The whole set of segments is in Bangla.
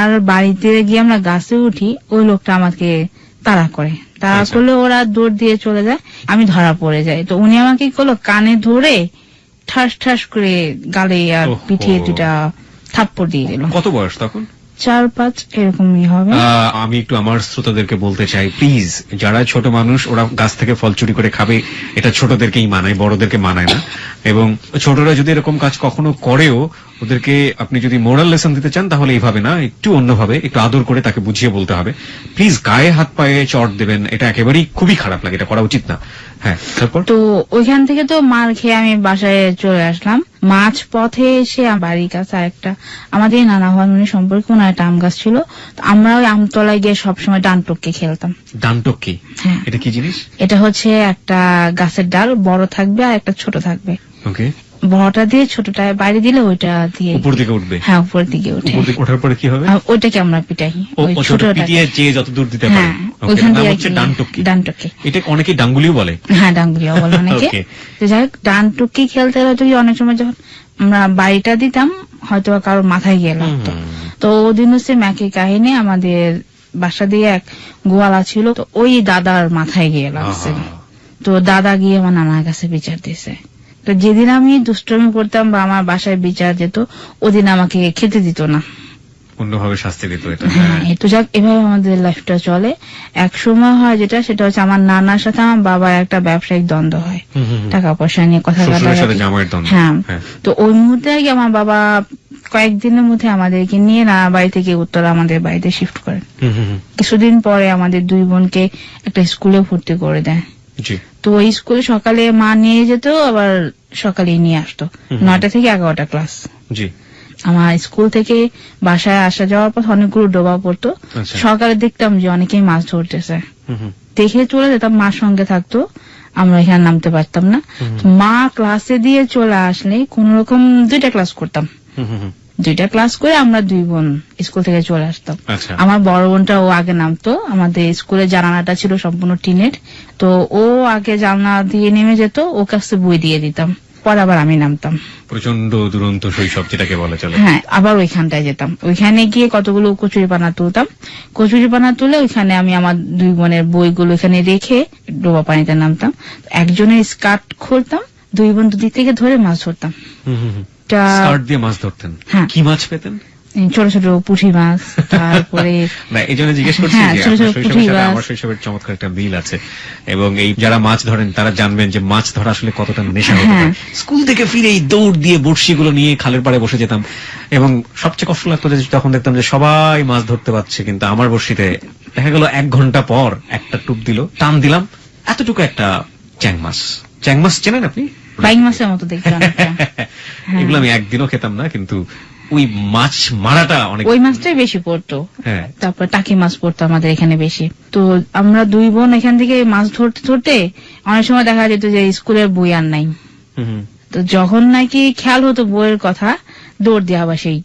আর বাড়িতে গিয়ে আমরা গাছে উঠি, ওই লোকটা আমাকে তাড়া করে, তাড়া করলে ওরা দৌড় দিয়ে চলে যায়, আমি ধরা পড়ে যাই। তো উনি আমাকে কি করলো, কানে ধরে ঠাস ঠাস করে গালে আর পিঠে দুটা থাপ্পড় দিয়ে দিল। কত বয়স তখন? 4-5 এরকমই হবে। আমি একটু আমার শ্রোতাদেরকে বলতে চাই, প্লিজ, যারা ছোট মানুষ ওরা গাছ থেকে ফল চুরি করে খাবে, এটা ছোটদেরকেই মানায়, বড়দেরকে মানায় না। এবং ছোটরা যদি এরকম কাজ কখনো করেও, ওদেরকে আপনি যদি মোরাল লেসন দিতে চান তাহলে এইভাবে না, একটু অন্যভাবে, একটু আদর করে তাকে বুঝিয়ে বলতে হবে। প্লিজ গায়ে হাত পায়ে চড় দেবেন, এটা একেবারেই খুবই খারাপ লাগে, এটা করা উচিত না। হ্যাঁ, তারপর? তো ওইখান থেকে তো মার খেয়ে আমি বাসায় চলে আসলাম। মাঝ পথে এসে বাড়ির কাছে আরেকটা আমাদের নানা ভাই সম্পর্কে ওনার একটা আম গাছ ছিল, আমরা ওই আমতলায় গিয়ে সবসময় ডানটুকি খেলতাম। ডানটুকি? হ্যাঁ। এটা কি জিনিস? এটা হচ্ছে একটা গাছের ডাল, বড় থাকবে আর একটা ছোট থাকবে। ওকে। বড়টা দিয়ে ছোটটা বাইরে দিলে ওইটা দিয়ে উপর দিকে উঠবে। হ্যাঁ, উপর দিকে উঠে। উপর দিকে ওঠার পরে কি হবে? ওইটাকে আমরা পিটাই, ওই ছোটটা পিটিয়ে যে যত দূর দিতে পারে। ওইখান দিয়ে হচ্ছে ডানটুকি। ডানটুকি। এটা অনেকে ডাঙ্গুলিও বলে। হ্যাঁ, ডাঙ্গুলিও বলে অনেকে। তো যাই হোক, ডানটুকি খেলতে হয়তো অনেক সময় যখন আমরা বাড়িটা দিতাম, হয়তো কারোর মাথায় গিয়ে লাগতো। তো ওদিন হচ্ছে ম্যাকি কাহিনী, আমাদের বাসা দিয়ে এক গোয়ালা ছিল, তো ওই দাদার মাথায় গিয়ে লাগছে। তো দাদা গিয়ে আমার নানার কাছে বিচার দিছে। তো যেদিন আমি দুষ্টমি করতাম বা আমার বাসায় বিচার যেত, ওদিন আমাকে খেতে দিত না, অন্যভাবে শাস্তি দিত। এটা হ্যাঁ, তো যাক, এভাবে আমাদের লাইফটা চলে। এক সময় হয় যেটা, সেটা হচ্ছে আমার নানার সাথে আমার বাবার একটা ব্যবসায়িক দ্বন্দ্ব হয়, টাকা পয়সা নিয়ে কথা কাটাকাটি। হ্যাঁ, তো ওই মুহূর্তে আগে আমার বাবা কয়েকদিনের মধ্যে আমাদেরকে নিয়ে নানা বাড়ি থেকে উত্তরা আমাদের বাড়িতে শিফট করেন। কিছুদিন পরে আমাদের দুই বোনকে একটা স্কুলে ভর্তি করে দেয়। তো ওই স্কুলে সকালে মা নিয়ে যেত, আবার সকালে নিয়ে আসতো, 9টা থেকে 11টা ক্লাস। আমার স্কুল থেকে বাসায় আসা যাওয়ার পর অনেকগুলো ডোবা পড়তো। সকালে দেখতাম যে অনেকেই মাছ ধরতেছে, দেখে চলে যেতাম, মার সঙ্গে থাকতো, আমরা এখানে নামতে পারতাম না। মা ক্লাসে দিয়ে চলে আসলে কোন রকম 2টা ক্লাস করতাম, 2টা ক্লাস করে আমরা দুই বোন স্কুল থেকে চলে আসতাম। আমার বড় বোনটা ও আগে নামতো, আমাদের স্কুলের জানালাটা ছিল সম্পূর্ণ টিনের, তো ও আগে জানলা দিয়ে নেমে যেত, ও কাছে বই দিয়ে দিতাম, পর আবার আমি নামতাম। প্রচন্ড দুরন্ত শৈশব যেটাকে বলা চলে। হ্যাঁ, আবার ওইখানটায় যেতাম, ওইখানে গিয়ে কতগুলো কচুরি পানা তুলতাম, কচুরি পানা তুলে ওইখানে আমি আমার দুই বোনের বইগুলো এখানে রেখে ডোবা পানিতে নামতাম, একজনের স্কার্ট খুলতাম, দুই বোন দুদিক থেকে ধরে মাছ ধরতাম। স্কার্ট দিয়ে মাছ ধরতেন? হ্যাঁ। কি মাছ পেতেন? ছোট ছোট পুঁটি মাছ, তারপরে এই জন্য জিজ্ঞেস করছি আমার শৈশবের চমৎকার একটা মিল আছে। এবং এই যারা মাছ ধরেন তারা জানবেন যে মাছ ধরা আসলে কতটা নেশা হতে পারে। স্কুল থেকে ফিরেই দৌড় দিয়ে বড়শিগুলো নিয়ে খালের পাড়ে বসে যেতাম, এবং সবচেয়ে কষ্ট লাগতো যে তখন দেখতাম যে সবাই মাছ ধরতে পারছে, কিন্তু আমার বড়শিতে দেখা গেল 1 ঘন্টা পর একটা টুপ দিল, টান দিলাম, এতটুকু একটা চ্যাং মাছ। চ্যাং মাছ চেনেন আপনি? বাইং মাছের মতো দেখতে। এগুলো আমি একদিনও খেতাম না, কিন্তু ওই মাছ মারাটা অনেক, ওই মাছটাই বেশি পড়তো। হ্যাঁ, তারপর টাকি মাছ পড়তো আমাদের এখানে বেশি। তো আমরা দুই বোন এখান থেকে মাছ ধরতে ধরতে অনেক সময় দেখা যেত যে স্কুলের বই আর নাই। তো যখন নাকি খেয়াল হতো বইয়ের কথা, দৌড় দিয়ে আবার সেই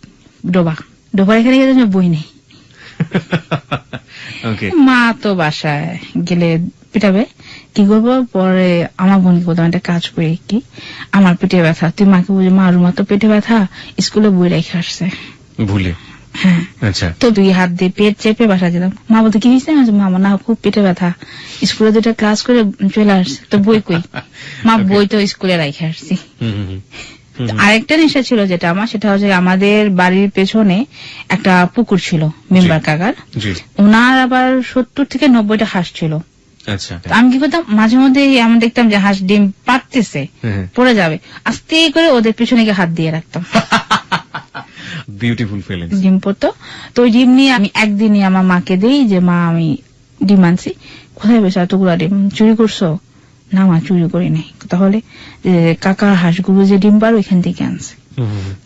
ডোবার এখানে গেলে বই নেই। মা তো বাসায় গেলে পিটাবে, কি করবো, পরে আমার বোনকে বলতাম একটা কাজ করি, কি আমার পেটে ব্যথা, তুই মাকে বলছি মা রুমা তো পেটে ব্যথা, স্কুলে বই রেখে আসছে ভুলে। হ্যাঁ, তো 2 হাত দিয়ে পেট চেপে বাসা যেতাম। মা বলতো কি হয়েছে, মামা না খুব পেটে ব্যথা, স্কুলে 2টা ক্লাস করে চলে আসছে, তো বই কই? মা বই তো স্কুলে রেখে আসছি। আরেকটা নেশা ছিল যেটা আমার, সেটা হচ্ছে আমাদের বাড়ির পেছনে একটা পুকুর ছিল মেম্বার কাকার, ওনার আবার 70 থেকে 90টা হাঁস ছিল। আমি কি করতাম, মাঝে মধ্যে আমি দেখতাম যে হাঁস ডিম পাড়তেছে, পড়ে যাবে, আস্তে করে ওদের পেছনে গিয়ে হাত দিয়ে রাখতাম, বিউটিফুল ফিলিংস। ডিম পড়তো, তো ওই ডিম নিয়ে আমি একদিনই আমার মাকে দিই যে মা আমি ডিম আনছি। কোথায় বেশ এতগুলা ডিম, চুরি করছো? না মা, চুরি করি নাই। তাহলে কাকার হাঁসগুলো যে ডিম পার ওইখান থেকে আনছে।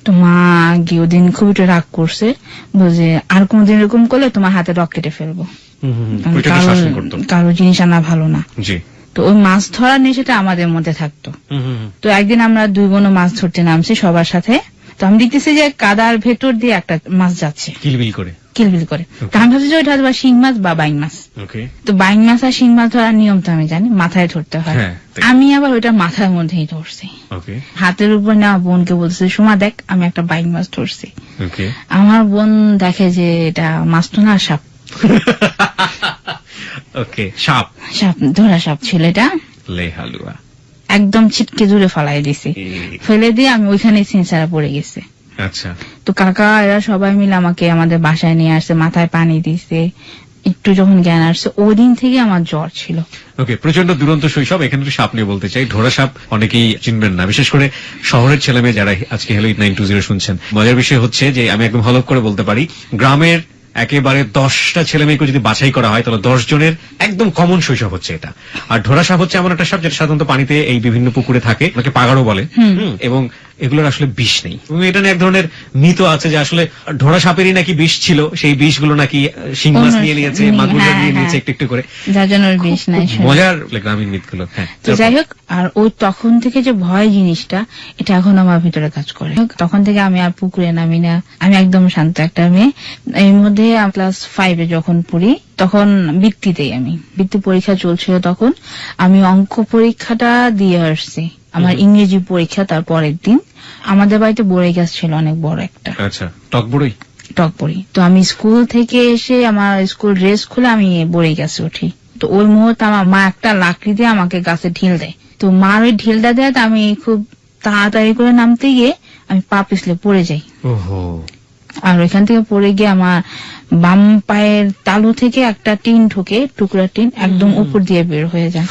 তো মা গিয়ে ওদিন খুব একটু রাগ করছে, বলছে আর কোনদিন এরকম করলে তোমার হাতে রক কেটে ফেলবো, কারো জিনিস আনা ভালো না। তো ওই মাছ ধরার নেশাটা আমাদের মধ্যে থাকতো। তো একদিন আমরা দুই বোনও মাছ ধরতে নামছি সবার সাথে, তো আমি দেখতেছি যে কাদার ভেতর দিয়ে একটা মাছ যাচ্ছে, কিলবিল করে। কিলবিল করে। তা আমি ভাবছি যে ওইটা হয়তো শিং মাছ বা বাইং মাছ। তো বাইং মাছ আর শিং মাছ ধরার নিয়ম তো আমি জানি, মাথায় ধরতে হয়। আমি আবার ওইটা মাথার মধ্যেই ধরছি, হাতের উপর নেওয়া। বোনকে বলছি, সোমা দেখ আমি একটা বাইং মাছ ধরছি। আমার বোন দেখে যে এটা মাছ তো না, সাপ। সাপ, সাপ, ধরা সাপ ছিল এটা। একদম ছিটকে দূরে ফেলাই দিছি, ফেলে দিয়ে আমি ওইখানে সিনসারা পড়ে গেছে। আচ্ছা, তো কাকা এরা সবাই মিলে আমাকে আমাদের বাসায় নিয়ে আসছে, মাথায় পানি দিছে। একটু যখন জ্ঞান আসছে, ওই দিন থেকে আমার জ্বর ছিল। প্রচন্ড দুরন্ত শৈশব। এখানে একটু সাপ নিয়ে বলতে চাই। ঢোড়া সাপ অনেকেই চিনবেন না, বিশেষ করে শহরের ছেলেমেয়ে যারা আজকে হ্যালো 8920 শুনছেন। মজার বিষয় হচ্ছে যে আমি একদম হলফ করে বলতে পারি, গ্রামের একেবারে 10টা ছেলে মেয়েকে যদি বাছাই করা হয় তাহলে 10 জনের একদম কমন শৈশব হচ্ছে এটা। আর ঢোড়া সাপ হচ্ছে এমন একটা সাপ যেটা সাধারণত পানিতে এই বিভিন্ন পুকুরে থাকে, ওনাকে পাগাড়ও বলে। এবং এগুলোর আসলে বিষ নেই। এবং এটা নিয়ে এক ধরনের মিথ আছে যে আসলে ঢোড়া সাপেরই নাকি বিষ ছিল, সেই বিষগুলো নাকি শিং মাছ নিয়ে নিয়েছে, মাগুর নিয়ে নিয়েছে একটু একটু করে, যার জন্য বিষ নাই। মজার গ্রামীণ মিথগুলো। তো যাই হোক, আর ওই তখন থেকে যে ভয় জিনিসটা, এটা এখন আমার ভিতরে কাজ করে। তখন থেকে আমি আর পুকুরে নামি না, আমি একদম শান্ত একটা মেয়ে। এর মধ্যে ক্লাস 5-এ যখন পড়ি তখন বৃত্তিতেই, আমি বৃত্তি পরীক্ষা চলছিল, তখন আমি অঙ্ক পরীক্ষাটা দিয়ে আসছি। আমার ইংরেজি পরীক্ষা তার পরের দিন। আমাদের বাড়িতে বড়ই গাছ ছিল অনেক বড় একটা। আচ্ছা, টক বড়ই? টক বড়ি। তো আমি স্কুল থেকে এসে আমার স্কুল ড্রেস খুলে আমি বড়ই গাছে উঠি। তো ওই মুহূর্তে আমার মা একটা লাকড়ি দিয়ে আমাকে গাছে ঢিল দেয়। তো মার ওই ঢিলটা দেয়, আমি খুব তাড়াতাড়ি করে নামতে গিয়ে আমি পা পিছলে পড়ে যাই। আর ওইখান থেকে পড়ে গিয়ে আমার বাম পায়ের তালু থেকে একটা টিন ঢুকে, টুকরা টিন একদম উপর দিয়ে বের হয়ে যায়।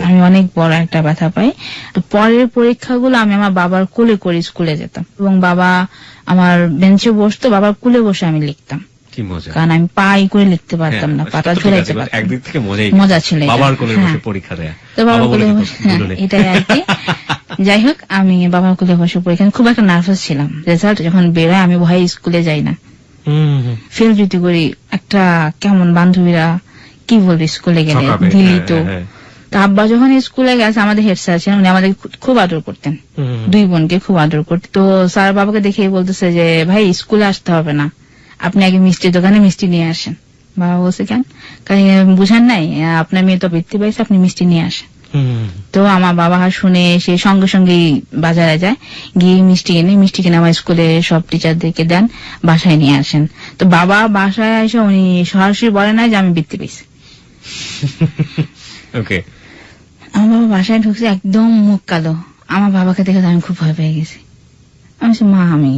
আমি অনেক বড় একটা ব্যথা পাই। তো পরের পরীক্ষাগুলো আমি আমার বাবার কোলে করে স্কুলে যেতাম, এবং বাবা আমার বেঞ্চে বসতো, বাবার কোলে বসে আমি লিখতাম। কারণ আমি পাই করে লিখতে পারতাম না, পাতা ঝুলাইতে পারতাম। একদিক থেকে মজা ছিল বাবার কোলে বসে পরীক্ষা দেয়া। তো বাবার কোলে বসে, এটাই আর কি। যাই হোক, আমি বাবার কোলে বসে পরীক্ষা, খুব একটা নার্ভাস ছিলাম। রেজাল্ট যখন বেরোয় আমি ভয়ে স্কুলে যাই না, ফেল যদি করি একটা কেমন বান্ধবীরা কি বলবে স্কুলে গেলে, দিলি তো। আব্বা যখন স্কুলে গেছে, আমাদের হেড স্যার ছিলেন, উনি আমাদের খুব আদর করতেন, দুই বোনকে খুব আদর করতেন। তো স্যার বাবাকে দেখে বলতেছে যে ভাই স্কুলে আসতে হবে না, আপনি আগে মিষ্টির দোকানে মিষ্টি নিয়ে আসেন। বাবা বলছে কেন? কারণ বুঝেন নাই আপনার মেয়ে তো বৃত্তি পাইছে, আপনি মিষ্টি নিয়ে আসেন। তো আমার বাবা শুনে সে সঙ্গে সঙ্গে বাজারে যায়, গিয়ে মিষ্টি কিনে আমার স্কুলে সব টিচারদেরকে দেন, বাসায় নিয়ে আসেন। তো বাবা বাসায় এসে উনি সরাসরি বলে না যে আমি বৃত্তি পেয়েছি। আমার বাবা বাসায় ঢুকছে, একদম মুখ কালো। আমার বাবাকে দেখে আমি খুব ভয় পেয়ে গেছি। আমি মা আমি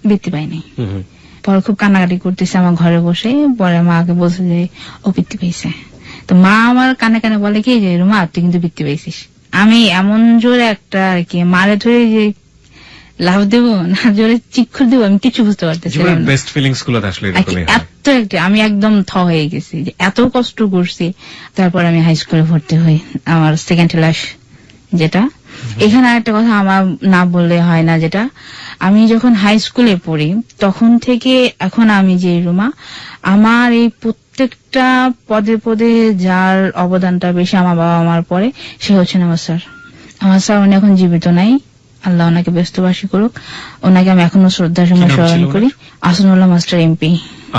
বৃত্তি পাইনি। পরে খুব কান্নাকাটি করতেছে আমার ঘরে বসে। পরে মাকে বলছে যে ও বৃত্তি পেয়েছে। তো মা আমার কানে কানে বলে কি যে রুমা তুই কিন্তু বৃত্তি পেয়েছিস। আমি এমন জোরে একটা আর কি মারে ধরে যে লাভ দেবো না জোরে চিক্ষর দেবো, আমি কিছু বুঝতে পারতেছিলাম না। এত একটা আমি একদম থ হয়ে গেছি যে এত কষ্ট করছি। তারপর আমি হাই স্কুলে ভর্তি হই, আমার সেকেন্ড ক্লাস। যেটা এখানে একটা কথা আমার না বললে হয় না, যেটা আমি যখন হাই স্কুলে পড়ি তখন থেকে এখন আমি যে রুমা, আমার এই প্রত্যেকটা পদে পদে যার অবদানটা বেশি আমার বাবা আমার পরে, সে হচ্ছেন আমার স্যার। আমার স্যার উনি এখন জীবিত নাই, আল্লাহ ওনাকে ব্যস্তবাসী করুক। ওনাকে আমি এখনো শ্রদ্ধার সঙ্গে স্মরণ করি। Ahsanullah master MP.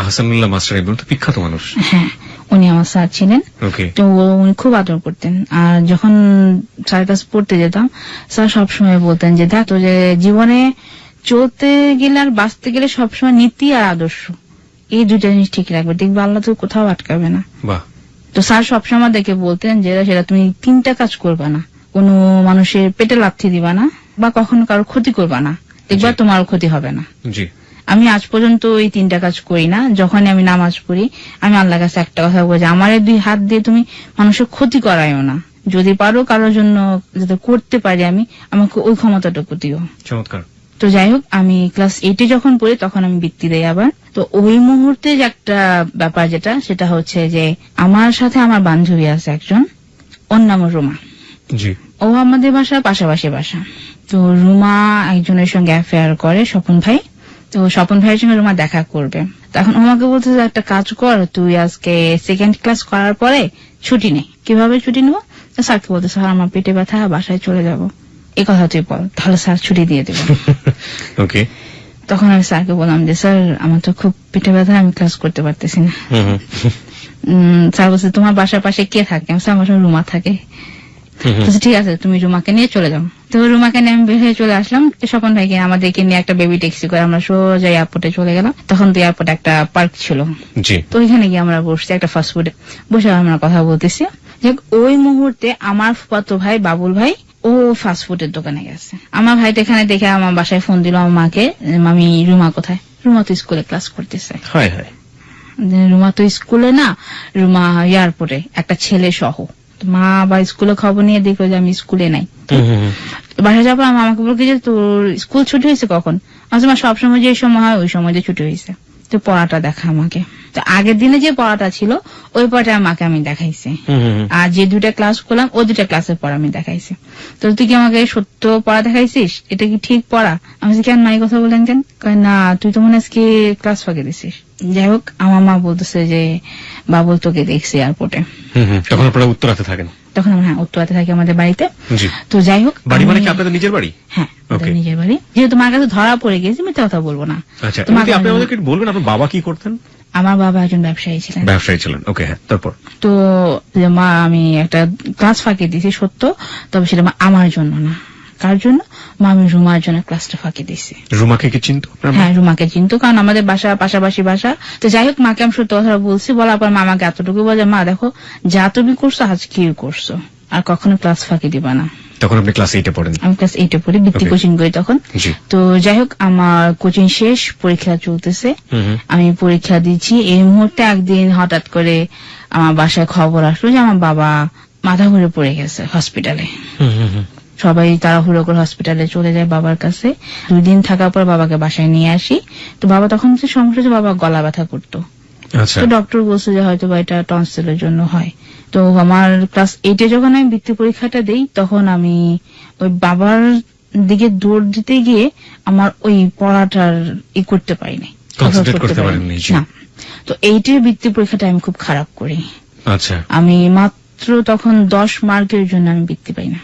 Ahsanullah master MP তো বিখ্যাত মানুষ। হ্যাঁ, উনি আমার স্যার ছিলেন। তো উনি খুব আদর করতেন। আর যখন স্যার কাছে পড়তে যেতাম, স্যার সবসময় বলতেন যে দেখ তো যে জীবনে চলতে গেলে আর বাঁচতে গেলে সবসময় নীতি আর আদর্শ, এই দুইটা জিনিস ঠিক রাখবে, দেখবে আল্লাহ তো কোথাও আটকাবে না। তো স্যার সবসময় দেখে বলতেন যে সেটা তুমি 3টা কাজ করবা না, কোনো মানুষের পেটে লাথি দিবা না, বা কখনো কারোর ক্ষতি করবা না, দেখবা তোমারও ক্ষতি হবে না। আমি আজ পর্যন্ত এই 3টা কাজ করি না। যখন আমি নামাজ পড়ি আমি আল্লাহর কাছে একটা কথা বলি, আমার 2 হাত দিয়ে তুমি মানুষের ক্ষতি করাইও না, যদি পারো কারোর জন্য যাতে করতে পারি আমি, আমাকে ওই ক্ষমতাটুকু দিও। চমৎকার। তো যাই হোক, আমি ক্লাস 8-এ যখন পড়ি তখন আমি বৃত্তি দেই আবার। তো ওই মুহূর্তে যে একটা ব্যাপার যেটা, সেটা হচ্ছে যে আমার সাথে আমার বান্ধবী আছে একজন, ওর নাম রুমা। ও আমাদের বাসা পাশাপাশি বাসা। তো রুমা একজনের সঙ্গে অ্যাফেয়ার করে, স্বপন ভাই। তো স্বপন ভাইয়ের সঙ্গে রুমা দেখা করবে। তখন আমাকে বলতে একটা কাজ কর, তুই আজকে সেকেন্ড ক্লাস করার পরে ছুটি নে। কিভাবে ছুটি নেবো? স্যারকে বলতে, স্যার আমার পেটে ব্যথা, বাসায় চলে যাব। এই কথা তুই বল, তাহলে স্যার ছুটি দিয়ে দেবে। তখন আমি স্যারকে বললাম যে স্যার আমার তো খুব পেটে ব্যথা, আমি ক্লাস করতে পারতেছি না। স্যার বলছে তোমার বাসার পাশে কে থাকে? আমি স্যার আমার সঙ্গে রুমা থাকে। ঠিক আছে তুমি রুমাকে নিয়ে চলে যাও। তো রুমাকে নিয়ে আমি বের হয়ে চলে আসলাম। স্বপন ভাইকে আমাদেরকে নিয়ে একটা বেবি ট্যাক্সি করে আমরা সোজা এয়ারপোর্টে চলে গেলাম। তখন তো এয়ারপোর্টে একটা পার্ক ছিল, তো ওইখানে গিয়ে আমরা বসছি একটা ফাস্টফুডে, বসে আমরা কথা বলতেছি। ওই মুহূর্তে আমার ফুফাতো ভাই বাবুল ভাই ও ফাস্টফুডের দোকানে গেছে। আমার ভাইটা এখানে দেখে আমার বাসায় ফোন দিল আমার মাকে, মামি রুমা কোথায়? রুমা তো স্কুলে ক্লাস করতেছে। রুমা তো স্কুলে না, রুমা এয়ারপোর্টে একটা ছেলে সহ। মা বা স্কুলে খবর নিয়ে দেখলো যে আমি স্কুলে নাই। বাসায় যাবো আমাকে বলছে যে তোর স্কুল ছুটি হয়েছে কখন? আমার সবসময় যে সময় হয় ওই সময় যে ছুটি হয়েছে। তো পড়াটা দেখা আমাকে, তো আগের দিনে যে পড়াটা ছিল ওই পড়াটা আমাকে আমি দেখাইছি, আর যে 2টা ক্লাস করলাম ওই 2টা ক্লাসের পড়া আমি দেখাইছি। তো তুই কি আমাকে সত্য পড়া দেখাইছিস? এটা কি ঠিক পড়া? আমি কেন মাই কথা বললেন কেন? না তুই তো মনে আজকে ক্লাস ফাঁকে দিছিস। যাই হোক আমার মা বলতেছে যে বাবুল তোকে দেখছি এয়ারপোর্টে। তখন আপনারা উত্তরাতে থাকেন? তখন আমরা উত্তরাতে থাকি আমাদের বাড়িতে। তো যাই হোক, বাড়ি মানে কি আপনাদের নিজের বাড়ি? হ্যাঁ নিজের বাড়ি। যেহেতু মার কাছে ধরা পড়ে গেছি আমি কথা বলবো না। আচ্ছা আপনি আমাদেরকে বলবেন আপনার বাবা কি করতেন? আমার বাবা একজন ব্যবসায়ী ছিলেন। ওকে, হ্যাঁ তারপর? তো মা আমি একটা ক্লাস ফাঁকি দিয়েছি সত্য, তবে সেটা আমার জন্য না। কার জন্য? মা আমি রুমার জন্য ক্লাসটা ফাঁকি দিয়েছি। রুমাকে কি চিনতো? হ্যাঁ রুমাকে চিনতো, কারণ আমাদের বাসা পাশাপাশি বাসা। তো যাই হোক মাকে আমি সত্য কথা বলছি, বলার পর মামাকে এতটুকু বলে মা দেখো যা তুমি করছো আজ কি করছো, আর কখনো ক্লাস ফাঁকি দিবা না। তখন আপনি ক্লাস 8-এ পড়েন? আমি ক্লাস 8-এ পড়ি, বৃত্তি কোচিং করি তখন। তো যাই হোক আমার কোচিং শেষ, পরীক্ষা চলতেছে, আমি পরীক্ষা দিচ্ছি। এই মুহূর্তে একদিন হঠাৎ করে আমার বাসায় খবর আসলো যে আমার বাবা মাথা ঘুরে পড়ে গেছে হসপিটালে। সবাই তাড়াহুড়ো করে হসপিটালে চলে যায় বাবার কাছে। 2 দিন থাকার পর বাবাকে বাসায় নিয়ে আসি। তো বাবা তখন সমস্যা যে বাবা গলা ব্যথা করতো। তো ডক্টর বলছে যে হয়তো এটা টনসিলের জন্য হয়। তো আমার ক্লাস 8-এ যখন আমি বৃত্তি পরীক্ষাটা দেই তখন আমি ওই বাবার দিকে দৌড় দিতে গিয়ে আমার ওই পড়াটার করতে পারিনি, না। তো 8-এর বৃত্তি পরীক্ষাটা আমি খুব খারাপ করি। আচ্ছা আমি মাত্র তখন 10 মার্কের জন্য আমি বৃত্তি পাই না।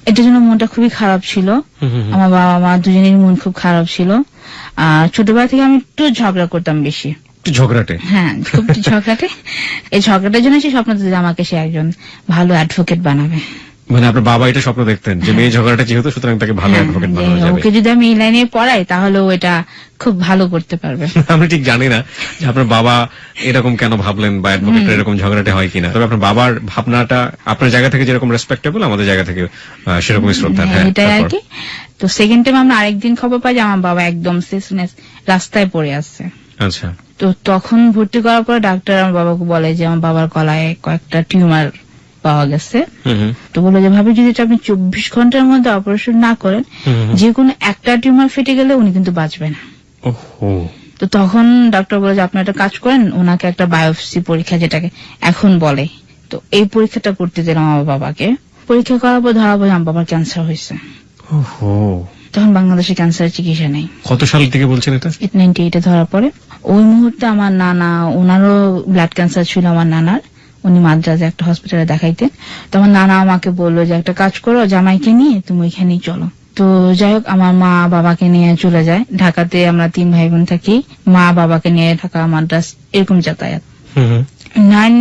এটার জন্য মনটা খুবই খারাপ ছিল। আমার বাবা মা দুজনের মন খুব খারাপ ছিল। আর ছোটবেলা থেকে আমি একটু ঝগড়া করতাম বেশি। ঝগড়াটে? হ্যাঁ খুব ঝগড়াটে। এই ঝগড়াটার জন্য সে স্বপ্ন দিতে আমাকে সে একজন ভালো অ্যাডভোকেট বানাবে। মানে আপনার বাবা এটা স্বপ্ন দেখতেন যে মেয়ে ঝগড়াটা যেহেতু, সুতরাং তাকে ভালো অ্যাডভোকেট বানানো যাবে। ওকে যদি আমি এই লাইনে পড়াই তাহলে ও এটা খুব ভালো করতে পারবে। আমি ঠিক জানি না যে আপনার বাবা এরকম কেন ভাবলেন বা অ্যাডভোকেট এরকম ঝগড়াটে হয় কিনা, তবে আপনার বাবার ভাবনাটা আপনার জায়গা থেকে যেরকম রেসপেক্টেবল আমাদের জায়গা থেকে সেরকমই শ্রদ্ধা। এটাই আর কি। তো সেকেন্ড টাইম আমরা আরেকদিন খবর পাই যে আমার বাবা একদম শেষমেশ রাস্তায় পড়ে আছে। আচ্ছা। তো তখন ভর্তি করার পর ডাক্তার আমার বাবাকে বলে যে আমার বাবার গলায় কয়েকটা টিউমার পাওয়া গেছে। তো বলে যে ভাবি যদি আপনি 24 ঘন্টার মধ্যে অপারেশন না করেন, যে কোনো একটা টিউমার ফেটে গেলে উনি কিন্তু বাঁচবে না। তো তখন ডাক্তার বলে যে আপনি একটা কাজ করেন, ওনাকে একটা বায়োপসি পরীক্ষা যেটাকে এখন বলে, তো এই পরীক্ষাটা করতে দিলাম আমার বাবাকে। পরীক্ষা করার পর ধরা পড়ে আমার বাবার ক্যান্সার হয়েছে। তখন বাংলাদেশে ক্যান্সারের চিকিৎসা নেই। কত সাল থেকে বলছেন এটা? 98-এ ধরা পড়ে। ওই মুহূর্তে আমার নানা, ওনারও ব্লাড ক্যান্সার ছিল আমার নানার, উনি মাদ্রাজে একটা হসপিটালে দেখাইতেন। তখন নানা আমাকে বললো যে একটা কাজ করো, জামাইকে নিয়ে তুমি ওইখানেই চলো। তো যাই হোক আমার মা বাবাকে নিয়ে চলে যায় ঢাকাতে। আমরা 3 ভাই বোন থাকি, মা বাবাকে নিয়ে ঢাকা মাদ্রাজ এরকম যাতায়াত। 9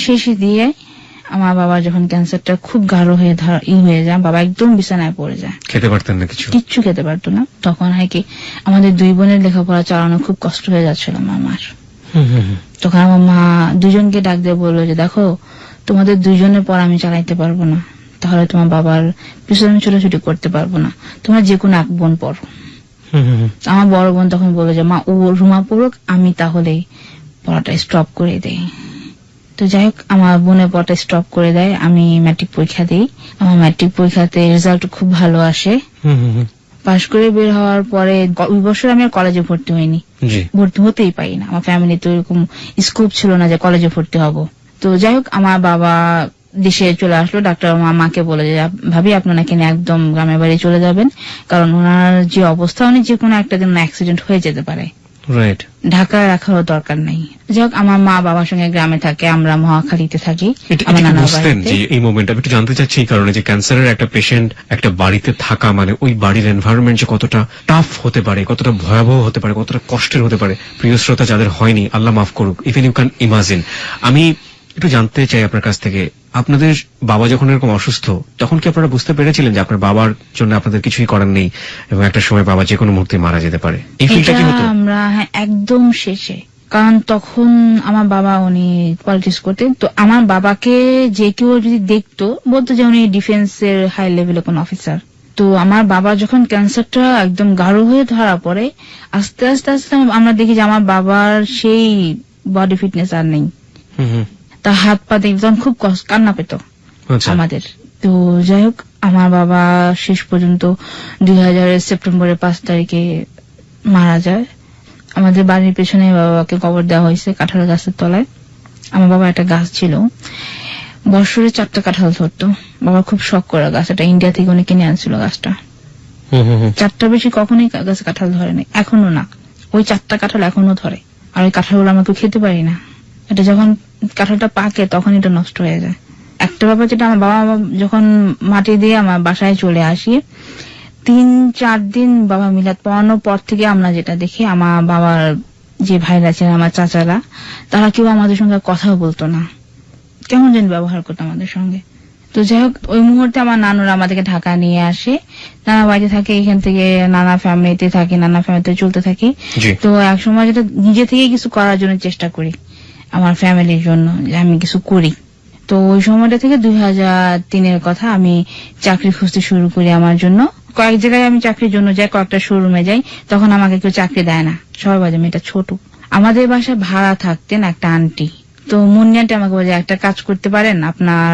শেষে দিয়ে আমার বাবা যখন ক্যান্সারটা খুব গাঢ় হয়ে হয়ে যায়, বাবা একদম বিছানায় পড়ে যায়। খেতে পারতেন না, কিচ্ছু খেতে পারতো না। তখন হয় কি আমাদের 2 বোনের লেখাপড়া চালানো খুব কষ্ট হয়ে যাচ্ছিল আমার মার। তখন আমার মা দুজনকে ডাক দিয়ে বললো যে দেখো তোমাদের 2 জনের পর আমি চালাইতে পারবো না, তাহলে তোমার বাবার পিছনে ছোটাছুটি করতে পারবো না, তোমরা যে কোনো 1 বোন পড়ো। আমার বড় বোন তখন বললো যে মা ও রুমা পড়ুক, আমি তাহলে পড়াটা স্টপ করে দেই। তো যাই হোক আমার বোনের পড়াটা স্টপ করে দেয়। আমি ম্যাট্রিক পরীক্ষা দিই। আমার ম্যাট্রিক পরীক্ষাতে রেজাল্ট খুব ভালো আসে। পাশ করে বের হওয়ার পরে ওই বছর আমি আর কলেজে ভর্তি হইনি, ভর্তি হতেই পারি না। আমার ফ্যামিলি তো এরকম স্কোপ ছিল না যে কলেজে ভর্তি হব। তো যাই হোক আমার বাবা দেশে চলে আসলো। ডাক্তার আমার মাকে বলে যে ভাবি আপনি নাকি একদম গ্রামের বাড়ি চলে যাবেন, কারণ ওনার যে অবস্থা উনি যে কোনো একটা দিন অ্যাক্সিডেন্ট হয়ে যেতে পারে। রাইট, ঢাকায় রাখারও দরকার নাই। যাক, আমার মা বাবার সঙ্গে গ্রামে থাকে, আমরা মহাখালীতে থাকি। এই মোমেন্ট আমি একটু জানতে চাচ্ছি, এই কারণে যে ক্যান্সারের একটা পেশেন্ট একটা বাড়িতে থাকা মানে ওই বাড়ির এনভায়রনমেন্ট যে কতটা টাফ হতে পারে, কতটা ভয়াবহ হতে পারে, কতটা কষ্টের হতে পারে, প্রিয় শ্রোতা যাদের হয়নি আল্লাহ মাফ করুক, ইভেন ইউ ক্যান ইমাজিন। আমি একটু জানতে চাই আপনার কাছ থেকে, আপনাদের বাবা যখন এরকম অসুস্থ, তখন কি আপনারা বুঝতে পেরেছিলেন যে আপনার বাবার জন্য আপনাদের কিছুই করার নেই এবং একটা সময় বাবা যে কোনো মুহূর্তে মারা যেতে পারে? এই ফিলটা কি হতো? আমরা একদম শেষে, কারণ তখন আমার বাবা উনি পলিটিক্স করতেন, তো আমার বাবাকে যে কেউ যদি দেখতো বলতো যে উনি ডিফেন্সের হাই লেভেলের কোন অফিসার। তো আমার বাবা যখন ক্যান্সারটা একদম গাঢ় হয়ে ধরা পড়ে, আস্তে আস্তে আস্তে আমরা দেখি যে আমার বাবার সেই বডি ফিটনেস আর নেই, তার হাত পা একদম খুব কান্না পেত আমাদের। তো যাই হোক, আমার বাবা শেষ পর্যন্ত 2000 সেপ্টেম্বরের 5 তারিখে মারা যায়। আমাদের বাড়ির পেছনে বাবাকে কবর দেওয়া হয়েছে কাঁঠাল গাছের তলায়। আমার বাবা একটা গাছ ছিল, বছরে 4টা কাঁঠাল ধরতো। বাবা খুব শখ করা গাছ, এটা ইন্ডিয়া থেকে উনি কিনে আনছিল গাছটা। 4টা বেশি কখনোই গাছে কাঁঠাল ধরেনি, এখনো না। ওই 4টা কাঁঠাল এখনো ধরে, আর ওই কাঁঠালগুলো আমাকে খেতে পারি না। এটা যখন কাঁঠালটা পাকে তখন এটা নষ্ট হয়ে যায়। একটা ব্যাপার যেটা, আমার বাবা যখন মাটি দিয়ে আমার বাসায় চলে আসি, 3-4 দিন বাবা মিলাদ পড়ানোর পর থেকে আমরা যেটা দেখি, আমার বাবার যে ভাইরা ছিলেন, আমার চাচারা, তারা কেউ আমাদের সঙ্গে কথাও বলতো না, কেমন যেন ব্যবহার করতো আমাদের সঙ্গে। তো যাই হোক, ওই মুহূর্তে আমার নানুরা আমাদেরকে ঢাকা নিয়ে আসে। নানা বাড়িতে থাকে, এখান থেকে নানা ফ্যামিলিতে থাকি, নানা ফ্যামিলিতে চলতে থাকি। তো এক সময় যেটা নিজে থেকে কিছু করার জন্য চেষ্টা করি, আমার ফ্যামিলির জন্য, যে আমি কিছু করি। তো ওই সময়টা থেকে 2003-এর কথা, আমি চাকরি খুঁজতে শুরু করি আমার জন্য। কয়েক জায়গায় আমি চাকরির জন্য যাই, কয়েকটা শোরুমে যাই, তখন আমাকে কেউ চাকরি দেয় না, সবাই বলে মেয়েটা ছোট। আমাদের বাসায় ভাড়া থাকতেন একটা আন্টি, তো মুন্নি আন্টি আমাকে বলে, একটা কাজ করতে পারেন, আপনার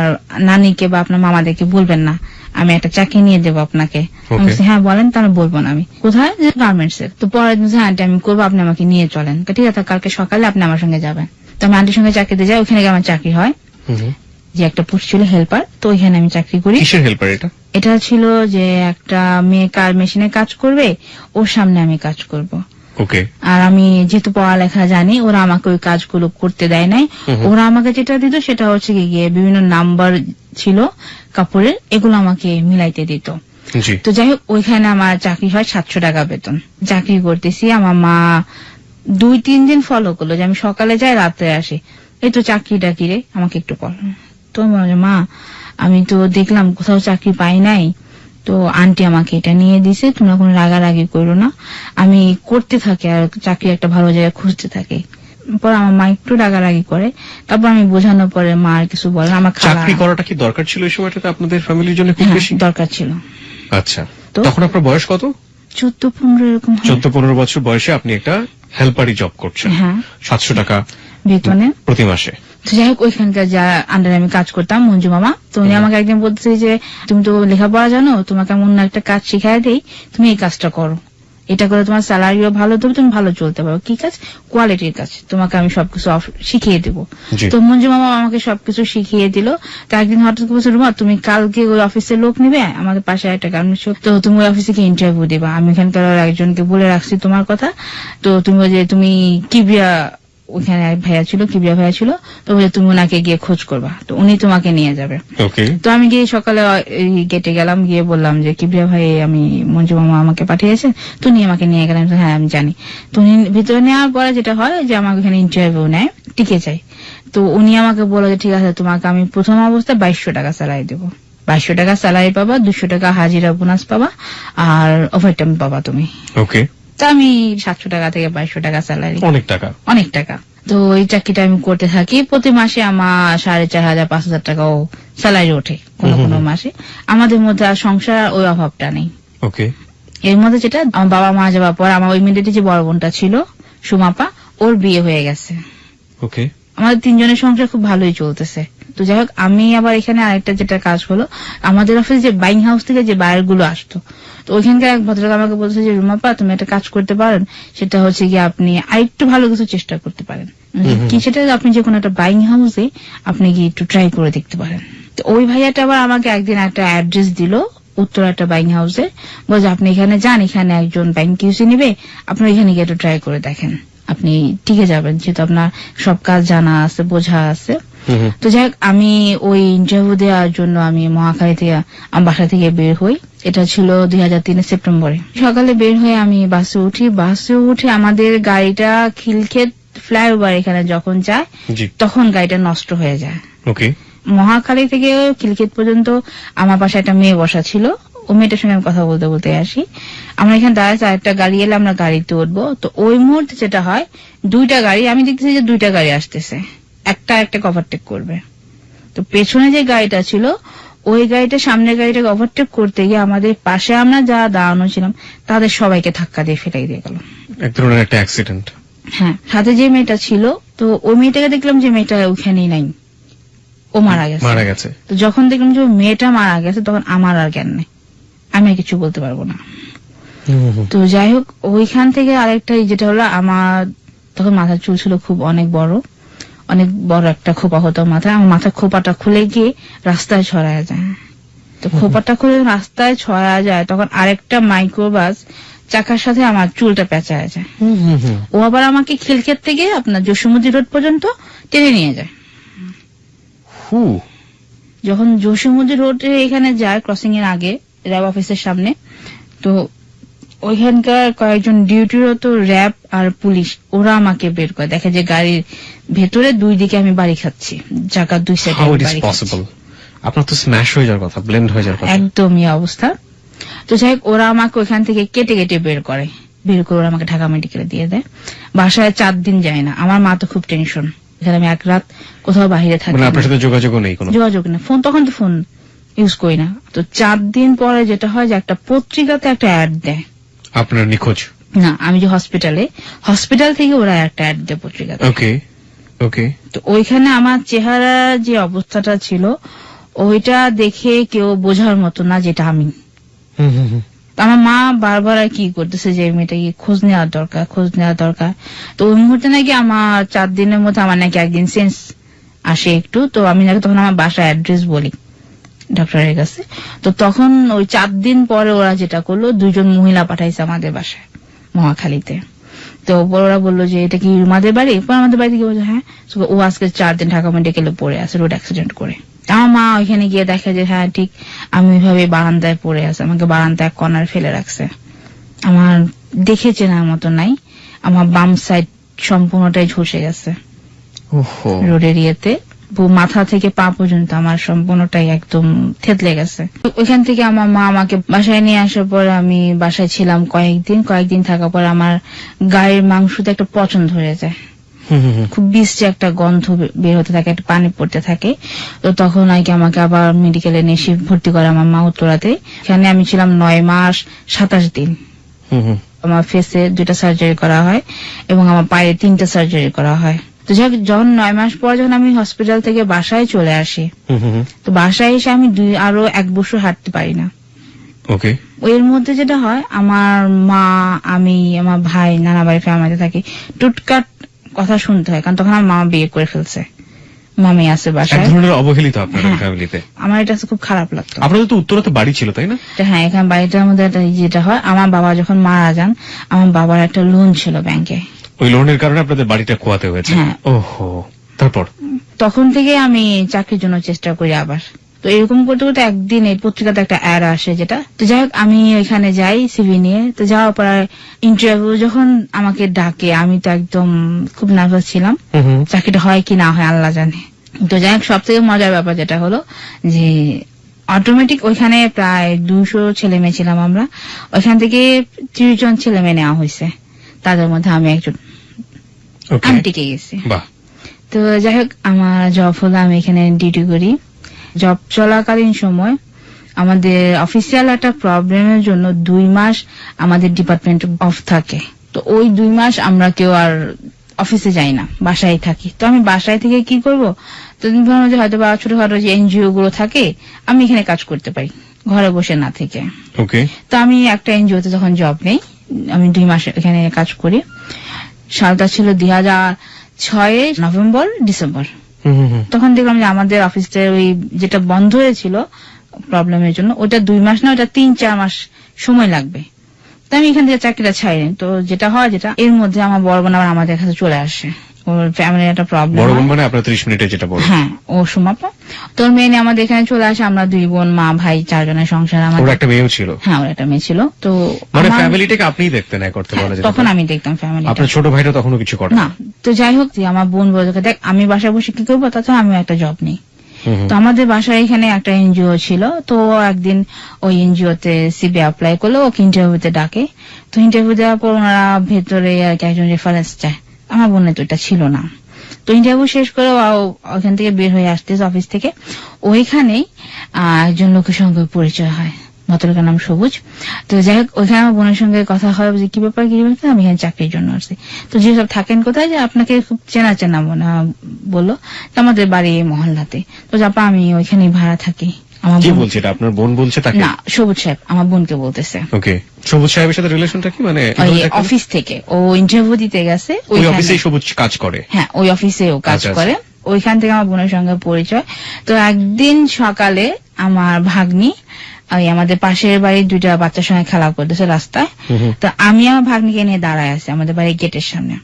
নানিকে বা আপনার মামাদেরকে বলবেন না, আমি একটা চাকরি নিয়ে দেবো আপনাকে। হ্যাঁ বলেন, তাহলে বলবো না। আমি কোথায়? গার্মেন্টস এর। তো পরের দিন আন্টি আমি করবো, আপনি আমাকে নিয়ে চলেন। ঠিক আছে, কালকে সকালে আপনি আমার সঙ্গে যাবেন। তো আমি আন্টির সঙ্গে চাকরিতে যাই, ওখানে আমার চাকরি হয়, যে একটা পোস্ট ছিল হেল্পার। তো ওইখানে আমি চাকরি করি। কিসের হেল্পার এটা? এটা ছিল যে একটা মেয়ে কার মেশিনে কাজ করবে, ওর সামনে আমি কাজ করব। ওকে। আর আমি যেহেতু পড়ালেখা জানি, ওরা আমাকে ওই কাজগুলো করতে দেয় নাই। ওরা আমাকে যেটা দিত সেটা হচ্ছে গিয়ে বিভিন্ন নাম্বার ছিল কাপড়ের, এগুলো আমাকে মিলাইতে দিত। তো যাই হোক, ওইখানে আমার চাকরি হয় 700 টাকা বেতন। চাকরি করতেছি, আমার মা 2-3 দিন ফলো করলো যে আমি সকালে যাই রাতে আসি, এই তো চাকরিটা কি রে, আমাকে একটু কর। তো মা, আমি তো দেখলাম কোথাও চাকরি পাই নাই, তো আন্টি আমাকে এটা নিয়ে দিছে, তোমরা কোনো রাগারাগি করো না, আমি করতে থাকি আর চাকরি একটা ভালো জায়গায় খুঁজতে থাকি। পর আমার মা একটু রাগারাগি করে, তারপর আমি বোঝানোর পরে মা আর কিছু বলে। আমার চাকরি করাটা কি দরকার ছিল এই সময়টাতে আপনাদের ফ্যামিলির জন্য? খুব বেশি দরকার ছিল। আচ্ছা, তখন আপনার বয়স কত? 14-15 এরকম। 14-15 বছর বয়সে আপনি একটা হেল্পারি জব করছেন, 700 টাকা বেতনে প্রতি মাসে। যাই হোক, ওইখানকার যা আন্ডারে আমি কাজ করতাম, মঞ্জু মামা, তো উনি আমাকে একদিন বলতেছে যে তুমি তো লেখাপড়া জানো, তোমাকে এমন একটা কাজ শিখাই দেই, তুমি এই কাজটা করো, এটা করে তোমার স্যালারিও ভালো দেবে, তুমি ভালো চলতে পারো। কি কাজ? কোয়ালিটির কাজ, তোমাকে আমি সবকিছু শিখিয়ে দেবো। তো মঞ্জু মামা আমাকে সবকিছু শিখিয়ে দিল। তো একদিন হঠাৎ বলছে, রুমা তুমি কালকে ওই অফিসের লোক নিবে, আমাদের পাশে একটা গার্মেন্টস, তো তুমি ওই অফিসে গিয়ে ইন্টারভিউ দিবা, আমি এখানকার একজনকে বলে রাখছি তোমার কথা। তো তুমি কিবিয়া, ওখানে এক ভাইয়া ছিল, কিবিয়া ভাইয়া ছিল, তো বলে তুমি ওনাকে গিয়ে খোঁজ করবা, তো উনি তোমাকে নিয়ে যাবে। তো আমি গিয়ে সকালে গেটে গেলাম, গিয়ে বললাম যে কিবিয়া ভাই, আমি মঞ্জু মামা আমাকে পাঠিয়েছেন, তো উনি আমাকে নিয়ে গেলেন। হ্যাঁ আমি জানি। তো উনি ভিতরে নেওয়ার পরে যেটা হয় যে আমাকে এখানে ইন্টারভিউ নেয়, টিকে যায়। তো উনি আমাকে বলে যে ঠিক আছে, তোমাকে আমি প্রথম অবস্থায় 2200 টাকা স্যালারি দেবো, 2200 টাকা স্যালারি পাবা, 200 টাকা হাজিরা বোনাস পাবা, আর ওভারটাইম পাবা তুমি। ওকে। তা আমি 700 টাকা থেকে 2200 টাকা স্যালারি, অনেক টাকা। তো এই চাকরিটা আমি করতে থাকি। প্রতি মাসে আমার 4500-5000 টাকাও স্যালারি ওঠে কোন কোন মাসে। আমাদের মধ্যে আর সংসার ওই অভাবটা নেই। ওকে। এর মধ্যে যেটা, আমার বাবা মা যাওয়ার পর আমার ইমিডিয়েটলি যে বড় বোনটা ছিল সুমাপা, ওর বিয়ে হয়ে গেছে। ওকে। আমাদের 3 জনের সংসার খুব ভালোই চলতেছে। তো যাই হোক, আমি আবার এখানে আরেকটা যেটা কাজ হলো, আমাদের অফিসে যে বাইং হাউস থেকে যে বায়ার গুলো আসতো, তো ওইখানকার এক ভদ্রলোক আমাকে বলছে যে রুমাপা, তুমি একটা কাজ করতে পারেন, সেটা হচ্ছে গিয়ে আপনি আরেকটু ভালো কিছু চেষ্টা করতে পারেন। কি সেটা? আপনি যে কোনো একটা বাইং হাউসে আপনি গিয়ে একটু ট্রাই করে দেখতে পারেন। তো ওই ভাইয়াটা আবার আমাকে একদিন একটা অ্যাড্রেস দিল উত্তর একটা বাইং হাউসে, বলছে আপনি এখানে যান, এখানে একজন ব্যাংক কিউসি নিবে, আপনি এখানে গিয়ে একটু ট্রাই করে দেখেন। আপনি টিকে যাবেন, যেহেতু আপনার সব কাজ জানা আছে, বোঝা আছে। তো যাই হোক, আমি ওই ইন্টারভিউ দেওয়ার জন্য আমি মহাখালী থেকে আমার বাসা থেকে বের হই। এটা ছিল 2003 সেপ্টেম্বরে। সকালে বের হয়ে আমি বাসে উঠি। বাসে উঠে আমাদের গাড়িটা খিলক্ষেত ফ্লাইওভার এখানে যখন যায় তখন গাড়িটা নষ্ট হয়ে যায়। মহাখালী থেকে খিলক্ষেত পর্যন্ত আমার পাশে একটা মেয়ে বসা ছিল, ও মেয়েটার সঙ্গে আমি কথা বলতে বলতে আসি। আমরা এখানে দাঁড়াচ্ছি, আরেকটা গাড়ি এলে আমরা গাড়িতে উঠবো। তো ওই মুহূর্তে যেটা হয়, দুইটা গাড়ি, আমি দেখতেছি যে দুইটা গাড়ি আসতেছে, একটা ওভারটেক করবে। তো পেছনে যে গাড়িটা ছিল ওই গাড়িটা সামনের গাড়িটাকে ওভারটেক করতে গিয়ে আমাদের পাশে আমরা যা দাঁড়ানো ছিলাম তাদের সবাইকে ধাক্কা দিয়ে ফেলাই দিয়ে গেল। এক ধরনের একটা অ্যাক্সিডেন্ট। হ্যাঁ, সাথে যে মেয়েটা ছিল, তো ওই মেয়েটাকে দেখলাম যে মেয়েটা ওখানেই নাই, ও মারা গেছে। তো যখন দেখলাম যে মেয়েটা মারা গেছে তখন আমার আর জ্ঞান নেই, আমি আর কিছু বলতে পারবো না। তো যাই হোক, ওইখান থেকে আরেকটা যেটা হলো, আমার তখন মাথার চুল ছিল খুব অনেক বড় একটা খোপা হতো মাথায়। আমার মাথার খোপাটা খুলে গিয়ে রাস্তায় ছড়ায় যায়। তো খোপাটা খুলে রাস্তায় ছড়া যায়, তখন আরেকটা মাইক্রোবাস চাকার সাথে আমার চুলটা পেঁচায় যায়। ও আবার আমাকে খিলক্ষেত থেকে আপনার জসীমুদ্দি রোড পর্যন্ত টেনে নিয়ে যায়। যখন জসীমুদ্দি রোডে এখানে যায়, ক্রসিং এর আগে র্যাব অফিসের সামনে, তো ওইখানকার কয়েকজন ডিউটিরত র্যাব আর পুলিশ ওরা আমাকে বের করে, দেখে যে গাড়ির ভেতরে দুই দিকে আমি বাড়ি খাচ্ছি, চাকার দুই সাইডে বাড়ি খাচ্ছি। আপনার তো স্ম্যাশ হয়ে যাওয়ার কথা, ব্লেন্ড হয়ে যাওয়ার কথা, একদমই অবস্থা। তো যাই হোক, ওরা আমাকে ওইখান থেকে কেটে বের করে ওরা আমাকে ঢাকা মেডিকেলে দিয়ে দেয়। বাসায় 4 দিন যায় না। আমার মা তো খুব টেনশন, এখানে আমি এক রাত কোথাও বাইরে থাকি, আপনার সাথে যোগাযোগও নেই, কোনো যোগাযোগ নেই, তখন তো ফোন ইউজ করি না। তো 4 দিন পরে যেটা হয় যে একটা পত্রিকাতে একটা অ্যাড দেয় আপনার নিখোঁজ। না, আমি যে হসপিটাল থেকে ওরা একটা অ্যাড দেয় পত্রিকাতে। তো ওইখানে আমার চেহারা যে অবস্থাটা ছিল ওইটা দেখে কেউ বোঝার মতো না যেটা আমি। আমার মা বারবার কি করতেছে যে মেয়েটাকে খোঁজ নেওয়ার দরকার। তো ওই মুহূর্তে নাকি আমার 4 দিনের মধ্যে আমার নাকি একদিন সেন্স আসে একটু। তো আমি নাকি তখন আমার বাসার অ্যাড্রেস বলি ডক্টরের কাছে। তো তখন ওই 4 দিন পরে ওরা যেটা করলো, 2জন মহিলা পাঠাইছে আমাদের বাসায় মহাখালীতে। তো ওরা বললো যে এটা কি আমাদের বাড়ি? আমাদের বাড়ি থেকে বলছে হ্যাঁ। ও আজকে 4 দিন ঢাকা মেডিকেলে পড়ে আছে রোড অ্যাক্সিডেন্ট করে। আমার মা ওইখানে গিয়ে দেখে যে হ্যাঁ ঠিক আমি ওইভাবে বারান্দায় পড়ে আছে, আমাকে বারান্দায় কর্নার ফেলে রাখছে। আমার দেখে চেনার মতো নাই, আমার বাম সাইড সম্পূর্ণটাই ঝসে গেছে রোডের ইয়েতে, মাথা থেকে পা পর্যন্ত আমার সম্পূর্ণটাই একদম থেতলে গেছে। ওইখান থেকে আমার মা আমাকে বাসায় নিয়ে আসার পর আমি বাসায় ছিলাম কয়েকদিন থাকার পর আমার গায়ের মাংসতে একটা পচন ধরে যায়, খুব বিশ্রী একটা গন্ধ বের হতে থাকে, একটা পানি পড়তে থাকে। তো তখন আমাকে আবার মেডিকেলে নিয়ে ভর্তি করে আমার মা উত্তরাতে। এখানে আমি ছিলাম 9 মাস 27 দিন। আমার ফেসে 2টা সার্জারি করা হয় এবং আমার পায়ে 3টা সার্জারি করা হয়। তো যখন 9 মাস পর যখন আমি হসপিটাল থেকে বাসায় চলে আসি, তো বাসায় এসে আমি আরো 1 বছর হাঁটতে পারি না। এর মধ্যে যেটা হয়, আমার মা, আমি, আমার ভাই নানা বাড়ি ফ্যামিলিতে থাকি, টুটকাট কথা শুনতে হয়, কারণ তখন আমার মা বিয়ে করে ফেলছে, মামি আছে বাসায়। অবহেলিত আপনার ফ্যামিলিতে। আমার এটা খুব খারাপ লাগতো। আপনাদের তো উত্তরাতে বাড়ি ছিল তাই না? হ্যাঁ, এখানে বাড়িটার মধ্যে যেটা হয়, আমার বাবা যখন মারা যান, আমার বাবার একটা লোন ছিল ব্যাংকে, ওই লোনের কারণে আপনাদের বাড়িটা খোয়াতে হয়েছে। ওহো, তারপর তখন থেকে আমি চাকরির জন্য চেষ্টা করি আবার। তো এরকম করতে করতে একদিন এই পত্রিকাতে একটা অ্যাড আসে যেটা, তো যাই হোক আমি ওইখানে যাই সিভি নিয়ে। তো যাওয়ার পর ইন্টারভিউ যখন আমাকে ডাকে, আমি তো একদম খুব নার্ভাস ছিলাম, চাকরিটা হয় কি না হয় আল্লাহ জানে। তো যাই হোক, সব থেকে মজার ব্যাপার যেটা হলো যে অটোমেটিক ওইখানে প্রায় 200 ছেলে মেয়ে ছিলাম আমরা, ওইখান থেকে 30 জন ছেলে মেয়ে নেওয়া হয়েছে, তাদের মধ্যে আমি একজন, আমি টিকে গেছি। তো যাই হোক, আমার জব হলো, আমি এখানে ডিউটি করি। জব চলাকালীন সময় আমাদের অফিসিয়াল একটা প্রবলেমের জন্য 2 মাস আমাদের ডিপার্টমেন্ট অফ থাকে। তো ওই 2 মাস আমরা কেউ আর অফিসে যাই না, বাসায় থাকি। তো আমি বাসায় থেকে কি করব, তো ভাবলাম যে হয়তো বা ছোটখাটো যে এনজিও গুলো থাকে আমি এখানে কাজ করতে পারি ঘরে বসে না থেকে। তো আমি একটা এনজিওতে যখন জব নেই, আমি 2 মাস এখানে কাজ করি। সালটা ছিল 2006 নভেম্বর ডিসেম্বর। তখন দেখলাম যে আমাদের অফিসটা ওই যেটা বন্ধ হয়েছিল প্রবলেমের জন্য, ওটা 2 মাস না, ওটা 3-4 মাস সময় লাগবে। তা আমি এখান থেকে চাকরিটা ছাড়িনি। তো যেটা হয় যেটা এর মধ্যে আমার বড় বোন আবার আমাদের কাছে চলে আসে, ওর ফ্যামিলির একটা প্রবলেম। বড় বোন মানে আপনার 30 মিনিটে যেটা বলেন? হ্যাঁ, ও সুমাপা। তোর মেয়ে নিয়ে আমাদের এখানে চলে আসে, আমরা 2 বোন, মা ভাই 4 জনের সংসার। আমার ওর একটা মেয়েও ছিল? হ্যাঁ, ওর একটা মেয়ে ছিল। তো মানে ফ্যামিলিটাকে আপনিই দেখতেন এক অর্থে বলা যায়? তখন আমি দেখতাম ফ্যামিলি। আপনার ছোট ভাইটা তখনও কিছু করে না? তো যাই হোক, যে আমার বোন বলে, দেখ আমি বাসায় বসে কি করবো, তাছাড়া আমিও একটা জব নেই। তো আমাদের বাসায় এখানে একটা এনজিও ছিল, তো একদিন ওই এনজিওতে সিবি অ্যাপ্লাই করলো, ওকে ইন্টারভিউতে ডাকে। তো ইন্টারভিউ দেওয়ার পর ওনারা ভেতরে আর কি একজন রেফারেন্স চায়, আমার বোনের তো এটা ছিল না। তো ইন্টারভিউ শেষ করে ওখান থেকে বের হয়ে আসতেছে অফিস থেকে, ওইখানেই একজন লোকের সঙ্গে পরিচয় হয়, ভদ্রলোকের নাম সবুজ। তো যাই হোক, ওইখানে আমার বোনের সঙ্গে কথা হয় যে কি ব্যাপার কি ব্যাপার, আমি এখানে চাকরির জন্য আসছি। তো যেসব থাকেন কোথায়, যে আপনাকে খুব চেনা চেনা মনে বললো, আমাদের বাড়ি মহল্লাতে। তো যাপা আমি ওইখানেই ভাড়া থাকি। কি বলছে এটা? আপনার বোন বলছে তাকে? না, সবুজ সাহেব আমার বোনকে বলতেছে। ওকে, সবুজ সাহেবের সাথে রিলেশনটা কি? মানে অফিস থেকে ও ইন্টারভিউ দিতে গেছে, ওই অফিসেই সবুজ কাজ করে? হ্যাঁ, ওই অফিসে ও কাজ করে। ওইখান থেকে আমার বোনের সঙ্গে পরিচয়। তো একদিন সকালে আমার ভাগ্নি ওই আমাদের পাশের বাড়ির 2টা বাচ্চার সঙ্গে খেলা করতেছে রাস্তায়। তো আমি আমার ভাগ্নিকে নিয়ে দাঁড়ায় আছি আমাদের বাড়ির গেটের সামনে।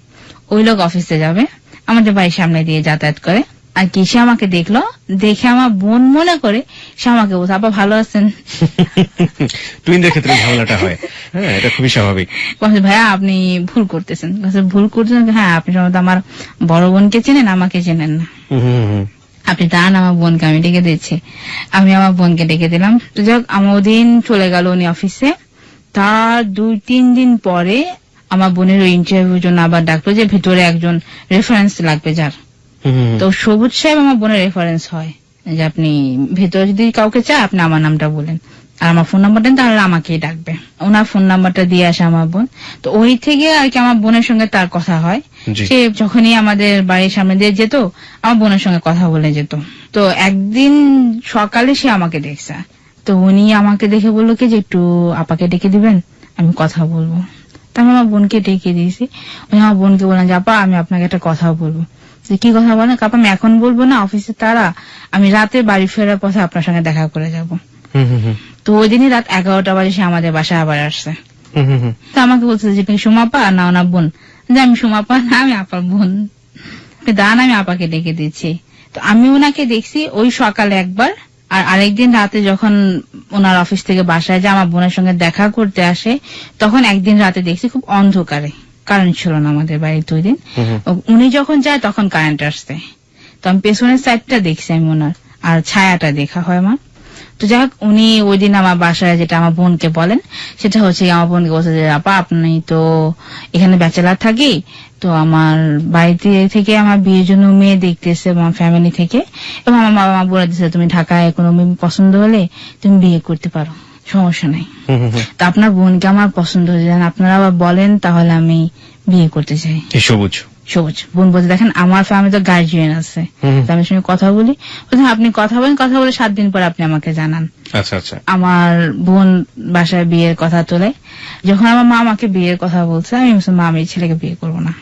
ওই লোক অফিসে যাবে, আমাদের বাড়ির সামনে দিয়ে যাতায়াত করে। আর কি, সে আমাকে দেখলো, দেখে আমার বোন মনে করে সে আমাকে বলছে, আপা ভালো আছেন? টুইনদের ক্ষেত্রে ঝামেলাটা হয়, হ্যাঁ, এটা খুবই স্বাভাবিক। বলছে, ভাইয়া আপনি ভুল করতেছেন। ভুল করতেছেন? হ্যাঁ, আপনি সম্ভবত আমার বড় বোনকে চেনেন, আমাকে চেনেন না। আপনি দাঁড়ান, আমার বোনকে আমি ডেকে দিচ্ছি। আমি আমার বোনকে ডেকে দিলাম। তো যাক, আমার দিন চলে গেল উনি অফিসে। তার 2-3 দিন পরে আমার বোনের ওই ইন্টারভিউর জন্য আবার ডাকলো, যে ভেতরে একজন রেফারেন্স লাগবে যার। তো সবুজ সাহেব আমার বোনের রেফারেন্স হয়, যে আপনি ভেতরে যদি কাউকে চায় আপনি আমার নামটা বলেন আর আমার ফোন নাম্বারটা দেন, তাহলে আমাকেই ডাকবে। ওনার ফোন নাম্বারটা দিয়ে আসে আমার বোন। তো ওই থেকে আর কি আমার বোনের সঙ্গে তার কথা হয়। সে যখনই আমাদের বাড়ির সামনে দিয়ে যেত, আমার বোনের সঙ্গে কথা বলে যেত। তো একদিন সকালে সে আমাকে দেখছে, তো উনি আমাকে দেখে বললো কি যে একটু আপাকে ডেকে দিবেন, আমি কথা বলবো। তা আমি আমার বোনকে ডেকে দিয়েছি। উনি আমার বোনকে বললেন যে আপা আমি আপনাকে একটা কথা বলবো। কি কথা বলেন? কাপা আমি এখন বলবো না, অফিসে তারা, আমি রাতে বাড়ি ফেরার পথে আপনার সঙ্গে দেখা করে যাব। তো ওই দিনই রাত 11টা বাজে সে আমাদের বাসায় আবার আসছে। তো আমাকে বলছে যে তুমি সুমাপা না ওনার বোন? যে আমি সুমাপা না, আমি আপার বোন। দাঁড়ান, আমি আপাকে ডেকে দিচ্ছি। তো আমি ওনাকে দেখছি ওই সকালে একবার, আর আরেকদিন রাতে যখন ওনার অফিস থেকে বাসায় যে আমার বোনের সঙ্গে দেখা করতে আসে, তখন একদিন রাতে দেখছি খুব অন্ধকারে, কারেন্ট ছিল না আমাদের বাড়ির 2 দিন। উনি যখন যায় তখন কারেন্ট আসছে। তো আমি পেছনের সাইডটা দেখছি আমি ওনার, আর ছায়াটা দেখা হয় আমার। তো যাই হোক, উনি ওই দিন আমার বাসায় যেটা আমার বোনকে বলেন, সেটা হচ্ছে আমার বোনকে বলছে যে আপা আপনি তো এখানে ব্যাচেলার থাকি, তো আমার বাড়িতে থেকে আমার বিয়ের জন্য মেয়ে দেখতেছে আমার ফ্যামিলি থেকে, এবং আমার মা বলে দিচ্ছে তুমি ঢাকায় কোনো মেয়ে পছন্দ হলে তুমি বিয়ে করতে পারো, সমস্যা নাই। তো আপনার বোনকে আমার পছন্দ হয়েছে, আপনারা আবার বলেন তাহলে আমি বিয়ে করতে চাই। সবুজ বোন বলতে, দেখেন আমার ফ্যামিলি তো গার্জিয়ান আছে, আমি সঙ্গে কথা বলি। আপনি কথা বলেন, কথা বলে 7 দিন পর আপনি আমাকে জানান। আচ্ছা আচ্ছা। আমার বোন বাসায় বিয়ের কথা তোলে। যখন আমার মা আমাকে বিয়ের কথা বলছে, আমি বলছি মা আমি এই ছেলেকে বিয়ে করবো না।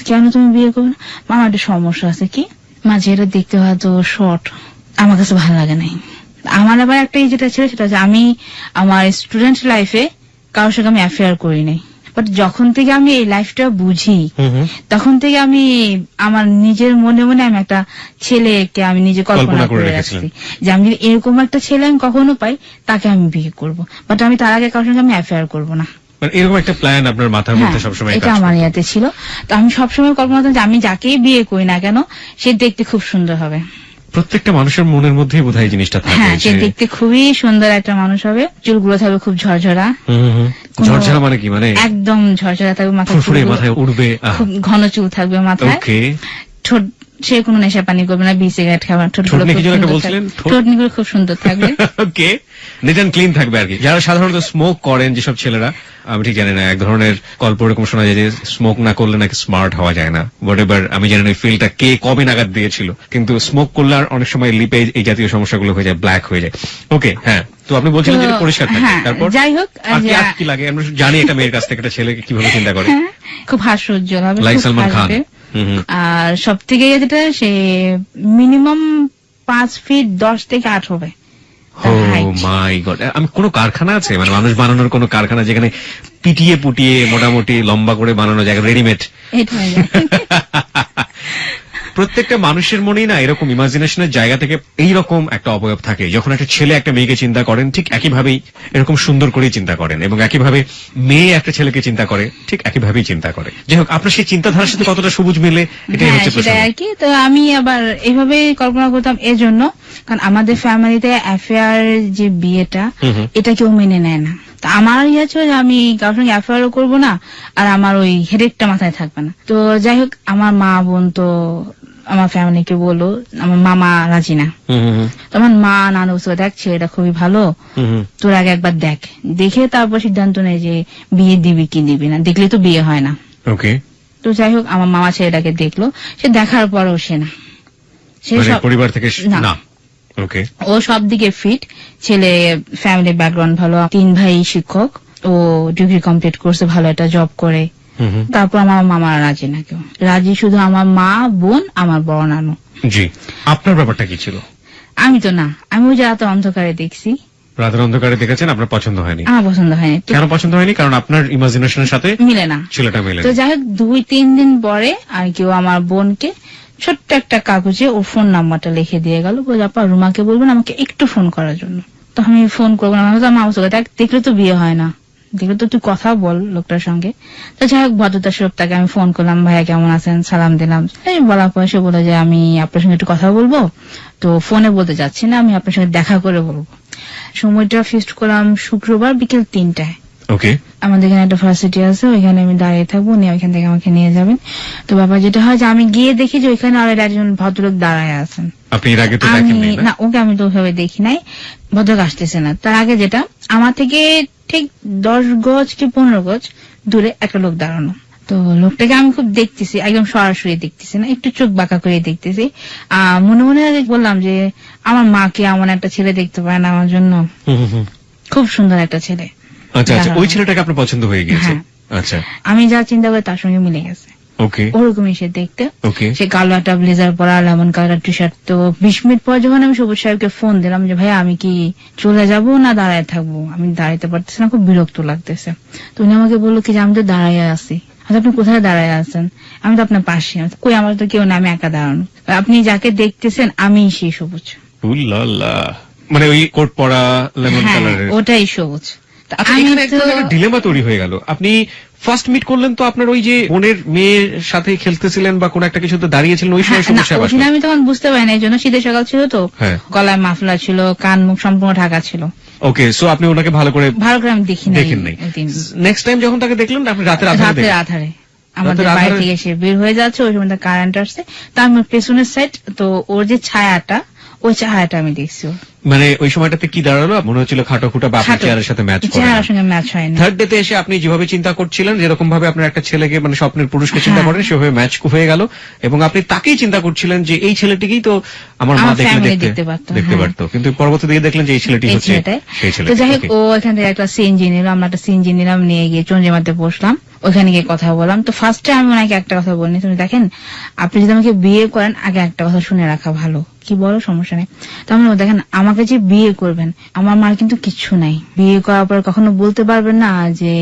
কেন তুমি বিয়ে করবে না? মা আমার একটা সমস্যা আছে। কি? মা যেটা দেখতে হয়তো শর্ট, আমার কাছে ভালো লাগে নাই। আমার আবার একটা যেটা ছিল সেটা হচ্ছে আমি আমার স্টুডেন্ট লাইফে কারোর সঙ্গে আমি অ্যাফেয়ার করি নাই। বাট যখন থেকে আমি এই লাইফটা বুঝি, তখন থেকে আমি আমার নিজের মনে মনে আমি একটা ছেলেকে আমি নিজে কল্পনা করে রাখছি যে আমি যদি এরকম একটা ছেলে আমি কখনো পাই, তাকে আমি বিয়ে করব। বাট আমি তার আগে কারোর সঙ্গে আমি অ্যাফেয়ার করবো না। এরকম একটা প্ল্যান আপনার মাথার মধ্যে সবসময়? এটা আমার ইয়াতে ছিল। তো আমি সবসময় কল্পনা করতাম যে আমি যাকেই বিয়ে করি না কেন, সে দেখতে খুব সুন্দর হবে। প্রত্যেকটা মানুষের মনের মধ্যেই বোধহয় জিনিসটা থাকে। হ্যাঁ, সে দেখতে খুবই সুন্দর একটা মানুষ হবে, চুলগুলো থাকবে খুব ঝরঝরা। ঝরঝরা মানে কি? মানে একদম ঝরঝরা থাকবে, মাথায় উড়বে, খুব ঘন চুল থাকবে মাথায়। ঠোঁট সে কোনো নেশা পানি করবে না, সিগারেট খাবার, ঠোঁটগুলো খুব সুন্দর থাকবে। ওকে, নিট এন্ড ক্লিন থাকবে আর কি। যারা সাধারণত স্মোক করেন যেসব ছেলেরা, আমি ঠিক জানি না, এক ধরনের গল্প এরকম শোনা যায় যে স্মোক না করলে নাকি স্মার্ট হওয়া যায় না। হোয়াট এভার, আমি জানি না ওই ফিলটা কে কবে নাগাদ দিয়েছিল, কিন্তু স্মোক করলে আর অনেক সময় লিপে এই জাতীয় সমস্যাগুলো হয়ে যায়, ব্ল্যাক হয়ে যায়। ওকে, হ্যাঁ। তো আপনি বলছিলেন যে পরিষ্কার থাকে। তারপর যাই হোক, কি লাগে? আমরা জানি একটা মেয়ের কাছ থেকে একটা ছেলেকে কিভাবে চিন্তা করে, খুব হাস্যোজ্জ্বল হবে, লাইক সালমান খান। আর সব থেকে যেটা, সে মিনিমাম 5 ফিট 10 থেকে 8 হবে, মাই গড, আমি কোনো কারখানা আছে মানে মানুষ বানানোর কোনো কারখানা যেখানে পিটিয়ে পুটিয়ে মোটামুটি লম্বা করে বানানো যায় রেডিমেড? প্রত্যেকটা মানুষের মনেই না এরকম ইমাজিনেশনের জায়গা থেকে এইরকম একটা অবয়ব থাকে। যখন একটা ছেলে একটা মেয়েকে চিন্তা করেন ঠিক একইভাবেই এরকম সুন্দর করেই চিন্তা করেন, এবং একইভাবে মেয়ে একটা ছেলেকে চিন্তা করে ঠিক একইভাবেই চিন্তা করে। যাই হোক, আপনার সেই চিন্তাধারার সাথে কতটা সবুজ মেলে এটাই হচ্ছে প্রশ্ন আর কি। তো আমি আবার এইভাবে কল্পনা করতাম এজন্য, কারণ আমাদের ফ্যামিলিতে অ্যাফেয়ার যে বিয়েটা এটা কেউ মেনে নেয় না। তো আমার ইয়ে ছিল যে আমি কারোর সঙ্গে অ্যাফেয়ারও করবো না, আর আমার ওই হেডেকটা মাথায় থাকবে না। তো যাই হোক, আমার মা বোন তো আমার ফ্যামিলিকে বললো, আমার মামা রাজি না। তো আমার মা নানু বলছে, দেখ ছেলেটা খুবই ভালো, তোর আগে একবার দেখে তারপর সিদ্ধান্ত নেই যে বিয়ে দিবি কি দিবি না, দেখলে তো বিয়ে হয় না। তো যাই হোক, আমার মামা ছেলেটাকে দেখলো, সে দেখার পরও সে না, সে পরিবার থেকে না, ও সব দিকে ফিট, ছেলে ফ্যামিলি ব্যাকগ্রাউন্ড ভালো, 3 ভাই শিক্ষক, ও ডিগ্রি কমপ্লিট করছে, ভালো একটা জব করে। তারপর আমার মামা রাজি না, কেউ রাজি শুধু আমার মা বোন, আমার বড় নানু। জি, আপনার ব্যাপারটা কি ছিল? আমি তো না, আমি ওই যে রাতের অন্ধকারে দেখছি। রাতের অন্ধকারে দেখেছেন, আপনার পছন্দ হয়নি? আমার পছন্দ হয়নি। কেন পছন্দ হয়নি? কারণ আপনার ইমাজিনেশনের সাথে মিলে না, ছেলেটা মিলে। তো যাই হোক, 2-3 দিন পরে আর কেউ আমার বোনকে ছোট্ট একটা কাগজে ওর ফোন নাম্বারটা লিখে দিয়ে গেল, বলে আপা রুমাকে বলবেন আমাকে একটু ফোন করার জন্য। তো আমি ফোন করবো না, দেখলে তো বিয়ে হয় না, দেখলে তো তুই কথা বল লোকটার সঙ্গে। তো যাই হোক, ভদ্রতা স্বরূপ তাকে আমি ফোন করলাম, ভাইয়া কেমন আছেন, সালাম দিলাম। এই বলার পর সে বলে যে আমি আপনার সঙ্গে একটু কথা বলবো, তো ফোনে বলতে যাচ্ছি না, আমি আপনার সঙ্গে দেখা করে বলবো। সময়টা ফিক্সড করলাম শুক্রবার বিকেল 3টায়। আমাদের এখানে একটা ভার্সিটি আছে, ওইখানে আমি দাঁড়িয়ে থাকবো, উনি ওইখান থেকে আমাকে নিয়ে যাবেন। তো ব্যাপার যেটা হয় যে আমি গিয়ে দেখি যে ওইখানে আর একজন ভদ্রলোক দাঁড়ায় আছেন। না, ওকে আমি তো ওইভাবে দেখি নাই, ভদ্রলোক আসতেছে না। তার আগে যেটা, আমার থেকে ঠিক 10 গজ কি 15 গজ দূরে একটা লোক দাঁড়ানো। তো লোকটাকে আমি খুব দেখতেছি, একদম সরাসরি দেখতেছি না, একটু চোখ বাঁকা করে দেখতেছি। মনে মনে বললাম যে আমার মাকে এমন একটা ছেলে দেখতে পারে না আমার জন্য, খুব সুন্দর একটা ছেলে। আচ্ছা, ওই ছেলেটাকে আপনার পছন্দ হয়ে গেছে? আচ্ছা, আমি যা চিন্তা করি তার সঙ্গে মিলে গেছে। ওরকমই সে দেখতে, সে কালো একটা ব্লেজার পরা, লেমন কালার টি শার্ট। তো 20 মিনিট পর যখন আমি সবুজ সাহেবকে ফোন দিলাম যে ভাই আমি কি চলে যাব না দাঁড়ায় থাকবো, আমি দাঁড়াইতে পারতেছি না, খুব বিরক্ত লাগতেছে। তো উনি আমাকে বললো কি যে আমি তো দাঁড়াইয়া আছি। আচ্ছা, আপনি কোথায় দাঁড়ায় আছেন? আমি তো আপনার পাশে। কই, আমার তো কেউ না, আমি একা দাঁড়ানো। আপনি যাকে দেখতেছেন আমি সেই সবুজ। মানে ওই কোট পরা লেমন কালারের, ওটাই সবুজ। ডিলেমা তৈরি হয়ে গেল। আপনি ফার্স্ট মিট করলেন তো আপনার ওই যে বোনের মেয়ের সাথে খেলতেছিলেন বা কোন একটা কিছুতে দাঁড়িয়েছিলেন, ওই সময় সমস্যা আসলো? আমি তখন বুঝতে পারি না, এই জন্য শীতের সকাল ছিল তো, গলায় মাফলার ছিল, কান মুখ সম্পূর্ণ ঢাকা ছিল। সো আপনি ওনাকে ভালো করে আমি দেখেন নাই। নেক্সট টাইম যখন তাকে দেখলেন আপনি রাতের আধারে আমাদের বাড়ি থেকে সে বের হয়ে যাচ্ছে, ওই সময় কারেন্ট আসছে। তা আমি পেছনের সাইড, তো ওর যে ছায়াটা, ওই ছায়াটা আমি দেখছি। মানে ওই সময়টাতে কি দাঁড়ালো? মনে হচ্ছিল খাটো খুঁটা বা আপনার চেহারার সাথে ম্যাচ করে। চেহারার সঙ্গে ম্যাচ হয়নি। থার্ড ডেতে এসে আপনি যেভাবে চিন্তা করছিলেন, যেরকম ভাবে আপনার একটা ছেলেকে মানে স্বপ্নের পুরুষকে চিন্তা করেন, সেভাবে ম্যাচ হয়ে গেল, এবং আপনি তাকেই চিন্তা করছিলেন যে এই ছেলেটিকেই তো আমার মা দেখতে পারতো, কিন্তু পরবর্তী দিকে দেখলেন যে এই ছেলেটি হচ্ছে সেই ছেলে। তো যাই হোক, ও এখান থেকে একটা সিএনজি নিলাম, আমরা একটা সিএনজি নিলাম, নিয়ে গিয়ে চঞ্জিমাতে বসলাম, ওইখানে গিয়ে কথা বললাম। তো ফার্স্টে আমি ওনাকে একটা কথা বলিনি, তুমি দেখেন আপনি যদি আমাকে বিয়ে করেন আগে একটা কথা শুনে রাখা ভালো। কি বলো, সমস্যা নেই। তার মানে দেখেন, আমাকে যে বিয়ে করবেন, আমার মার কিন্তু কিচ্ছু নাই। বিয়ে করার পর কখনো বলতে পারবেন না যে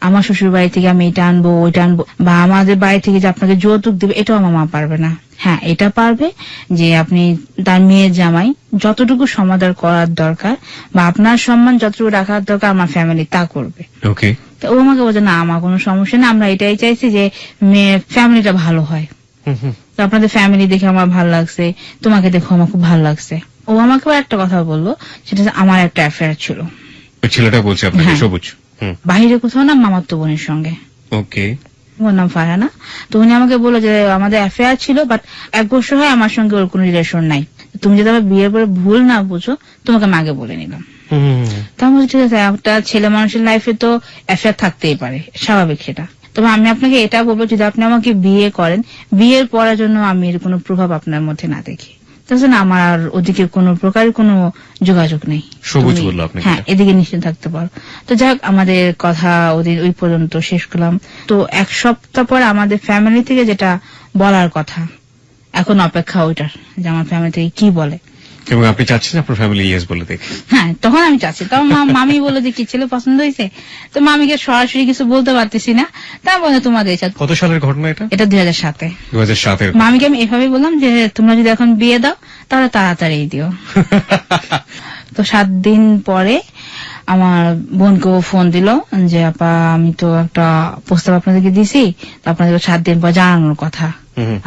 আমার শ্বশুর বাড়ি থেকে আমি এটা আনবো ওইটা আনবো, বা আমাদের বাড়ি থেকে যে আপনাকে যৌতুক দেবে, এটাও আমার মা পারবে না। হ্যাঁ, এটা পারবে যে আপনি তার মেয়ের জামাই, যতটুকু সমাদর করার দরকার বা আপনার সম্মান যতটুকু রাখার দরকার আমার ফ্যামিলি তা করবে। তো ও আমাকে বলছে না, আমার কোনো সমস্যা না, আমরা এটাই চাইছি যে মেয়ের ফ্যামিলিটা ভালো হয়। তো আপনাদের ফ্যামিলি দেখে আমার ভালো লাগছে, তোমাকে দেখো আমার খুব ভালো লাগছে। ও আমাকে একটা কথা বললো, সেটা আমার একটা অ্যাফেয়ার ছিল। ছেলেটা বলছে আপনাকে সবুজ বাহিরে কোথাও না, মামাতো বোনের সঙ্গে। ওর নাম ফারহানা। তো উনি আমাকে বললো যে আমাদের অ্যাফেয়ার ছিল, বাট 1 বছর হয় আমার সঙ্গে ওর কোনো রিলেশন নাই। তুমি যদি আমার বিয়ের পরে ভুল না বুঝো, তোমাকে আমি আগে বলে নিলাম। তাহলে ঠিক আছে, একটা ছেলে মানুষের লাইফে তো অ্যাফেয়ার থাকতেই পারে, স্বাভাবিক সেটা। তবে আমি আপনাকে এটা বলবো, যদি আপনি আমাকে বিয়ে করেন, বিয়ের পরের জন্য আমি এর কোনো প্রভাব আপনার মধ্যে না দেখি, তাহলে আমার ওদিকে কোনো প্রকার কোনো যোগাযোগ নেই। হ্যাঁ, এদিকে নিশ্চিত থাকতে পারো। তো যাই হোক, আমাদের কথা ওই পর্যন্ত শেষ করলাম। তো 1 সপ্তাহ পর আমাদের ফ্যামিলি থেকে যেটা বলার কথা, এখন অপেক্ষা ওইটার, যে আমার ফ্যামিলি থেকে কি বলে। এবং আপনি চাচ্ছেন আপনার ফ্যামিলি ইয়েস বলে দেখ? হ্যাঁ, তখন আমি চাচ্ছি। তখন মামি বলে যে কি ছেলে পছন্দ হয়েছে, তো মামিকে সরাসরি কিছু বলতে পারতেছি না, তা বলে তোমাদের ইচ্ছা। কত সালের ঘটনা এটা? এটা 2007-এ। 2007-এর। মামিকে আমি এভাবে বললাম যে তোমরা যদি এখন বিয়ে দাও তাহলে তাড়াতাড়ি দিও। তো 7 দিন পরে আমার বোনকেও ফোন দিল যে আপা আমি তো একটা প্রস্তাব আপনাদেরকে দিছি, তো আপনাদেরকে 7 দিন পর জানানোর কথা,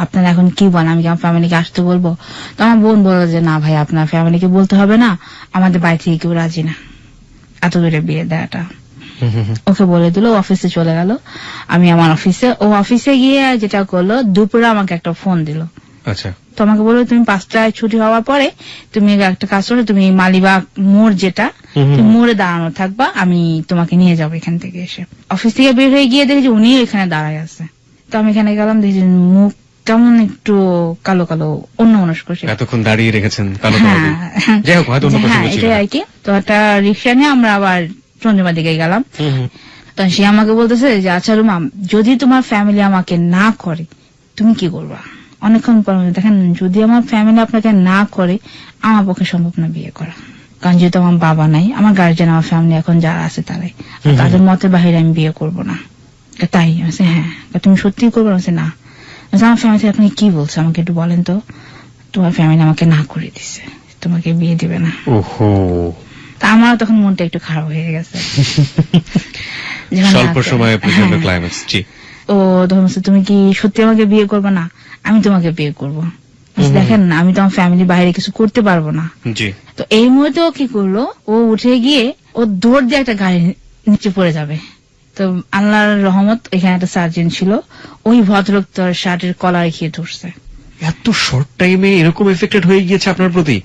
আপনারা এখন কি বলেন, আমি কি আমার ফ্যামিলিকে আসতে বলবো? তো আমার বোন বলল যে না ভাই, আপনার ফ্যামিলিকে বলতে হবে না, আমাদের বাড়ি থেকে কেউ রাজি না এত দূরে বিয়ে দেওয়াটা। ওকে বলে দিল, অফিসে চলে গেল। আমি আমার অফিসে, ও অফিসে গিয়ে যেটা করলো, দুপুরে আমাকে একটা ফোন দিল। আচ্ছা। তো আমাকে বললো তুমি 5টায় ছুটি হওয়ার পরে তুমি একটা কাজ করো, তুমি মালিবাগ মোড় যেটা, তুমি মোড়ে দাঁড়ানো থাকবা, আমি তোমাকে নিয়ে যাবো এখান থেকে। এসে অফিস থেকে বের হয়ে গিয়ে দেখি যে উনিও এখানে দাঁড়ায় আছে। তো আমি এখানে গেলাম, দেখি মুখ কেমন একটু কালো কালো, অন্য মনস্ক, এতক্ষণ দাঁড়িয়ে রেখেছেন কালো। এটাই আর কি। তো একটা রিক্সা নিয়ে আমরা আবার চন্দ্রমা দিকে গেলাম। তখন সে আমাকে বলতেছে যে আচ্ছা রুমা, যদি তোমার ফ্যামিলি আমাকে না করে তুমি কি করবা? অনেকক্ষণ পর দেখেন, যদি আমার ফ্যামিলি আপনাকে না করে আমার পক্ষে সম্ভব না বিয়ে করা, কারণ যেহেতু আমার বাবা নাই, আমার গার্জিয়ান, আমার ফ্যামিলি এখন যারা আছে তারাই, তাদের মতের বাহিরে আমি বিয়ে করব না। তাই আছে? হ্যাঁ। তুমি সত্যি করবো? না। আমার ফ্যামিলি আপনি কি বলছে আমাকে একটু বলেন তো। তোমার ফ্যামিলি আমাকে না করে দিছে, তোমাকে বিয়ে দিবে না। ওহো। তা আমারও তখন মনটা একটু খারাপ হয়ে গেছে। স্বল্প সময়ে প্রচন্ড ক্লাইম্যাক্স। জি। ও তখন তুমি কি সত্যি আমাকে বিয়ে করবে? না, আমি তোমাকে বিয়ে করব। দেখেন না, আমি তো আমার ফ্যামিলি বাইরে কিছু করতে পারবো না। জি। তো এই মুহূর্তে ও কি করলো, ও উঠে গিয়ে ও দৌড় দিয়ে একটা গাড়ি নিচে পড়ে যাবে। তো আল্লাহর রহমত, এখানে একটা সার্জন ছিল, ওই ভদ্রলোক তোর শার্টের কলার খেয়ে ধরছে। এত শর্ট টাইমে এরকম এফেক্টেড হয়ে গিয়েছে আপনার প্রতি?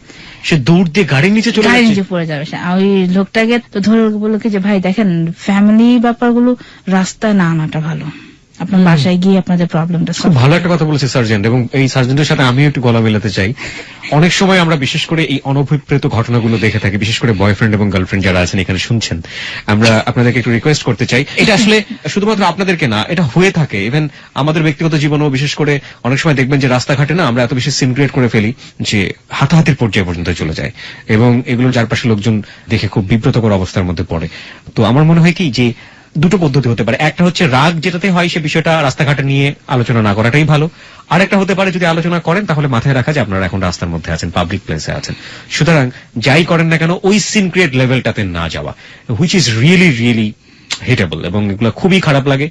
সে দৌড় দিয়ে গাড়ির নিচে চলে গাড়ির নিচে পড়ে যাবে। ওই লোকটাকে তো ধরে বললো কি যে ভাই দেখেন, ফ্যামিলি ব্যাপারগুলো রাস্তায় না আনাটা ভালো, আপনার বাসায় গিয়ে আপনাদের প্রবলেমটা। খুব ভালো একটা কথা বলেছে সার্জেন্ট, এবং এই সার্জেন্টের সাথে আমি একটু গলা মেলাতে চাই। অনেক সময় আমরা বিশেষ করে এই অনভিপ্রেত ঘটনাগুলো দেখে থাকি, বিশেষ করে বয়ফ্রেন্ড এবং গার্লফ্রেন্ড যারা আছেন এখানে শুনছেন, আমরা আপনাদেরকে একটু রিকোয়েস্ট করতে চাই, এটা আসলে শুধুমাত্র আপনাদেরকে না, এটা হয়ে থাকে ইভেন আমাদের ব্যক্তিগত জীবনেও। বিশেষ করে অনেক সময় দেখবেন যে রাস্তাঘাটে না আমরা এত বেশি সিন ক্রিয়েট করে ফেলি যে হাতাহাতির পর্যায়ে পর্যন্ত চলে যায়, এবং এগুলো চারপাশে লোকজন দেখে খুব বিব্রতকর অবস্থার মধ্যে পড়ে। তো আমার মনে হয় কি যে দুটো পদ্ধতি হতে পারে। একটা হচ্ছে রাগ যেটাতে হয় সে বিষয়টা রাস্তাঘাটে নিয়ে আলোচনা না করাটাই ভালো। আর একটা হতে পারে যদি আলোচনা করেন তাহলে মাথায় রাখা যে আপনারা এখন রাস্তার মধ্যে আছেন, পাবলিক প্লেসে আছেন, সুতরাং যাই করেন না কেন ওই সিন ক্রিয়েট লেভেলটাতে না যাওয়া, হুইচ ইজ রিয়েলি রিয়েলি হেটেবল, এবং এগুলো খুবই খারাপ লাগে,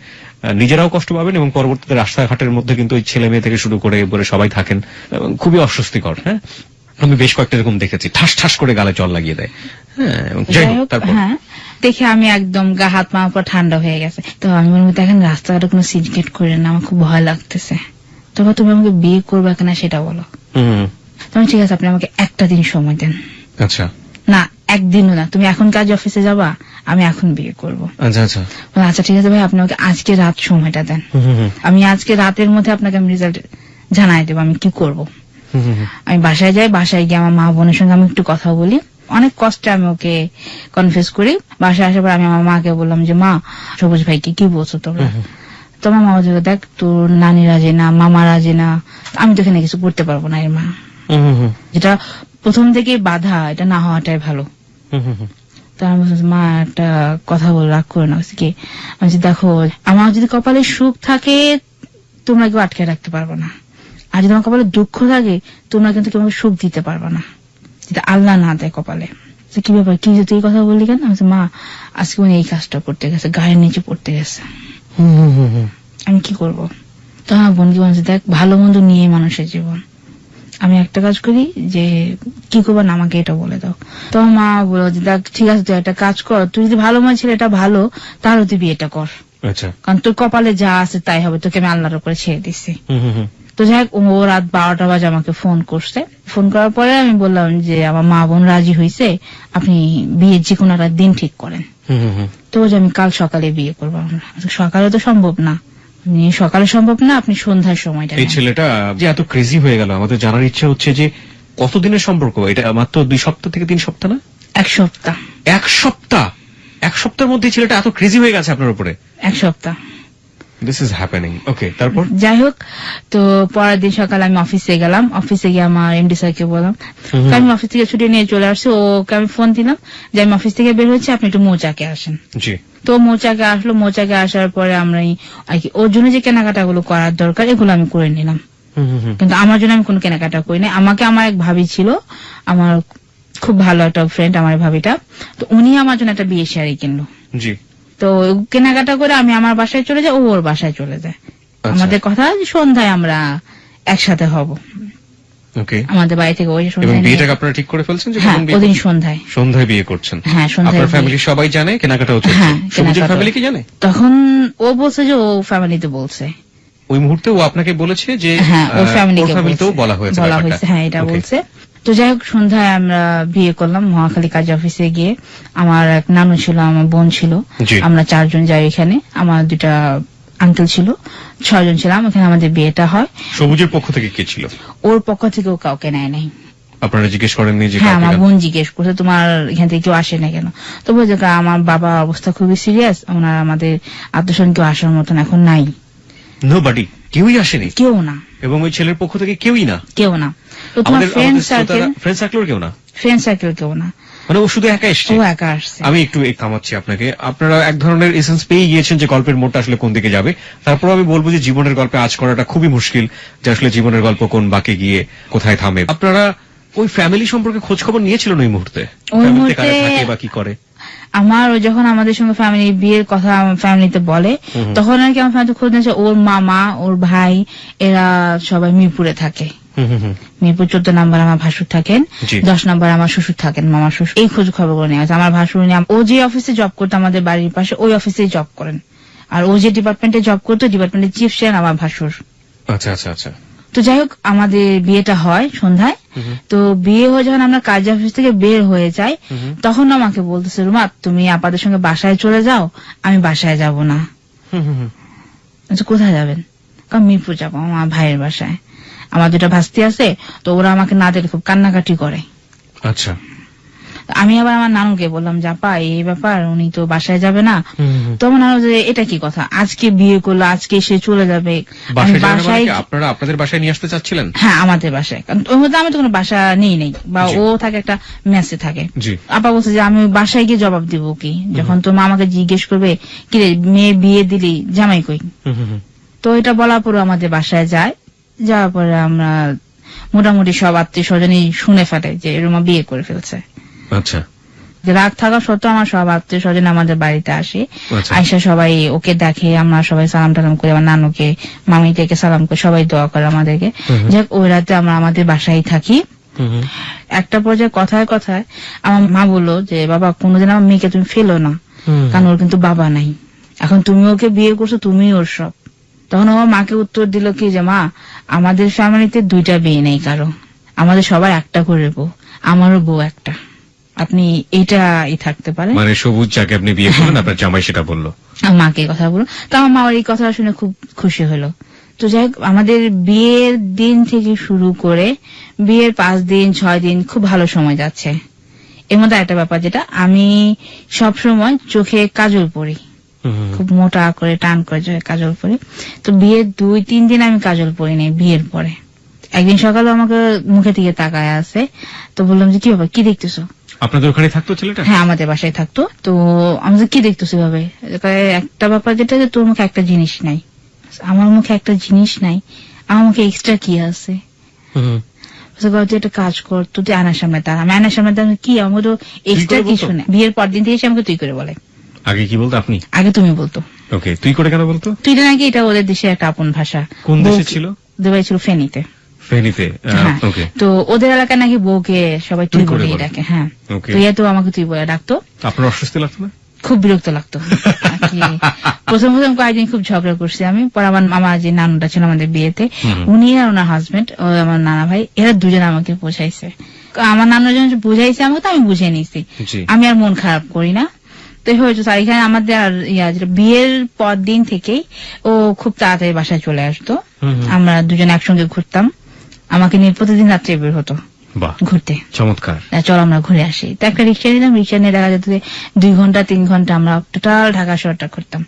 নিজেরাও কষ্ট পাবেন এবং পরবর্তীতে রাস্তাঘাটের মধ্যে কিন্তু ওই ছেলে মেয়ে থেকে শুরু করে এবারে সবাই থাকেন, এবং খুবই অস্বস্তিকর। হ্যাঁ, আমি বেশ কয়েকটা এরকম দেখেছি, ঠাস ঠাস করে গালে জল লাগিয়ে দেয়। হ্যাঁ, দেখে আমি একদম গা হাত পা পর ঠান্ডা হয়ে গেছে। তো আমি বলবো দেখেন রাস্তাঘাটে কোনো সিনক্রেট করে না, আমার খুব ভয় লাগতেছে, তবে তুমি আমাকে বিয়ে করবে কিনা সেটা বলো। তুমি ঠিক আছে, আপনি আমাকে একটা দিন সময় দেন। আচ্ছা। না, একদিনও না, তুমি এখন কাজ অফিসে যাবা, আমি এখন বিয়ে করবো। আচ্ছা আচ্ছা আচ্ছা ঠিক আছে ভাই, আপনি আমাকে আজকে রাত সময়টা দেন, আমি আজকে রাতের মধ্যে আপনাকে আমি রেজাল্ট জানাই দেবো আমি কি করব। আমি বাসায় যাই, বাসায় গিয়ে আমার মা বোনের সঙ্গে আমি একটু কথা বলি, অনেক কষ্টে আমি ওকে কনফিউজ করি। বাসায় আসার পর আমি আমার মাকে বললাম যে মা, সবুজ ভাইকে কি বলছো তোমরা? তোমার মা বলছে দেখ তোর নানি রাজি না, মামা রাজি না, আমি তো এখানে কিছু করতে পারবো না। এর মা যেটা প্রথম থেকে বাধা, এটা না হওয়াটাই ভালো। তো আমি বলছি মা একটা কথা বল, রাগ করে না কি? আমি দেখো, আমার যদি কপালে সুখ থাকে তোমরা কেউ আটকে রাখতে পারবো না, আর যদি আমার কপালে দুঃখ থাকে তোমরা কিন্তু কেউ সুখ দিতে পারবো না, যেটা আল্লাহ না দেয় কপালে। কি ব্যাপার, কি যে তুই কথা বললি কেন? আমি মা আজকে উনি এই কাজটা করতে গেছে, গায়ের নিচে পড়তে গেছে, আমি কি করবো? তো আমার বোনকে বলছে দেখ, ভালো মন্দ নিয়ে মানুষের জীবন, আমি একটা কাজ করি যে কি করবো না আমাকে এটা বলে দাও। তো মা বললো যে দেখ ঠিক আছে, তুই একটা কাজ কর, তুই যদি ভালো মনে ছিল এটা ভালো, তাহলে তুই বিয়েটা কর, কারণ তোর কপালে যা আছে তাই হবে, তোকে আমি আল্লাহর উপরে ছেড়ে দিচ্ছি। তো যাই হোক, ও রাত 12টা বাজে আমাকে ফোন করছে। ফোন করার পরে আমি বললাম যে আমার মা বোন রাজি হয়েছে, আপনি বিয়ের যে কোনো একটা দিন ঠিক করেন। তো যে আমি কাল সকালে বিয়ে করবো। সকালে তো সম্ভব না, সকালে সম্ভব না, আপনি সন্ধ্যার সময়টা। এই ছেলেটা যে এত ক্রেজি হয়ে গেল, আমাদের জানার ইচ্ছা হচ্ছে যে কতদিনের সম্পর্ক এটা? মাত্র 2 সপ্তাহ থেকে 3 সপ্তাহ না? 1 সপ্তাহ। 1 সপ্তাহ? 1 সপ্তাহের মধ্যে ছেলেটা এত ক্রেজি হয়ে গেছে আপনার উপরে? 1 সপ্তাহ। This is happening. ওকে, তারপর যাই হোক, তো পরের দিন সকালে আমি অফিসে গেলাম। অফিসে গিয়ে আমার এমডি স্যারকে বললাম, আমি অফিস থেকে ছুটি নিয়ে চলে আসছি। ওকে আমি ফোন দিলাম যে আমি অফিস থেকে বের হচ্ছি, আপনি একটু মৌচাকে আসেন। জি। তো মৌচাকে আসলো। মৌচাকে আসার পরে আমরা আর কি ওর জন্য যে কেনাকাটাগুলো করার দরকার এগুলো আমি করে নিলাম, কিন্তু আমার জন্য আমি কোনো কেনাকাটা করি না। আমাকে আমার এক ভাবি ছিল, আমার খুব ভালো একটা ফ্রেন্ড আমার ভাবিটা, তো উনি আমার জন্য একটা বিয়ে শাড়ি কিনলো। জি। তো কেনাকাটা করে আমি আমার বাসায় চলে যাই, ও ওর বাসায় চলে যায়। আমাদের কথা সন্ধ্যায় আমরা একসাথে হব। ওকে। আমাদের বাড়ি থেকে ওই সন্ধ্যায় বিয়েটাকে আপনারা ঠিক করে ফেলছেন যে হ্যাঁ ওদিন সন্ধ্যায় বিয়ে করছেন? হ্যাঁ সন্ধ্যায়। আপনার ফ্যামিলি সবাই জানে কেনাকাটাও চলছে? হ্যাঁ, সবুজের ফ্যামিলি কি জানে? তখন ও বলছে যে ও ফ্যামিলিতে বলছে, ওই মুহূর্তে ও আপনাকে বলেছে যে হ্যাঁ ওর ফ্যামিলিতেও বলা হয়েছে। হ্যাঁ এটা বলছে। তো যাই হোক, সন্ধ্যায় আমরা বিয়ে করলাম মহাখালী কাজ অফিসে গিয়ে। আমার এক নানু ছিল, আমার বোন ছিল, আমরা 4 জন যাই এখানে। আমার 2টা আঙ্কেল ছিল, 6 জন ছিলাম। এখানে আমাদের বিয়েটা হয়। সবুজের পক্ষ থেকে কে ছিল? ওর পক্ষ থেকে ও কাউকে নেয় নাই। আপনারা জিজ্ঞেস করেননি যে? হ্যাঁ, আমার বোন জিজ্ঞেস করছে তোমার এখান থেকে কেউ আসে না কেন। তো বলছে আমার বাবার অবস্থা খুবই সিরিয়াস, ওনার আমাদের আত্মীয়স্বজন কেউ আসার মতন এখন নাই। নোবডি, কেউই আসেনি? কেউ না। এবং ওই ছেলের পক্ষ থেকে কেউই না? কেউ না। তো তোমার ফ্রেন্ড সার্কেল কেউ না? ফ্রেন্ড সার্কেল কেউ না, মানে ও শুধু একা এসেছে? ও একা আসছে। আমি একটু থামাচ্ছি আপনাকে। আপনারা এক ধরনের এসেন্স পেয়ে গিয়েছেন যে গল্পের মোড়টা আসলে কোন দিকে যাবে। তারপর আমি বলবো যে জীবনের গল্পে আজ করাটা খুবই মুশকিল, যে আসলে জীবনের গল্প কোন বাঁকে গিয়ে কোথায় থামে। আপনারা ওই ফ্যামিলি সম্পর্কে খোঁজ খবর নিয়েছিলেন ওই মুহূর্তে? বা কি করে? আমার যখন আমাদের সঙ্গে ফ্যামিলি বিয়ের কথা ফ্যামিলিতে বলে, তখন আর কি আমার ফ্যামিলি খোঁজ নিয়েছে। ওর মামা, ওর ভাই, এরা সবাই মিরপুরে থাকে। মিরপুর 14 নম্বর আমার ভাসুর থাকেন, 10 নম্বর আমার শ্বশুর থাকেন, মামা শ্বশুর। এই খোঁজ খবর নিয়ে আছে। আমার ভাসুর ও যে অফিসে জব করতো আমাদের বাড়ির পাশে, ওই অফিসেই জব করেন। আর ও যে ডিপার্টমেন্টে জব করতো, ডিপার্টমেন্টের চিফ ছিলেন আমার ভাসুর। আচ্ছা আচ্ছা আচ্ছা। তো যাই হোক, আমাদের বিয়েটা হয় সন্ধ্যায়। তো বিয়ে হয়ে যখন আমরা কাজ অফিস থেকে বের হয়ে যাই, তখন আমাকে বলতেছে, রুমা তুমি আপাদের সঙ্গে বাসায় চলে যাও, আমি বাসায় যাব না। কোথায় যাবেন? কারণ মিরপুর যাবো আমার ভাইয়ের বাসায়। আমার 2টা ভাস্তি আছে, তো ওরা আমাকে না দেখলে খুব কান্নাকাটি করে। আচ্ছা। আমি আবার আমার নানুকে বললাম, জাপা এই ব্যাপার, উনি তো বাসায় যাবে না। তখন নানু যে এটা কি কথা, আজকে বিয়ে করলো, আজকে সে চলে যাবে বাসায়। আপনারা আপনাদের বাসায় নিয়ে আসতে চাচ্ছিলেন? হ্যাঁ, আমাদের বাসায়। কারণ ওর মধ্যে আমি তো কোনো বাসা নেই, বা ও থাকে একটা মেসে থাকে। আপা বলছে যে আমি বাসায় গিয়ে জবাব দিব কি, যখন তোমার আমাকে জিজ্ঞেস করবে কি রে মেয়ে বিয়ে দিলি, জামাই কই। তো এটা বলার পরে আমাদের বাসায় যায়। যাওয়ার পরে আমরা মোটামুটি সব আত্মীয় স্বজনই শুনে ফেলে যে রুমা বিয়ে করে ফেলছে। আচ্ছা। রাগ থাকা সত্ত্বেও আমার সব আত্মীয় স্বজন আমাদের বাড়িতে আসে। আইসা সবাই ওকে দেখে, আমরা সবাই সালাম টালাম করি, আমার নানুকে মামিকে সালাম করে সবাই দোয়া করে আমাদেরকে। যাক, ওই রাতে আমরা আমাদের বাসায় থাকি। একটা পর্যায়ে কথায় কথায় আমার মা বললো যে বাবা, কোনোদিন আমার মেয়েকে তুমি ফেলো না, কারণ ওর কিন্তু বাবা নাই। এখন তুমি ওকে বিয়ে করছো, তুমি ওর সব। তখন আমার মাকে উত্তর দিল কি যে মা, আমাদের ফ্যামিলিতে 2টা বিয়ে নেই কারো, আমাদের সবার একটা করে বউ, আমারও বউ একটা, আপনি এইটাই থাকতে পারেন। মানে সবুজ যাকে আপনি বিয়ে করলেন আপনার জামাই সেটা বললো? মাকে কথা বললো। তো আমার মা এই কথা শুনে খুব খুশি হলো। তো যাই হোক, আমাদের বিয়ের দিন থেকে শুরু করে বিয়ের 5 দিন 6 দিন খুব ভালো সময় যাচ্ছে। এর মধ্যে একটা ব্যাপার, যেটা আমি সবসময় চোখে কাজল পরি, খুব মোটা করে টান করে কাজল পরি। তো বিয়ের 2-3 দিন আমি কাজল পরি নাই। বিয়ের পরে একদিন সকালে আমাকে মুখে দিকে তাকায় আছে, তো বললাম যে কি ব্যাপার, কি দেখতেছো? আপনাদের ওখানে থাকতো ছেলেটা? হ্যাঁ, আমাদের বাসায় থাকতো। তো আমি কি দেখতেছি ভাবে, একটা ব্যাপার যেটা যে তোর মুখে একটা জিনিস নাই। আমার মুখে একটা জিনিস নাই, আমার মুখে এক্সট্রা কি আছে? একটা কাজ কর, তুই আয়নার সামনে দাঁড়া। আমি আয়নার সামনে দাঁড়ানো কি, আমার তো এক্সট্রা কিছু নেই। বিয়ের পর দিন থেকে আমাকে তুই করে বলে। আগে কি বলতো আপনি? আগে তুমি বলতো। ওকে, তুই করে কেন বলতো? তুইটা নাকি এটা ওদের দেশে একটা আপন ভাষা। কোন দেশে ছিল? দুবাই ছিল, ফেনীতে। ওকে। তো ওদের এলাকায় নাকি বউকে সবাই তুই বলেই ডাকে। হ্যাঁ, তো ইয়া তো আমাকে তুই বলে ডাকতো। আপনার অস্বস্তি লাগতো না? খুব বিরক্ত লাগতো। প্রথম কয়েকদিন খুব ঝগড়া করছি আমি। পরে আমার যে নানুটা ছিল আমাদের বিয়েতে, উনি আর ওনার হাজবেন্ড, ও আমার নানা ভাই, এরা 2 জন আমাকে বোঝাইছে। আমার নানু যখন বুঝাইছে আমাকে, তো আমি বুঝে নিছি। আমি আর মন খারাপ করি না। তো হয়েছে এখানে আমাদের আর বিয়ের পর দিন থেকেই ও খুব তাড়াতাড়ি বাসায় চলে আসতো। আমরা 2 জন একসঙ্গে ঘুরতাম। আমাকে নিয়ে প্রতিদিন রাত্রে বের হতো ঘুরতে। চমৎকার। চল আমরা ঘুরে আসি। তো একটা রিক্সা নিলাম, রিক্সা নিয়ে দেখা যেত 2 ঘন্টা 3 ঘন্টা আমরা টোটাল ঢাকা শহরটা ঘুরতাম।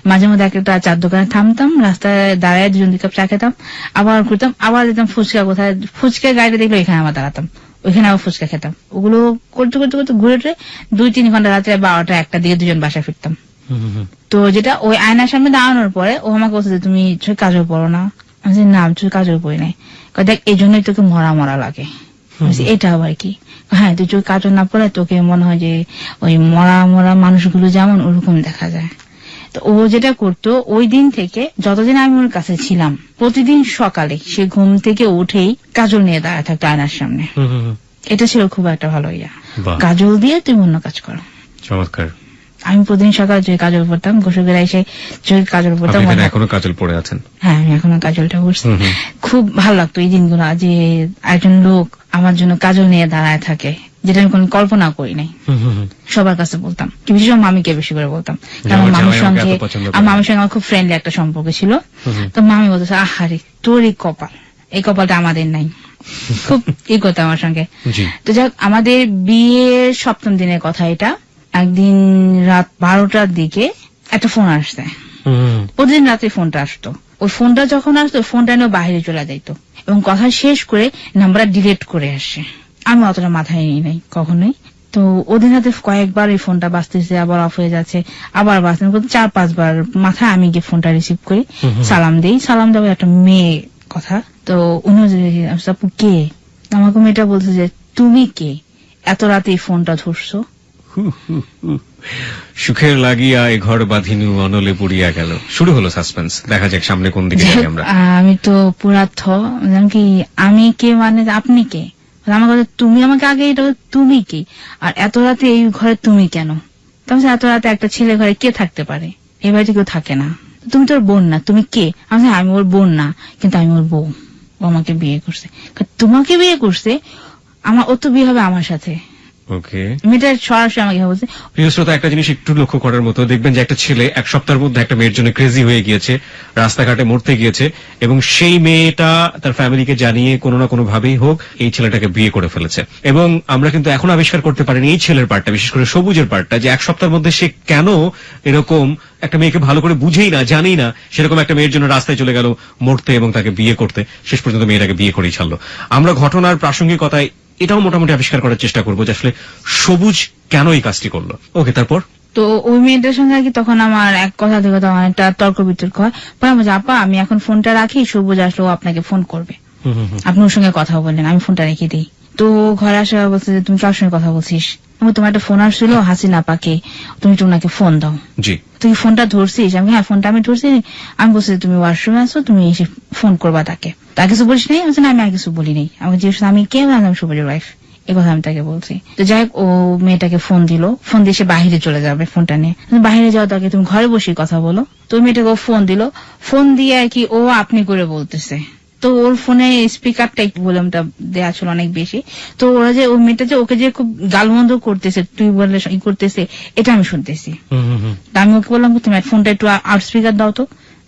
মাঝে মধ্যে একটা চার দোকানে থামতাম, রাস্তায় দাঁড়ায় 2 কাপ চা খেতাম, আবার করতাম, আবার যেতাম ফুচকা, কোথায় ফুচকা গাড়িতে দেখলো এখানে আবার দাঁড়াতাম, ওইখানে আবার ফুচকা খেতাম। ওগুলো করতে করতে করতে ঘুরে 2-3 ঘন্টা, রাত্রে 12টা 1টার দিকে 2জন বাসায় ফিরতাম। তো যেটা ওই আয়নার সামনে দাঁড়ানোর পরে ও আমাকে বলছে যে তুমি চোখে কাজল পড়ো না। আমি না, আমি চোখে কাজল পড়ি নাই। দেখ এই জন্যই তোকে মরা মরা লাগে। এটা আবার কি? হ্যাঁ, তুই চোখে কাজল না পড়ে তোকে মনে হয় যে ওই মরা মরা মানুষগুলো যেমন ওরকম দেখা যায়। তো ও যেটা করতো, ওই দিন থেকে যতদিন আমি ওর কাছে ছিলাম, প্রতিদিন সকালে সে ঘুম থেকে উঠেই কাজল নিয়ে দাঁড়ায় থাকতো আয়নার সামনে। এটা ছিল খুব একটা ভালো ইয়া, কাজল দিয়ে তুই অন্য কাজ করো। চমৎকার। আমি প্রতিদিন সকালে চোখে কাজল পড়তাম, গোসল করে এসে চোখে কাজল পড়তাম। এখনো কাজল পড়ে আছেন? হ্যাঁ, আমি এখনো কাজলটা পড়ছি। খুব ভালো লাগতো এই দিনগুলো, যে একজন লোক আমার জন্য কাজল নিয়ে দাঁড়ায় থাকে, যেটা আমি কোনো কল্পনা করি নাই। সবার কাছে বলতাম, বিশেষ করে মামিকে বেশি করে বলতাম। আমার মামির সঙ্গে আমার খুব ফ্রেন্ডলি একটা সম্পর্ক ছিল। তো মামি বলতেছে, আহারে তোর এই কপাল, এই কপালটা আমাদের নাই। খুব ই করতো আমার সঙ্গে। তো যাক, আমাদের বিয়ের 7ম দিনের কথা এটা। একদিন রাত 12টার দিকে একটা ফোন আসছে। প্রতিদিন রাতে ফোনটা আসতো। ওই ফোনটা যখন আসতো, ফোনটা নিয়ে বাইরে চলে যাইতো এবং কথা শেষ করে নাম্বারটা ডিলিট করে আসে। আমি অতটা মাথায় নিই নাই কখনোই। তো ওদিন রাতে কয়েকবার এই ফোনটা বাজতেছে, আবার অফ হয়ে যাচ্ছে, আবার বাজতে 4-5 বার মাথায় আমি গিয়ে ফোনটা রিসিভ করি, সালাম দিই। সালাম দেওয়া একটা মেয়ে কথা। তো উনি আপু কে? আমাকে মেয়েটা বলছে যে তুমি কে, এত রাতে এই ফোনটা ধরছো? সুখের লাগিয়া এ ঘর বাঁধিনু অনলে পুড়িয়া গেল। শুরু হলো সাসপেন্স, দেখা যাক সামনে কোন দিকে যাই আমরা। আমি তো পুরা কি আমি কে মানে আপনি কে? আমার কথা তুমি আমাকে আগে এটা তুমি কি, আর এত রাতে এই ঘরে তুমি কেন? তাহলে এত রাতে একটা ছেলে ঘরে কে থাকতে পারে? এই বাড়িতে কেউ থাকে না। তুমি তোর বোন না, তুমি কে? আমি ওর বোন না, কিন্তু আমি ওর বউ। ও আমাকে বিয়ে করছে। তোমাকে বিয়ে করছে? ও তো বিয়ে হবে আমার সাথে। ওকে, মেয়েটা সরাসরি আমাকে বলছে। প্রিয় শ্রোতা, একটা জিনিস একটু লক্ষ্য করার মতো, দেখবেন যে একটা ছেলে 1 সপ্তাহের মধ্যে একটা মেয়ের জন্য ক্রেজি হয়ে গিয়েছে, রাস্তাঘাটে মরতে গিয়েছে, এবং সেই মেয়েটা তার ফ্যামিলিকে জানিয়ে কোনো না কোনো ভাবেই হোক এই ছেলেটাকে বিয়ে করে ফেলেছে। এবং আমরা কিন্তু এখন আবিষ্কার করতে পারিনি এই ছেলের পার্টটা, বিশেষ করে সবুজের পার্টটা, যে 1 সপ্তাহের মধ্যে সে কেন এরকম একটা মেয়েকে ভালো করে বুঝেই না, জানি না, সেরকম একটা মেয়ের জন্য রাস্তায় চলে গেল মরতে এবং তাকে বিয়ে করতে, শেষ পর্যন্ত মেয়েটাকে বিয়ে করেই ছাড়লো। আমরা ঘটনার প্রাসঙ্গিকতায় এটাও মোটামুটি আবিষ্কার করার চেষ্টা করবো যে আসলে সবুজ কেন এই কাজটি করলো। ওকে, তারপর? তো ওই মেয়েটার সঙ্গে আর কি তখন আমার এক কথা থেকে তখন একটা তর্ক বিতর্ক হয়। পরে আমি বলছি, আপা আমি এখন ফোনটা রাখি, সবুজ আসলে ও আপনাকে ফোন করবে, আপনি ওর সঙ্গে কথা বললেন, আমি ফোনটা রেখে দিই। তো ঘরে আসা বলছে যে তুমি কার সঙ্গে কথা বলছিস? তোমার একটা ফোন আসছিল হাসিনা আপাকে, তুমি তো ওনাকে ফোন দাও। জি, তুই ফোনটা ধরছিস? আমি হ্যাঁ, ফোনটা আমি ধরছি। আমি বলছি তুমি ওয়াশরুমে আসো, তুমি এসে ফোন করবা তাকে। তা কিছু বলিস নাই? আমি আর কিছু বলি নাই। আমাকে জিজ্ঞেস আমি কে? আমি সবুজের ওয়াইফ। এই কথা আমি তাকে বলছি। তো যাই হোক, ও মেয়েটাকে ফোন দিল, ফোন দিয়ে সে বাহিরে চলে যাবে ফোনটা নিয়ে। বাহিরে যাওয়া তাকে তুমি ঘরে বসে কথা বলো। তো মেয়েটাকে ও ফোন দিল, ফোন দিয়ে আর কি ও আপনি করে বলতেছে। তো ওর ফোনে স্পিকারটা একটু ভলিউমটা দেওয়া ছিল অনেক বেশি। তো ওরা যে ওই মেয়েটা যে ওকে যে খুব গালমন্দ করতেছে, তুই বললে ই করতেছে, এটা আমি শুনতেছি। আমি ওকে বললাম তুমি ফোনটা একটু আউট স্পিকার দাও তো,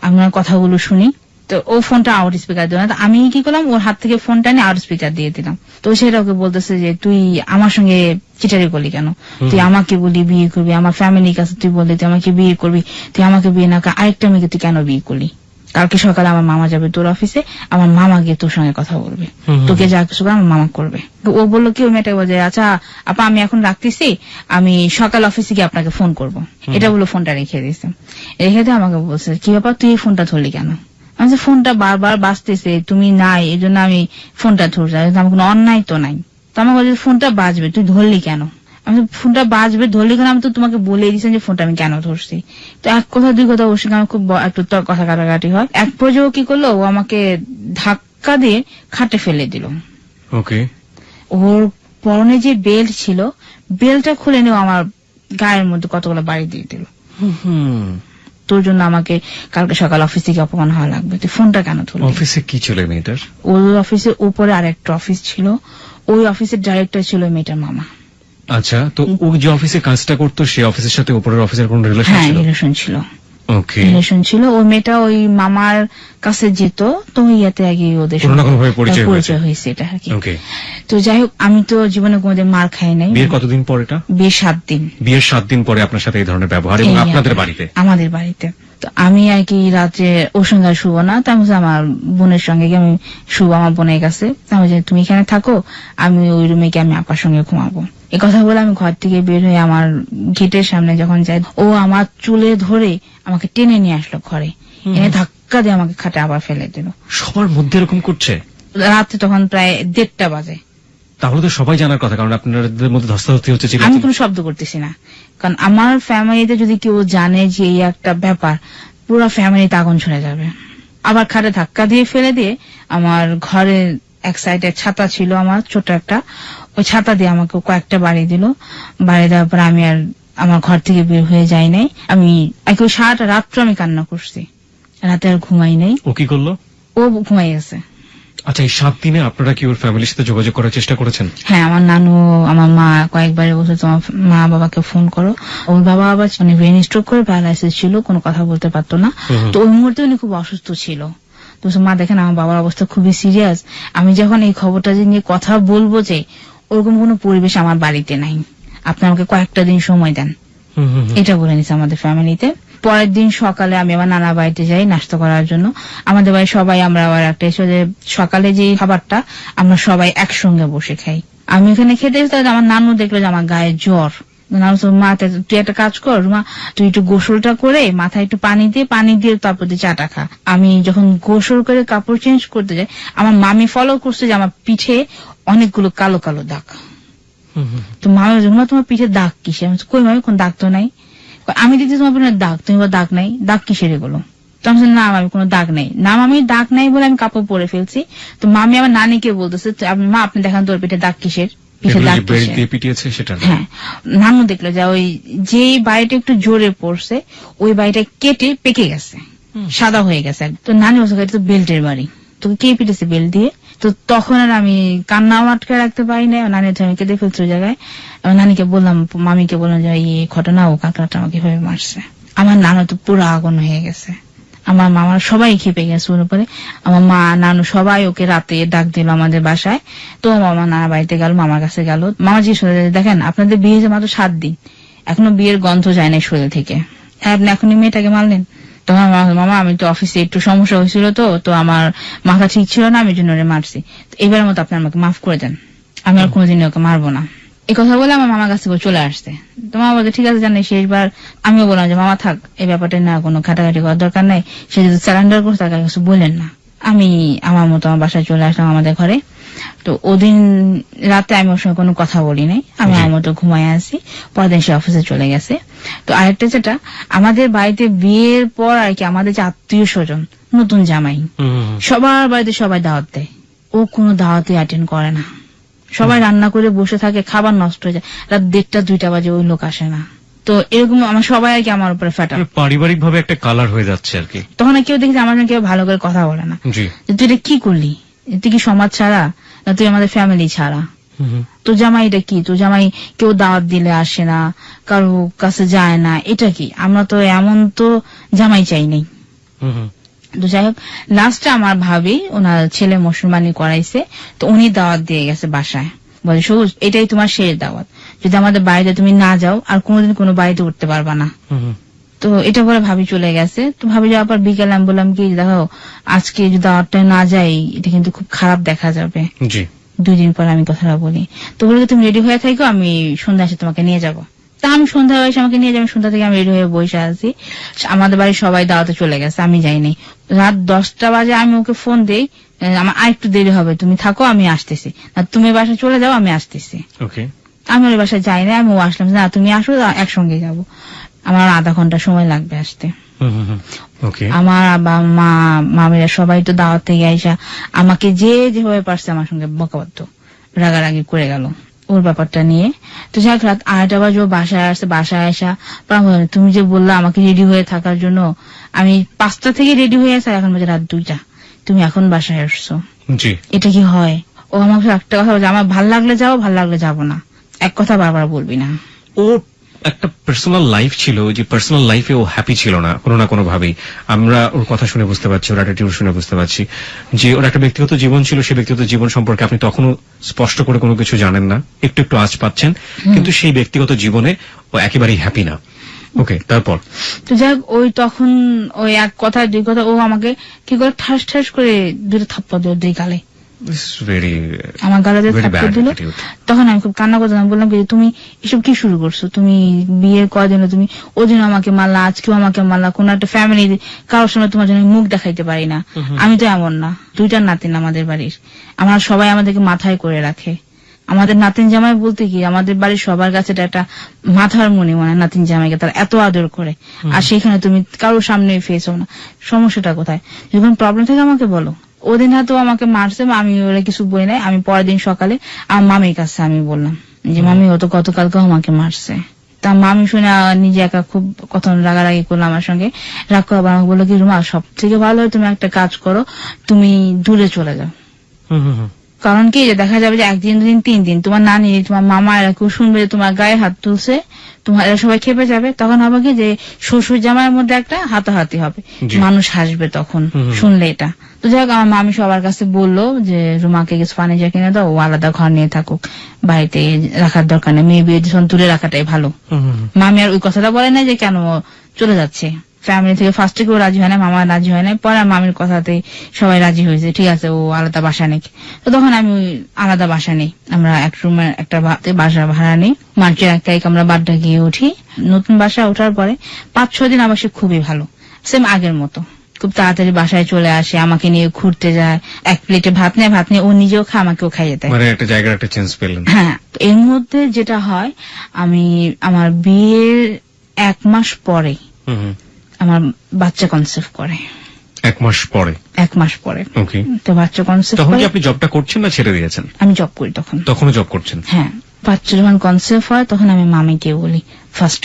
আপনার কথাগুলো শুনি। তো ও ফোনটা আউট স্পিকার দিল না। আমি কি করলাম, ওর হাত থেকে ফোনটা নিয়ে আউট স্পিকার দিয়ে দিলাম। তো সেটা ওকে বলতেছে যে তুই আমার সঙ্গে চিটারি করলি কেন? তুই আমাকে বলি বিয়ে করবি, আমার ফ্যামিলির কাছে তুই বললি তুই আমাকে বিয়ে করবি, তুই আমাকে বিয়ে না আরেকটা মেয়েকে তুই কেন বিয়ে করলি? কালকে সকালে আমার মামা যাবে তোর অফিসে, আমার মামা গিয়ে তোর সঙ্গে কথা বলবে, তোকে যা কিছু করে আমার মামা করবে। ও বললো কি, ওই মেয়েটা বলছে আচ্ছা আপা আমি এখন রাখতেছি, আমি সকাল অফিসে গিয়ে আপনাকে ফোন করবো। এটা বলে ফোনটা রেখে দিয়েছে। রেখে দিয়ে আমাকে বলছে কি ব্যাপার, তুই এই ফোনটা ধরলি কেন? আমি ফোনটা বারবার বাজতেছে, তুমি নাই, এই জন্য আমি ফোনটা ধরছি, আমার কোনো অন্যায় তো নাই। তো আমাকে বলছে ফোনটা বাজবে, তুই ধরলি কেন? আমি ফোনটা বাজবে ধরলি কেন? আমি তো তোমাকে বলে দিয়েছেন যে ফোনটা আমি কেন ধরছি। তো এক কথা দুই কথা ওর সঙ্গে আমার খুব একটু কথা কাটাকাটি হয়। এক পর্যায়ে ও কি করলো, ও আমাকে ধাক্কা দিয়ে খাটে ফেলে দিল। ওকে, ওর পরনে যে বেল্ট ছিল, বেল্টটা খুলে নিয়ে আমার গায়ের মধ্যে কতগুলো বাড়ি দিয়ে দিল। তোর জন্য আমাকে কালকে সকাল অফিস থেকে অপমান হওয়া লাগবে, তুই ফোনটা কেন ধরলি? অফিসে কি ছিল মেয়েটার? ওই অফিসের উপরে আর একটা অফিস ছিল, ওই অফিসের ডাইরেক্টর ছিল মেয়েটার মামা। আচ্ছা, তো ও যে অফিসে কাজটা করতো সেই অফিসের সাথে উপরের অফিসের কোন রিলেশন ছিল? হ্যাঁ, রিলেশন ছিল। ওকে, রিলেশন ছিল। ওই মেয়েটা ওই মামার কাছে যেত, তো ইয়াতে আগে ওদের পরিচয় হয়েছে এটা আর কি। তো যাই হোক, আমি তো জীবনে কোনোদিন মার খাই নাই। বিয়ের কতদিন পর এটা? বিয়ের 7 দিন। বিয়ের 7 দিন পরে আপনার সাথে এই ধরনের ব্যবহার, এবং আপনাদের বাড়িতে? আমাদের বাড়িতে। তো আমি আর কি রাত্রে ওর সঙ্গে আর শুবো না, তাই আমার বোনের সঙ্গে গিয়ে আমি শুবো আমার বোনের কাছে। আমি তুমি এখানে থাকো, আমি ওই রুমে গিয়ে আমি আপার সঙ্গে ঘুমাবো। এই কথা বলে আমি ঘর থেকে বের হয়ে আমার গেটের সামনে যখন যাই, ও আমার চুলে ধরে আমাকে টেনে নিয়ে আসলো ঘরে, এনে ধাক্কা দিয়ে আমাকে খাটে আবার ফেলে দিল। সবার মধ্যে এরকম করছে? রাত্রে তখন প্রায় 1:30 বাজে। তাহলে তো সবাই জানার কথা, কারণ আপনাদের মধ্যে ধস্তাধস্তি হচ্ছে। আমি কোনো শব্দ করতেছি না, কারণ আমার ফ্যামিলিতে যদি কেউ জানে যে এই একটা ব্যাপার, পুরো ফ্যামিলিতে আগুন ছড়ে যাবে। আবার খাটে ধাক্কা দিয়ে ফেলে দিয়ে আমার ঘরের এক সাইডে ছাতা ছিল আমার ছোট একটা, ওই ছাতা দিয়ে আমাকে কয়েকটা বাড়ি দিল। বাড়ি দেওয়ার পর আমি আর আমার ঘর থেকে বের হয়ে যাই নাই। আমি একই সারাটা রাত্র আমি কান্না করছি, রাতে আর ঘুমাই নাই। ও কি করলো? ও ঘুমাই গেছে। আচ্ছা, এই 7 দিনে আপনারা কি ওর ফ্যামিলির সাথে যোগাযোগ করার চেষ্টা করেছেন? হ্যাঁ, আমার নানু আমার মা কয়েকবার বলছে তোমার মা বাবাকে ফোন করো। ওর বাবা আবার ব্রেন স্ট্রোক করে প্যারালাইসিস ছিল, কোনো কথা বলতে পারতো না। তো ওই মুহূর্তে উনি খুব অসুস্থ ছিল। তো মা দেখেন আমার বাবার অবস্থা খুবই সিরিয়াস, আমি যখন এই খবরটা নিয়ে কথা বলবো যে ওরকম কোনো পরিবেশ আমার বাড়িতে নাই, আপনি আমাকে কয়েকটা দিন সময় দেন, এটা বলে নিছে আমাদের ফ্যামিলিতে। পরের দিন সকালে আমি আমার নানা বাড়িতে যাই নাস্তা করার জন্য। আমাদের বাড়ি সবাই আমরা আবার একটা সকালে যে খাবারটা আমরা সবাই একসঙ্গে বসে খাই। আমি এখানে খেতে আমার নানু দেখলো যে আমার গায়ে জ্বর। নানু তো মা তুই একটা কাজ কর মা, তুই একটু গোসলটা করে মাথায় একটু পানি দিয়ে তারপর দিয়ে চাটা খা। আমি যখন গোসল করে কাপড় চেঞ্জ করতে যাই, আমার মামি ফলো করছে যে আমার পিঠে অনেকগুলো কালো কালো দাগ। তো মামি তোমার পিঠে দাগ কিসে? কই মামি কোন দাগ তো নাই। আমি দিদি তোমার পিঠে দাগ, তুমি দাগ নাই, দাগ কিসের এগুলো? তো আমি না আমি কোনো দাগ নেই, না আমি দাগ নাই বলে আমি কাপড় পরে ফেলছি। তো মামি আমার নানিকে বলতেছে মা আপনি দেখান তোর পিঠে দাগ কিসের, পিঠে দাগ কিসের। হ্যাঁ, নানু দেখলো যে ওই যে বাড়িটা একটু জোরে পড়ছে ওই বাড়িটা কেটে পেকে গেছে, সাদা হয়ে গেছে। তো নানি বলছে এটা তো বেল্টের বাড়ি, তোকে কে পিটেছে বেল্ট দিয়ে? তো তখন আর আমি কান্নাও আটকে রাখতে পারি না, নানি আমি কেঁদে ফেলছি ওই জায়গায়। নানিকে বললাম, মামিকে বললাম যে এই ঘটনা, ও কাঁকড়াটা আমাকে কিভাবে মারছে। আমার নানু তো পুরো আগুন হয়ে গেছে, আমার মামা সবাই খেপে গেছে ওর উপরে। আমার মা নানু সবাই ওকে রাতে ডাক দিল আমাদের বাসায়। তো মামা নানা বাড়িতে গেল, মামার কাছে গেল। মামা জিজ্ঞেস করে দেখেন আপনাদের বিয়ে যে মাত্র 7 দিন, এখনো বিয়ের গন্ধ যায় না শরীর থেকে, হ্যাঁ আপনি এখনই মেয়েটাকে মারলেন? তো মামা আমি তো অফিসে একটু সমস্যা হয়েছিল, তো আমার মাথা ঠিক ছিল না, আমি জন্য ওরে মারছি। তো এবারের মতো আপনি আমাকে মাফ করে দেন, আমি আর কোনোদিন ওকে মারবো না। এই কথা বলে আমার মামার কাছে চলে আসছে। তো মামা বলছে ঠিক আছে জানি শেষবার। আমিও বললাম যে মামা থাক, এই ব্যাপারটা না কোনো ঘাটাঘাটি করার দরকার নাই, সে যদি সারেন্ডার করছে তাকে কিছু বললেন না। আমি আমার মতো আমার বাসায় চলে আসলাম আমাদের ঘরে। তো ওদিন রাতে আমি ওর সঙ্গে কোনো কথা বলি নাই, আমি আমার মতো ঘুমাই আসি। পরের দিন সে অফিসে চলে গেছে। তো আরেকটা যেটা আমাদের বাড়িতে বিয়ের পর আর কি আমাদের যে আত্মীয় স্বজন নতুন জামাই সবার বাড়িতে সবাই দাওয়াত দেয়, ও কোনো দাওয়াতে অ্যাটেন্ড করে না। সবাই রান্না করে বসে থাকে, খাবার নষ্ট হয়ে যায়, রাত 1:30-2টা বাজে ওই লোক আসে না। তো এরকম আমার সবাই আর কি আমার উপরে ফেটা, পারিবারিক ভাবে একটা কালার হয়ে যাচ্ছে আর কি। তখন কেউ দেখি আমার সঙ্গে কেউ ভালো করে কথা বলে না, তুই এটা কি করলি, তুই কি সমাজ ছাড়া না তুই আমাদের ফ্যামিলি ছাড়া, তো জামাই এটা কি, তো জামাই কেউ দাওয়াত দিলে আসে না, কারো কাছে যায় না, এটা কি? আমরা তো এমন তো জামাই চাই নাই। তো যাই হোক, লাস্টে আমার ভাবি ওনার ছেলে মুসলমানি করাইছে, তো উনি দাওয়াত দিয়ে গেছে বাসায়, বলে সবুজ এটাই তোমার শেষ দাওয়াত, যদি আমাদের বাড়িতে তুমি না যাও আর কোনোদিন কোনো বাড়িতে উঠতে পারবা না। তো এটা বলে ভাবি চলে গেছে। তো ভাবি যাওয়ার পর বিকেলে আমি বললাম কি দেখো আজকে যদি দাওয়াতটা না যাই এটা কিন্তু খুব খারাপ দেখা যাবে। 2 দিন পর আমি কথাটা বলি, তো বলে তুমি রেডি হয়ে থাকো, আমি সন্ধ্যা এসে তোমাকে নিয়ে যাবো। তা আমি সন্ধ্যা এসে আমাকে নিয়ে যাবো, সন্ধ্যা থেকে আমি রেডি হয়ে বসে আছি। আমাদের বাড়ির সবাই দাওয়াতে চলে গেছে, আমি যাইনি। রাত 10টা বাজে আমি ওকে ফোন দিই, আমার আরেকটু দেরি হবে, তুমি থাকো আমি আসতেছি, আর তুমি বাসায় চলে যাও আমি আসতেছি। আমি ওর বাসায় যাই না, আমি ও আসলাম না তুমি আসো একসঙ্গে যাবো, আমার 1/2 ঘন্টা সময় লাগবে আসতে। আমার মা মামিরা সবাই তো দাওয়াত থেকে আইসা আমাকে যেভাবে পারছে আমার সঙ্গে বকাবদ্ধ রাগারাগি করে গেল ওর ব্যাপারটা নিয়ে। তো যাই হোক রাত 8টা বাজে ও বাসায় আসছে, বাসায় আসা তুমি যে বললা আমাকে রেডি হয়ে থাকার জন্য, আমি 5টা থেকে রেডি হয়ে আসা, এখন বাজে রাত 2টা, তুমি এখন বাসায় আসছো, এটা কি হয়? ও আমাকে একটা কথা বলছে, আমার ভাল লাগলে যাও, ভাল লাগলে যাবো না, এক কথা বারবার বলবি না। ও একটা পার্সোনাল লাইফ ছিল, যে পার্সোনাল লাইফে ও হ্যাপি ছিল না কোনো না কোনো ভাবেই। আমরা ওর কথা শুনে বুঝতে পারছি, ওর অ্যাটিটিউড শুনে বুঝতে পারছি যে ওর একটা ব্যক্তিগত জীবন ছিল, সেই ব্যক্তিগত জীবন সম্পর্কে আপনি তখনও স্পষ্ট করে কোনো কিছু জানেন না, একটু একটু আঁচ পাচ্ছেন, কিন্তু সেই ব্যক্তিগত জীবনে ও একেবারেই হ্যাপি না। ওকে, তারপর তো যাই হোক, ওই তখন ওই এক কথা দুই কথা ও আমাকে কি করে ঠাস ঠাস করে দুটো থাপ্পড় দিল দুই গালে, আমার গালে থাপ্পড় দিল। তখন আমি খুব কান্না করতাম, বললাম কি তুমি এসব কি শুরু করছো, তুমি বিয়ের কদিন তুমি ওদিন আমাকে মারলা, আজকেও আমাকে মারলা, কোন একটা ফ্যামিলি কারোর সময় তোমার জন্য মুখ দেখাইতে পারি না, আমি তো এমন না, দুইটা নাতিন আমাদের বাড়ির, আমরা সবাই আমাদেরকে মাথায় করে রাখে, আমাদের নাতিন জামাই বলতে কি আমাদের বাড়ির সবার কাছে একটা মাথার মনে মনে নাতিন জামাইকে তারা এত আদর করে, আর সেখানে তুমি কারোর সামনে ফেস হো না, সমস্যাটা কোথায়, যখন প্রবলেম থাকে আমাকে বলো। ওদিন হয়তো আমাকে মারছে, আমি ওরা কিছু বই নাই, আমি পরের দিন সকালে আমার মামির কাছে আমি বললাম যে মামি ও তো গতকালকেও আমাকে মারছে। তা মামি শুনে নিজে একা খুব কত রাগারাগি করলো আমার সঙ্গে, রাগ করে আমাকে বললো কি রুমা সব থেকে ভালো হয় তুমি একটা কাজ করো, তুমি দূরে চলে যাও। কারণ কি যে দেখা যাবে যে একদিন দুদিন 3 দিন তোমার নানি তোমার মামা এরা কেউ শুনবে যে তোমার গায়ে হাত তুলছে, তোমার এরা সবাই খেপে যাবে, তখন হবে কি যে শ্বশুর জামাইয়ের মধ্যে একটা হাতাহাতি হবে, মানুষ হাসবে তখন শুনলে এটা। তো যাই হোক আমার মামি সবার কাছে বললো যে রুমাকে কিছু পানি যা কিনে দাও, ও আলাদা ঘর নিয়ে থাকুক, বাড়িতে রাখার দরকার নেই, মেয়ে বিয়ে যখন তুলে রাখাটাই ভালো। মামি আর ওই কথাটা বলে নাই যে কেন চলে যাচ্ছে, ফ্যামিলি থেকে ফার্স্টে কেউ রাজি হয় না, মামা রাজি হয় না, পরে মামির কথাতে সবাই রাজি হয়েছে, ঠিক আছে ও আলাদা বাসা নেই। তো তখন আমি আলাদা বাসা নেই, আমরা এক রুমের একটা বাসা ভাড়া নিই, মার্চের 1 তারিখ আমরা বাড্ডা গিয়ে উঠি। নতুন বাসা ওঠার পরে 5-6 দিন আমার সে খুবই ভালো, সেম আগের মতো, খুব তাড়াতাড়ি বাসায় চলে আসে, আমাকে নিয়ে ঘুরতে যায়, এক প্লেটে ভাত নিয়ে ও নিজেও খায়, আমাকেও খাইয়ে দেয়, মানে একটা জায়গার একটা চেঞ্জ পেলেন। হ্যাঁ, এর মধ্যে যেটা হয় আমি আমার বিয়ের 1 মাস পরে আমার বাচ্চা কনসেপ্ট করে। 1 মাস পরে? 1 মাস পরে। ওকে। তো বাচ্চা কনসেপ্ট তখন কি আপনি জবটা করছেন না ছেড়ে দিয়েছেন? আমি জব করি তখন। তখনও জব করছেন? হ্যাঁ। বাচ্চা যখন কনসেপ্ট হয় তখন আমি মামিকে বলি ফার্স্ট,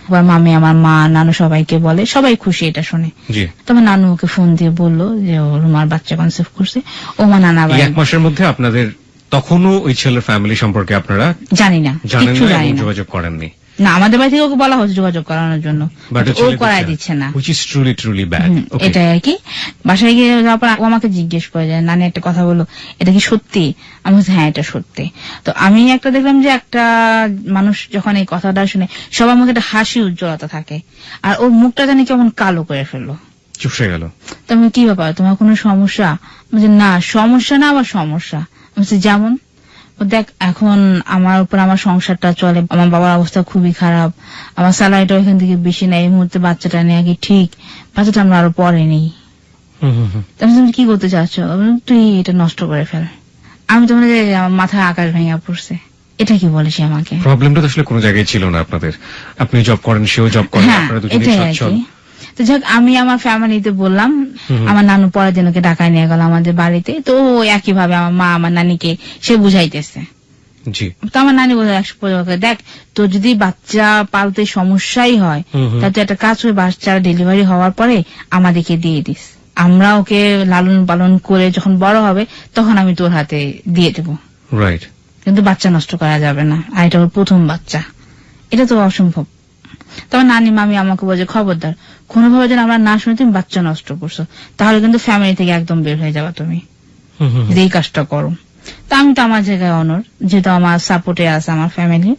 আবার মামি আমার মা নানু সবাইকে বলে, সবাই খুশি এটা শুনে। তোমার নানু ওকে ফোন দিয়ে বললো যে ওর মার বাচ্চা কনসেপ্ট করছে, ও মা নানা ভাই। 1 মাসের মধ্যে আপনাদের তখনও ওই ছেলের ফ্যামিলি সম্পর্কে আপনারা জানি না, জানেন না, যোগাযোগ করেননি? না, আমাদের বাড়ি থেকে ওকে বলা হচ্ছে যোগাযোগ করানোর জন্য, ও করাই দিচ্ছে না, এটাই আর কি। বাসায় গিয়ে যাওয়ার পর ও আমাকে জিজ্ঞেস করে যায় নানি একটা কথা বলো, এটা কি সত্যি? আমি বলছি হ্যাঁ এটা সত্যি। তো আমি একটা দেখলাম যে একটা মানুষ যখন এই কথাটা শুনে সবার মধ্যে একটা হাসি উজ্জ্বলতা থাকে, আর ওর মুখটা জানি কেমন কালো করে ফেললো, চুপসে গেল। তুমি কি ব্যাপার, তোমার কোনো সমস্যা? বলছি না সমস্যা না, আবার সমস্যা। বলছি যেমন? দেখ এখন আমার উপর আমার সংসারটা চলে, আমার বাবার অবস্থা খুবই খারাপ, আমার স্যালারিটা ওইখান থেকে বেশি নেই, এই মুহূর্তে বাচ্চাটা নিয়ে আগে ঠিক, বাচ্চাটা আমরা আরো পরে নেই, তুমি কি করতে চাচ্ছ? তুই এটা নষ্ট করে ফেল। আমি তো মনে হয় আমার মাথায় আকাশ ভেঙে পড়ছে, এটা কি বলেছি আমাকে? প্রবলেমটা তো আসলে কোনো জায়গায় ছিল না আপনাদের, আপনি জব করেন সেও জব করে, আপনারা দুজনেই সচ্ছল। তো যাক আমি আমার ফ্যামিলিতে বললাম, আমার নানু পরের দিন ওকে ঢাকায় নিয়ে গেল আমাদের বাড়িতে, তো একই ভাবে আমার মা আমার নানিকে সে বুঝাইতেছে। তো আমার নানি বলে দেখ তোর যদি বাচ্চা পালতে সমস্যাই হয় তাহলে একটা কাজ করে বাচ্চা ডেলিভারি হওয়ার পরে আমাদেরকে দিয়ে দিস, আমরা ওকে লালন পালন করে যখন বড় হবে তখন আমি তোর হাতে দিয়ে দেবো, কিন্তু বাচ্চা নষ্ট করা যাবে না, আর এটা ওর প্রথম বাচ্চা, এটা তো অসম্ভব। তখন নানি মামি আমাকে বলছে খবরদার কোনোভাবে যেন আমরা না শুনে তুমি বাচ্চা নষ্ট করছো, তাহলে কিন্তু ফ্যামিলি থেকে একদম বের হয়ে যাবা তুমি, এই কাজটা করো। তা আমি তো আমার জায়গায় অনর, যেহেতু আমার সাপোর্টে আছে আমার ফ্যামিলি।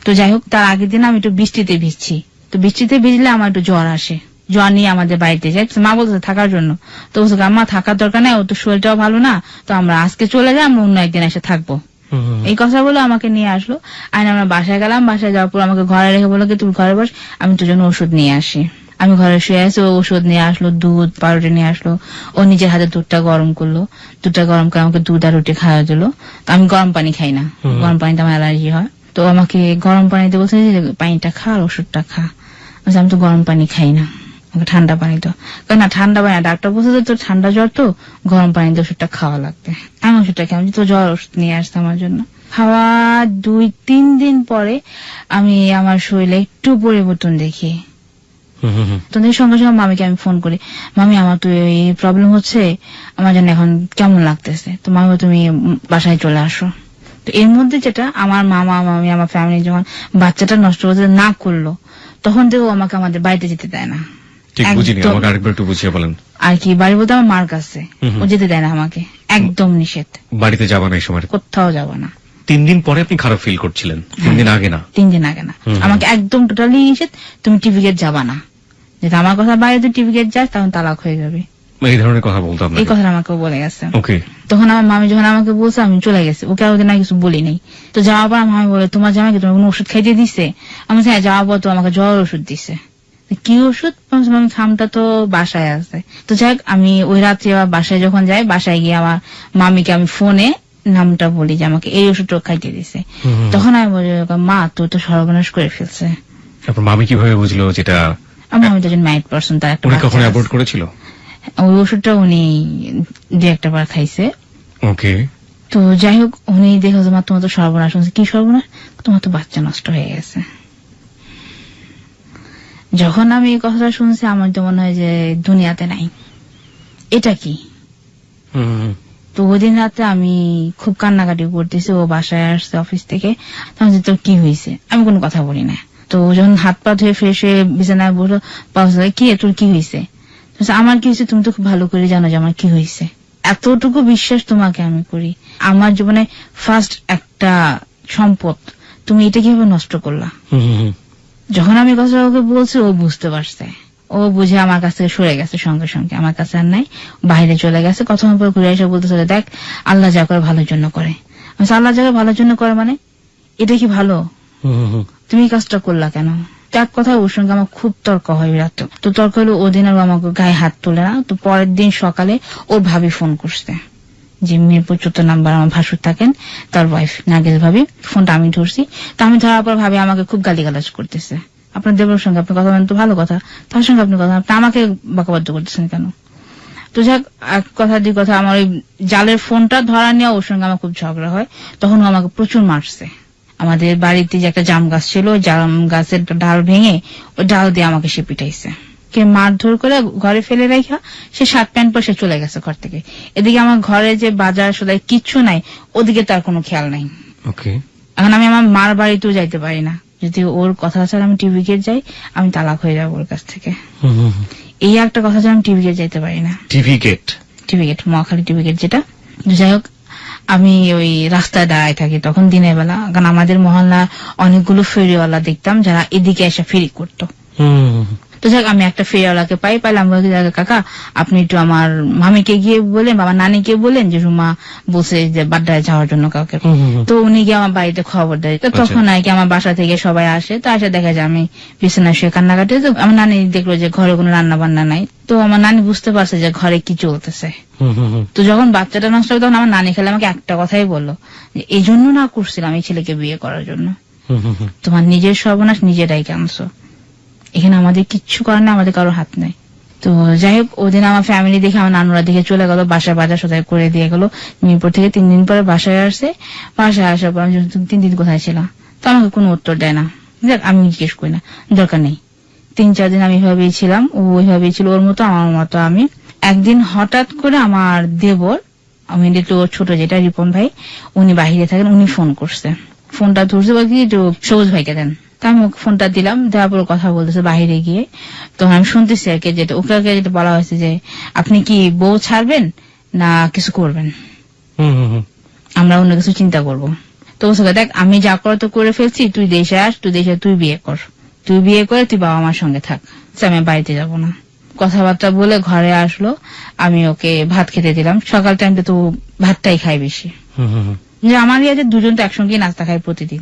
তো যাই হোক তার আগের দিন আমি একটু বৃষ্টিতে ভিজছি, তো বৃষ্টিতে ভিজলে আমার একটু জ্বর আসে, জ্বর নিয়ে আমাদের বাড়িতে যাই, মা বলছে থাকার জন্য, তো বলছে আমার থাকার দরকার নেই, ও তো শরীরটাও ভালো না, তো আমরা আজকে চলে যাই, আমরা অন্য একদিন এসে থাকবো। এই কথা বলে আমাকে নিয়ে আসলো, আর আমরা বাসায় গেলাম, বাসায় যাওয়ার পর আমাকে ঘরে রেখে বললো কি তুই ঘরে বস, আমি তোর জন্য ওষুধ নিয়ে আসি। আমি ঘরে শুয়ে আসি, ও ওষুধ নিয়ে আসলো, দুধ পাউরুটি নিয়ে আসলো, ও নিজের হাতে দুধটা গরম করলো, দুধটা গরম করে আমাকে দুধ আর রুটি খাওয়া দিল। তো আমি গরম পানি খাই না, গরম পানিতে আমার অ্যালার্জি হয়, তো আমাকে গরম পানিতে বলছে যে পানিটা খা আর ওষুধটা খা। আমি তো গরম পানি খাই না, ঠান্ডা পানি তো না, ঠান্ডা পানি ডাক্তার বলছে যে তোর ঠান্ডা জ্বর তো গরম পানিতে ওষুধটা খাওয়া লাগবে। আমি ওষুধটা খেয়ে আমি তো জ্বর ওষুধ নিয়ে আসতে আমার জন্য খাওয়া 2-3 দিন পরে আমি আমার শরীরে একটু পরিবর্তন দেখি। তোদের সঙ্গে সঙ্গে মামিকে আমি ফোন করি, মামি আমার তো এই প্রবলেম হচ্ছে, আমার জন্য এখন কেমন লাগতেছে, তো মামি তুমি বাসায় চলে আসো। তো এর মধ্যে যেটা আমার মামা মামি আমার ফ্যামিলি যখন বাচ্চাটা নষ্ট করতে না করলো তখন থেকে আমাকে আমাদের বাড়িতে যেতে দেয় না। আর কি বাড়ি বলতে আমার মার কাছে, ও যেতে দেয় না আমাকে, একদম নিষেধ, বাড়িতে যাবা না, এই সময় কোথাও যাবো না। 3 দিন পরে আপনি খারাপ ফিল করছিলেন, 3 দিন আগে না? 3 দিন আগে না, আমাকে একদম টোটালি নিষেধ, তুমি টিভি গেট যাবা না, যদি আমার কথা বাইরে তুই টিভি গেট যাস তখন তালাক হয়ে যাবে, এই ধরনের কথা বলতো আপনাকে? এই কথা আমাকে বলে গেছে। ওকে। তখন আমার মামি যখন আমাকে বলছে আমি চলে গেছি, ওকে ওদিন কিছু বলি নাই। তো যাওয়ার পর মামি বলে তোমার জামাইকে তোমার কোনো ওষুধ খাইতে দিছে? আমি হ্যাঁ, যাওয়ার পর তো আমাকে জ্বর ওষুধ দিছে। কি ওষুধ? আমি খামটা তো বাসায় আছে। তো যাই আমি ওই রাত্রে আবার বাসায় যখন যাই, বাসায় গিয়ে আমার মামিকে আমি ফোনে নামটা বলি যে আমাকে এই ওষুধটা খাইতে দিছে। তখন আমি বলি মা তুই তো সর্বনাশ করে ফেলছে। তারপর মামি কিভাবে বুঝলো যেটা? আমার মামি তো একজন ম্যারিড পারসন, তার একটা কখন অ্যাবর্ট করেছিল? ওই ওষুধটা উনি 2-1 বার খাইছে। ওকে। তো যাই হোক উনি দেখো যে মা তোমার তো সর্বনাশ হয়েছে। কি সর্বনাশ? তোমার তো বাচ্চা নষ্ট হয়ে গেছে। যখন আমি এই কথাটা শুনছি আমার তো মনে হয় যে দুনিয়াতে নাই, এটা কি? তো ওই দিন রাতে আমি খুব কান্নাকাটি করতেছি, ও বাসায় আসছে অফিস থেকে, তখন তোর কি হয়েছে? আমি কোনো কথা বলি না। তো যখন হাত পা ধুয়ে ফ্রেশ হয়ে বিছানায় বসলো, কি তোর কি হয়েছে? আমার কি হয়েছে তুমি তো খুব ভালো করে জানো যে আমার কি হয়েছে। এতটুকু বিশ্বাস তোমাকে আমি করি, আমার জীবনে ফার্স্ট একটা সম্পদ, তুমি এটা কিভাবে নষ্ট করলা? যখন আমি কথা ওকে বলছি ও বুঝতে পারছে, ও বুঝে আমার কাছ থেকে সরে গেছে, সঙ্গে সঙ্গে আমার কাছে আর নাই, বাইরে চলে গেছে। কথা পর ঘুরে এসে বলতে চলে দেখ আল্লাহ যা করে ভালোর জন্য করে। আল্লাহ যা করে ভালোর জন্য করে মানে এটা কি ভালো? তুমি কাজটা করলা কেন? এক কথা ওর সঙ্গে আমার খুব তর্ক হয় বিরাট। তো তর্ক হলো ওদিন আর আমাকে গায়ে হাত তোলে না। তো পরের দিন সকালে ওর ভাবি ফোন করছে, যে মিরপুর 14 নাম্বার আমার ভাসুর থাকেন, তার ওয়াইফ নাগেল ভাবি। ফোনটা আমি ধরছি। তো আমি ধরার পর ভাবি আমাকে খুব গালিগালাজ করতেছে, আপনার দেবর সঙ্গে আপনি কথা বলেন তো ভালো কথা, তার সঙ্গে আপনি কথা, আপনি আমাকে বকাবাদ্য করতেছেন কেন? তো যাক এক কথা 2 কথা, আমার ওই জালের ফোনটা ধরা নিয়ে ওর সঙ্গে আমার খুব ঝগড়া হয়। তখন ও আমাকে প্রচুর মারছে। আমাদের বাড়িতে যে একটা জাম গাছ ছিল, জাম গাছের ডাল ভেঙে ওই ডাল দিয়ে আমাকে সে পিটাইছে। কে মারধর করে ঘরে ফেলে রাখা, সে শার্ট প্যান্ট পরে সে চলে গেছে ঘর থেকে। এদিকে আমার ঘরে যে বাজার সদাই কিচ্ছু নাই, ওদিকে তার কোনো খেয়াল নাই। এখন আমি আমার মার বাড়িতেও যাইতে পারি না, যদি ওর কথা ছাড়া আমি টিভি গেট যাই আমি তালাক হয়ে যাবো ওর কাছ থেকে। এই একটা কথা ছাড়া আমি টিভি গেট যাইতে পারি না। TV gate Mohakhali TV gate যেটা। যাই হোক আমি ওই রাস্তায় দাঁড়ায় থাকি তখন দিনের বেলা, কারণ আমাদের মহল্লা অনেকগুলো ফেরিওয়ালা দেখতাম যারা এদিকে এসে ফেরি করতো। তো যাক আমি একটা ফেরিওয়ালাকে পাইলাম, কাকা আপনি একটু আমার মামিকে গিয়ে বলেন, বাবা নানিকে বলেন যে রুমা বলছে যে বাড্ডায় যাওয়ার জন্য কাউকে। তো উনি গিয়ে আমার বাড়িতে খবর দেয়। তো তখন আর কি আমার বাসা থেকে সবাই আসে। তো আসে দেখা যায় আমি বিছানায় শুয়ে কান্নাকাটি। তো আমার নানি দেখলো যে ঘরে কোনো রান্না বান্না নাই। তো আমার নানি বুঝতে পারছে যে ঘরে কি চলতেছে। তো যখন বাচ্চাটা নষ্ট হয় তখন আমার নানি খেলে আমাকে একটা কথাই বললো, যে এই জন্য না করছিলাম এই ছেলেকে বিয়ে করার জন্য, তোমার নিজের সর্বনাশ নিজেরাই কাঁদছো, এখানে আমাদের কিচ্ছু করার না, আমাদের কারো হাত নাই। তো যাই হোক ওদিন আমার ফ্যামিলি দেখে আমার নানুরা দিকে চলে গেল, বাসায় বাজার সদাই করে দিয়ে গেল। মিরপুর থেকে 3 দিন পরে বাসায় আসছে। বাসায় আসার পর 3 দিন কোথায় ছিল, তো আমাকে কোনো উত্তর দেয় না। দেখ আমি জিজ্ঞেস করি না, দরকার নেই। 3-4 দিন আমি এভাবেই ছিলাম, ও ওইভাবেই ছিল, ওর মতো আমার মতো আমি। একদিন হঠাৎ করে আমার দেবর, আমি একটু ছোট যেটা রিপন ভাই, উনি বাহিরে থাকেন, উনি ফোন করছে। ফোনটা ধরছে বলছি একটু সবুজ ভাইকে দেন। তা আমি ওকে ফোনটা দিলাম, দেওয়ার পর কথা বলতেছে বাহিরে গিয়ে। তখন আমি শুনতেছি আর কি, যেটা ওকে যেটা বলা হয়েছে যে আপনি কি বউ ছাড়বেন না কিছু করবেন, আমরা অন্য কিছু চিন্তা করব। তো ওকে দেখ আমি যা করা তো করে ফেলছি, তুই দেশে আস, তুই দেশে তুই বিয়ে কর, তুই বিয়ে করে তুই বাবা মার সঙ্গে থাক, আমি বাড়িতে যাব না। কথাবার্তা বলে ঘরে আসলো, আমি ওকে ভাত খেতে দিলাম। সকাল টাইমটা তো ভাতটাই খাই বেশি, যে আমার ইয়ে দুজন তো একসঙ্গে নাস্তা খাই প্রতিদিন,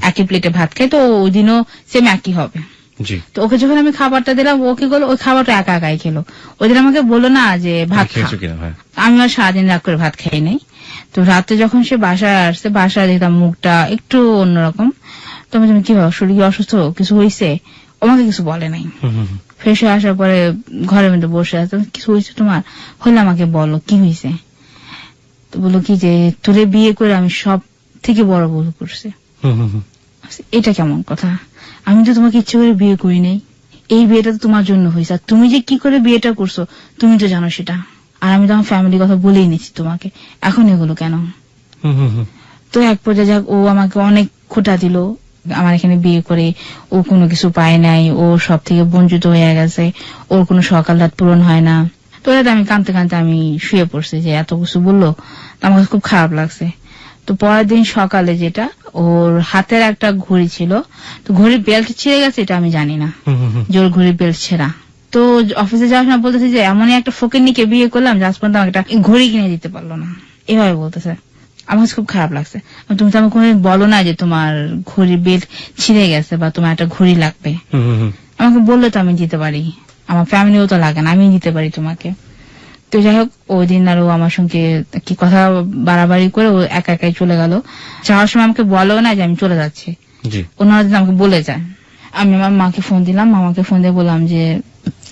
একই প্লেটে ভাত খাই, তো ওই দিনও সেম একই হবে। তো ওকে যখন আমি খাবারটা দিলাম ও কি করলো, ওই খাবারটা একা একাই খেলো। ওই দিন আমাকে বললো না যে ভাত খা, আমি আর সারাদিন রাগ করে ভাত খাই নাই। তো রাতে যখন সে বাসায় আসছে, বাসায় দেখতাম মুখটা একটু অন্যরকম। তো আমি কি ভাবো শরীর কি অসুস্থ, কিছু হয়েছে? আমাকে কিছু বলে নাই। ফ্রেশ হয়ে আসার পরে ঘরের মধ্যে বসে আছে, কিছু হয়েছে তোমার? হলে আমাকে বলো কি হয়েছে। তো বললো কি যে তোরে বিয়ে করে আমি সব থেকে বড় ভুল করছি। এটা কেমন কথা? আমি তো তোমাকে ইচ্ছে করে বিয়ে করি নাই, এই বিয়েটা তো তোমার জন্য হয়েছে, আর তুমি যে কি করে বিয়েটা করছো তুমি তো জানো সেটা। আর আমি তো আমার ফ্যামিলির কথা বলেই নিচ্ছি তোমাকে, এখন এগুলো কেন? তো এক পর্যায়ে যাক ও আমাকে অনেক খোঁটা দিল, আমার এখানে বিয়ে করে ও কোনো কিছু পায় নাই, ও সব থেকে বঞ্চিত হয়ে গেছে, ওর কোনো সকাল রাত পূরণ হয় না। তো আমি কাঁদতে কাঁদতে আমি শুয়ে পড়ছি, যে এত কিছু বললো তো আমার খুব খারাপ লাগছে। তো তো পরের দিন সকালে যেটা ওর হাতের একটা ঘড়ি ছিল, তো ঘড়ির বেল্ট ছিঁড়ে গেছে এটা আমি জানি না যে ওর ঘড়ির বেল্ট ছেঁড়া। তো অফিসে যাওয়ার সময় বলতেছে যে এমনই একটা ফকিন্নিকে বিয়ে করলাম যে আজ পর্যন্ত আমাকে একটা ঘড়ি কিনে দিতে পারলো না, এভাবে বলতেছে। আমার খুব খারাপ লাগছে। তুমি তো আমাকে কোনোদিন বলো না যে তোমার ঘড়ির বেল্ট ছিঁড়ে গেছে বা তোমার একটা ঘড়ি লাগবে। আমাকে বললে তো আমি দিতে পারি, আমার ফ্যামিলিও তো লাগে না, আমি দিতে পারি তোমাকে। তো যাই হোক, ওই দিন আর ও আমার সঙ্গে কি কথা বাড়াবাড়ি করে ও একা একাই চলে গেল। যাওয়ার সময় আমাকে বলো না যে আমি চলে যাচ্ছি, ওনারা দিন আমাকে বলে যায়। আমি আমার মাকে ফোন দিলাম, মামাকে ফোন দিয়ে বললাম যে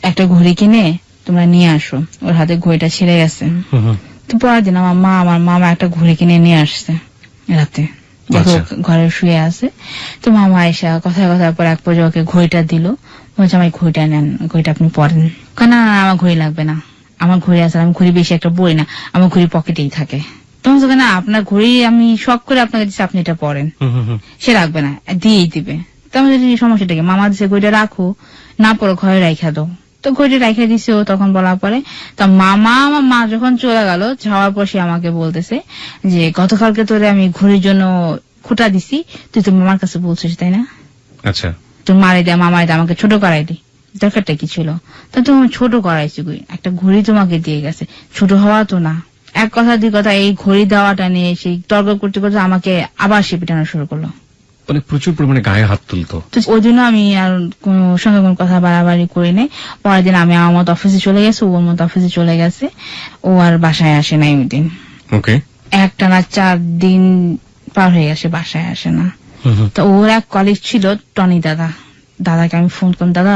একটা ঘড়ি কিনে তোমরা নিয়ে আসো, ওর হাতে ঘড়িটা ছিঁড়ে গেছে। তো পরের দিন আমার মামা একটা ঘড়ি কিনে নিয়ে আসছে রাতে, দেখো ঘরে শুয়ে আছে। তো মামা এসে কথায় কথায় পর এক পর্যায়ে ওকে ঘড়িটা দিল, বলছে আমার ঘড়িটা নেন, ঘড়িটা আপনি পরেন। না আমার ঘড়ি লাগবে না, আমার ঘড়ি আছে, আমি ঘড়ি বেশি একটা পরি না, আমার ঘড়ি পকেটেই থাকে। তোমার না আপনার ঘড়ি আমি শখ করে আপনাকে দিচ্ছি, আপনি এটা পরেন, সে রাখবে না, দিয়েই দিবে। তোমার সমস্যাটাকে মামা দিচ্ছে ঘড়িটা রাখো, না পরে ঘরে রাখা দাও। তো ঘড়িটা রেখে দিছে ও তখন বলার পরে। তো আমার মা যখন চলে গেল, যাওয়ার পর সে আমাকে বলতেছে যে গতকালকে তোরে আমি ঘড়ির জন্য খোটা দিছি, তুই তো মামার কাছে বলছিস তাই না? আচ্ছা, তোর মারে দে মামারে দে, আমাকে ছোট করাই দি, দরকারটা কি ছিল? তা তুমি ছোট করাইছি, একটা ঘড়ি তোমাকে দিয়ে গেছে, ছোট হওয়া তো না। এক কথা দুই কথা এই ঘড়ি দেওয়াটা নিয়ে সেই তর্ক করতে করতে আমাকে আবার সে পিটানো শুরু করলো, মানে প্রচুর পরিমাণে গায়ে হাত তুলতো। ওই জন্য আমি আর সঙ্গে কোনো কথা বাড়াবাড়ি করি নাই। পরের দিন আমি আমার মতো অফিসে চলে গেছি, ওর মতো অফিসে চলে গেছে, ও আর বাসায় আসে নাই ওই দিন। একটানা 4 দিন পার হয়ে গেছে বাসায় আসে না। তো ওর এক কলিগ ছিল টনি দাদা, দাদাকে আমি ফোন করলাম, দাদা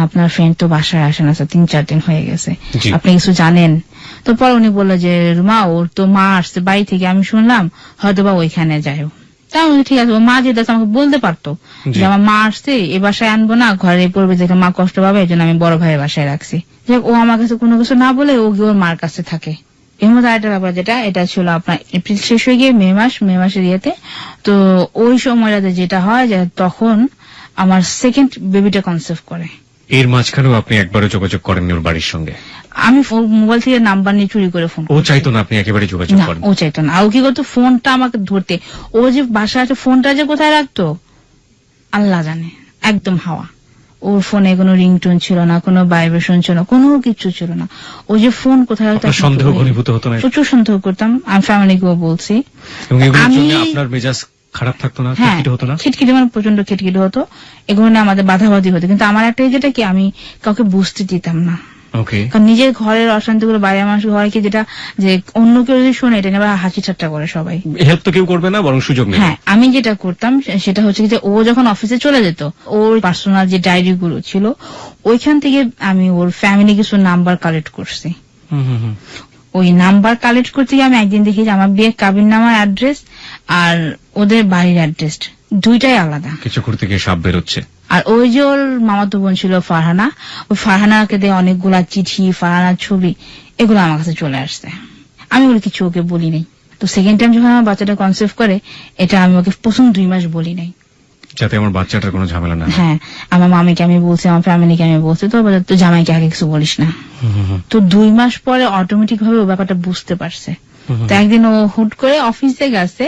আপনার ফ্রেন্ড তো বাসায় আসে না, 3-4 দিন হয়ে গেছে, আপনি কিছু জানেন? তো পরে উনি বললো যে রুমা ওর তো মা আসছে বাড়ি থেকে, আমি শুনলাম হয়তো বা ওইখানে যাই। ঠিক আছে, মা যেটা আমাকে বলতে পারতো যে আমার মা আসছে, এ বাসায় আনবো না, ঘরে পড়বে, যেটা মা কষ্ট পাবে, এই জন্য আমি বড় ভাইয়ের বাসায় রাখছি। ও আমার কাছে কোনো কিছু না বলে ও গিয়ে ওর মার কাছে থাকে। এর মধ্যে আরেকটা ব্যাপার যেটা, এটা ছিল আপনার এপ্রিল শেষ হয়ে গিয়ে মে মাসের ইয়েতে। তো ওই সময়টাতে যেটা হয় যে তখন আমার সেকেন্ড বেবিটা কনসেপ্ট করে। এর মাঝখানেও আপনি একবারও যোগাযোগ করেননি ওর বাড়ির সঙ্গে? আমি মোবাইল থেকে নাম্বার নিয়ে চুরি করে ফোন। ও চাইতো না আপনি একেবারে যোগাযোগ করেন? ও চাইতো না। ও কি করতো, ফোনটা আমাকে ধরতে, ও যে বাসায় ফোনটা যে কোথায় রাখতো আল্লাহ জানে, একদম হাওয়া। ওর ফোনে কোনো রিংটোন ছিল না, কোনো ভাইব্রেশন ছিল না, কোনো কিছু ছিল না। ও যে ফোন কোথায় রাখতো সন্দেহ ঘনীভূত হতো না? প্রচুর সন্দেহ করতাম, আমি ফ্যামিলিকেও বলছি। আপনার মেজাজ খারাপ থাকতো না? খিটখিটে হতো না? খিটখিটে মানে প্রচন্ড খিটখিটে হতো, এগুলো নিয়ে আমাদের বাধাবাধি হতো। কিন্তু আমার একটা যেটা কি, আমি কাউকে বুঝতে দিতাম না, কারণ নিজের ঘরের অশান্তি গুলো বাইরের মানুষ হয় কি, যেটা যে অন্য কেউ যদি শোনে এটা নিয়ে হাসি ঠাট্টা করে সবাই, হেল্প তো কেউ করবে না, বরং সুযোগ নেই। হ্যাঁ, আমি যেটা করতাম সেটা হচ্ছে যে ও যখন অফিসে চলে যেত, ওর পার্সোনাল যে ডায়েরি গুলো ছিল ওইখান থেকে আমি ওর ফ্যামিলি কিছু নাম্বার কালেক্ট করছি। ওই নাম্বার কালেক্ট করতে গিয়ে আমি একদিন দেখি যে আমার বিয়ের কাবিননামার অ্যাড্রেস আর ওদের বাড়ির অ্যাড্রেস দুইটাই আলাদা। কিছু করতে গিয়ে সাপ বেরোচ্ছে। আর ওই যে ওর মামাতো বোন ছিল ফারহানা, ওই ফারহানাকে দিয়ে অনেকগুলা চিঠি, ফারহানার ছবি, এগুলো আমার কাছে চলে আসছে। আমি ওর কিছু ওকে বলি নাই। তো সেকেন্ড টাইম যখন আমার বাচ্চাটা কনসেপ্ট করে, এটা আমি ওকে প্রথম 2 মাস বলি নাই, যাতে আমার বাচ্চাটার কোনো ঝামেলা না। হ্যাঁ, আমার মামিকে আমি বলছি, আমার ফ্যামিলিকে আমি বলছি, তো জামাইকে আগে কিছু বলিস না। তো 2 মাস পরে অটোমেটিক ভাবে ও ব্যাপারটা বুঝতে পারছে। তো একদিন ও হুট করে অফিসে গেছে,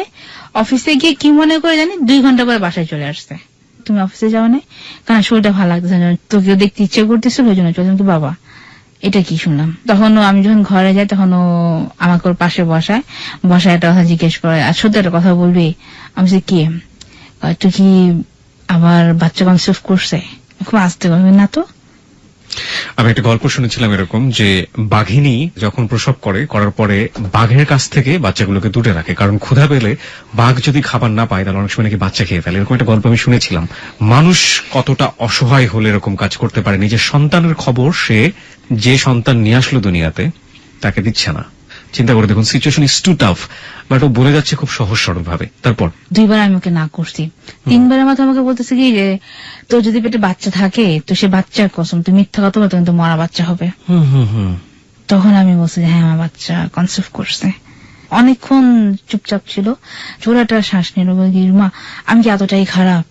অফিসে গিয়ে কি মনে করে জানি 2 ঘন্টা পরে বাসায় চলে আসছে। তুমি অফিসে যাও না? কারণ শরীরটা ভালো লাগতেছে, তোকে দেখতে ইচ্ছে করতেছিল, ওই জন্য চললাম। তো বাবা এটা কি শুনলাম? তখন আমি যখন ঘরে যাই তখন ও আমাকে ওর পাশে বসায় একটা কথা জিজ্ঞেস করে, আর সত্যি একটা কথা বলবি? আমি বলছি কি? তুই কি আবার বাচ্চা কনসেপ্ট করছে? খুব আস্তে বলবি না তো। আমি একটা গল্প শুনেছিলাম এরকম, যে বাঘিনী যখন প্রসব করার পরে বাঘের কাছ থেকে বাচ্চাগুলোকে দূরে রাখে, কারণ ক্ষুধা পেলে বাঘ যদি খাবার না পায় তাহলে অনেক সময় নাকি বাচ্চা খেয়ে ফেলে। এরকম একটা গল্প আমি শুনেছিলাম। মানুষ কতটা অসহায় হলে এরকম কাজ করতে পারে, নিজের সন্তানের খবর সে যে সন্তান নিয়ে আসলো দুনিয়াতে তাকে দিচ্ছে না। চিন্তা করে দেখুন, situation is too tough, but ও বলে যাচ্ছে খুব সহজ সরল ভাবে। তারপর 2 বার আমি ওকে না করছি, 3 বারের মাথায় আমাকে বলতেছে কি যে তোর যদি পেটে বাচ্চা থাকে তো সে বাচ্চার কসম, তুই মিথ্যা কথা বল, তখন তো মরা বাচ্চা হবে। তখন আমি বলছি হ্যাঁ আমার বাচ্চা কনসেপ্ট করছে। অনেকক্ষণ চুপচাপ ছিল, জোরাটা শ্বাস নিল, মা আমি কি এতটাই খারাপ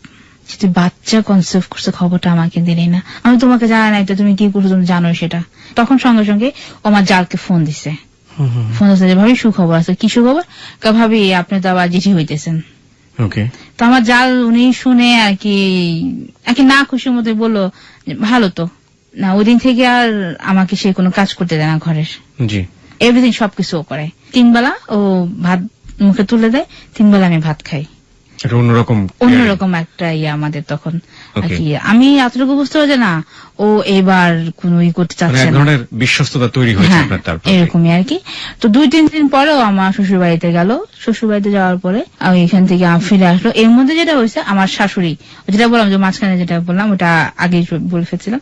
তুই বাচ্চা কনসেপ্ট করছে, খবরটা আমাকে দিলি না? আমি তোমাকে জানাই নাই তো তুমি কি করছো, তুমি জানো সেটা। তখন সঙ্গে সঙ্গে ও আমার জালকে ফোন দিছে, ফোন দিচ্ছে যে ভাবি সুখবর আছে। কি সুখবর? ভাবি আপনি তো আবার জেঠি হইতেছেন। তো আমার জাল উনি শুনে আর কি না খুশির মতো বললো ভালো তো না, ওই দিন থেকে আর আমাকে সে কোনো কাজ করতে দেয় না ঘরের, এভরিথিং সবকিছু ও করে। 3 বেলা ও ভাত মুখে তুলে দেয়, 3 বেলা আমি ভাত খাই। অন্যরকম একটা আমাদের তখন আর কি। আমি এতটুকু বুঝতে পারছি না ও এবার কোন করতে চাচ্ছে না, বিশ্বস্ততা তৈরি হয়েছে আপনার তার প্রতি, এরকমই আর কি। তো 2-3 দিন পরেও আমার শ্বশুর বাড়িতে গেল, শ্বশুর বাড়িতে যাওয়ার পরে এখান থেকে ফিরে আসলো। এর মধ্যে যেটা হয়েছে আমার শাশুড়ি, যেটা বললাম যে মাঝখানে যেটা বললাম ওটা আগে বলে ফেলছিলাম,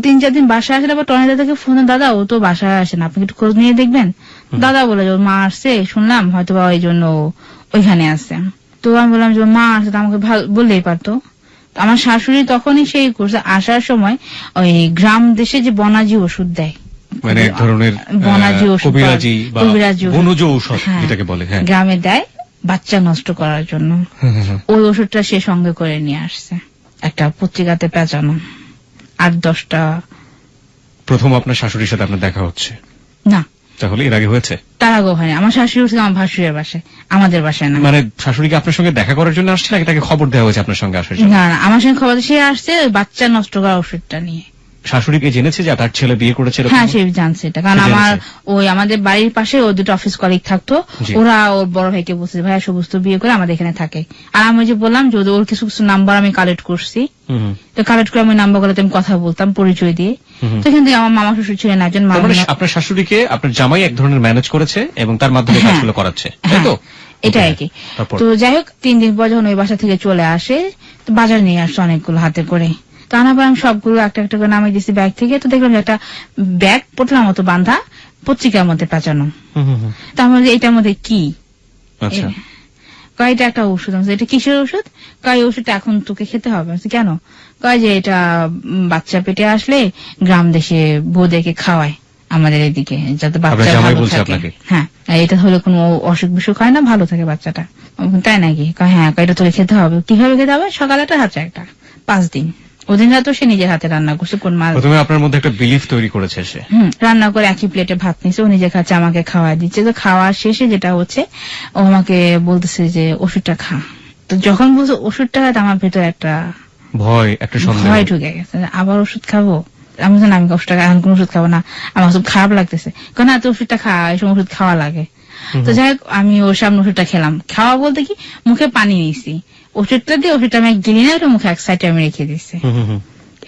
3-4 দিন বাসায় আসলে আবার টর্নেডো থেকে ফোন, দাদা ও তো বাসায় আসে না, আপনি একটু খোঁজ নিয়ে দেখবেন। দাদা বলে যে ওর মা আসছে শুনলাম, হয়তো বা ওই জন্য ওইখানে আসছে। তো আমি বললাম যে মা আসে, আমাকে বললেই পারতো। আমার শাশুড়ি তখনই সেই করছে, আসার সময় ওই গ্রাম দেশে যে বনাজি ওষুধ দেয়, মানে এক ধরনের বনাজি ওষুধ, কবিরাজি ঔষধ যেটাকে বলে, গ্রামে দেয় বাচ্চা নষ্ট করার জন্য। ওই ওষুধটা সে সঙ্গে করে নিয়ে আসছে, একটা পত্রিকাতে পেঁচানো 8-10টা। প্রথম আপনার শাশুড়ির সাথে আপনার দেখা হচ্ছে না? তাহলে এর আগে হয়েছে? তার আগেও হয়নি। আমার শাশুড়ি হচ্ছে আমার ভাসুরের বাসায়, আমাদের বাসায় না। মানে শাশুড়িকে আপনার সঙ্গে দেখা করার জন্য আসছে নাকি তাকে খবর দেওয়া হয়েছে আপনার সঙ্গে আসার জন্য? না, আমার সঙ্গে খবর, সে আসছে বাচ্চা নষ্ট করা ওষুধটা নিয়ে। শাশুড়িকে জেনেছে যে তার ছেলে বিয়ে করেছে? হ্যাঁ, সে জানছে এটা, কারণ আমার আমাদের বাড়ির পাশে ও 2টা অফিস কলিগ থাকতো, ওরা ওর বড় ভাইকে বলছে ভাইয়া সমস্ত বিয়ে করে আমাদের এখানে থাকে। আর আমি যে বললাম যে ওর কিছু কিছু নাম্বার আমি কালেক্ট করছি, তো কালেক্ট করে আমি নাম্বার গুলোতে আমি কথা বলতাম পরিচয় দিয়ে। তো এখান থেকে আমার মামা শ্বশুর ছিলেন একজন। আপনার শাশুড়িকে আপনার জামাই এক ধরনের ম্যানেজ করেছে এবং তার মাধ্যমে কাজগুলো করাচ্ছে, তাই তো? এটা আর কি। তো যাই হোক, 3 দিন পর যখন ওই বাসা থেকে চলে আসে, বাজার নিয়ে আসছে অনেকগুলো হাতে করে। তো আনার পর আমি সবগুলো একটা একটা করে নামিয়ে দিচ্ছি ব্যাগ থেকে। তো দেখলাম যে একটা ব্যাগ পোটলার মতো বাঁধা, পত্রিকার মধ্যে পেঁচানো। তার মধ্যে এটার মধ্যে কি? কয়টা একটা ওষুধ। এটা কিসের ওষুধ? কয় ওষুধটা এখন তোকে খেতে হবে। কেন? কয় যে এটা বাচ্চা পেটে আসলে গ্রাম দেশে বউদেরকে খাওয়ায় আমাদের এদিকে, যাতে বাচ্চা ভালো থাকে। হ্যাঁ, এটা হলে কোনো অসুখ বিসুখ হয় না, ভালো থাকে বাচ্চাটা। তাই নাকি? হ্যাঁ, এটা তোকে খেতে হবে। কিভাবে খেতে হবে? সকালে একটা, রাতে একটা, 5 দিন। ওদিন রাতেও সে নিজের হাতে রান্না করছে। কোন মাল প্রথমে আপনার মধ্যে একটা বিলিফ তৈরি করেছে সে। রান্না করে একই প্লেটে ভাত নিচ্ছে, ও নিজে খাচ্ছে, আমাকে খাওয়া দিচ্ছে। তো খাওয়া শেষে যেটা হচ্ছে, ও আমাকে বলতেছে যে ওষুধটা খা। তো যখন বলছে ওষুধটা, আমার ভেতরে একটা ভয় ঢুকে গেছে, আবার ওষুধ খাবো। আমি জানি আমি ওষুধটা এখন কোন ওষুধ খাবো না, আমার খুব খারাপ লাগতেছে। কেন এত ওষুধটা খা, এইসব ওষুধ খাওয়া লাগে। তো যাই হোক, আমি ওর সামনে ওষুধটা খেলাম। খাওয়া বলতে কি, মুখে পানি নিয়েছি, ওষুধটা দিয়ে ওষুধটা আমি গিলি না, ওটা মুখে এক সাইডে আমি রেখে দিচ্ছি।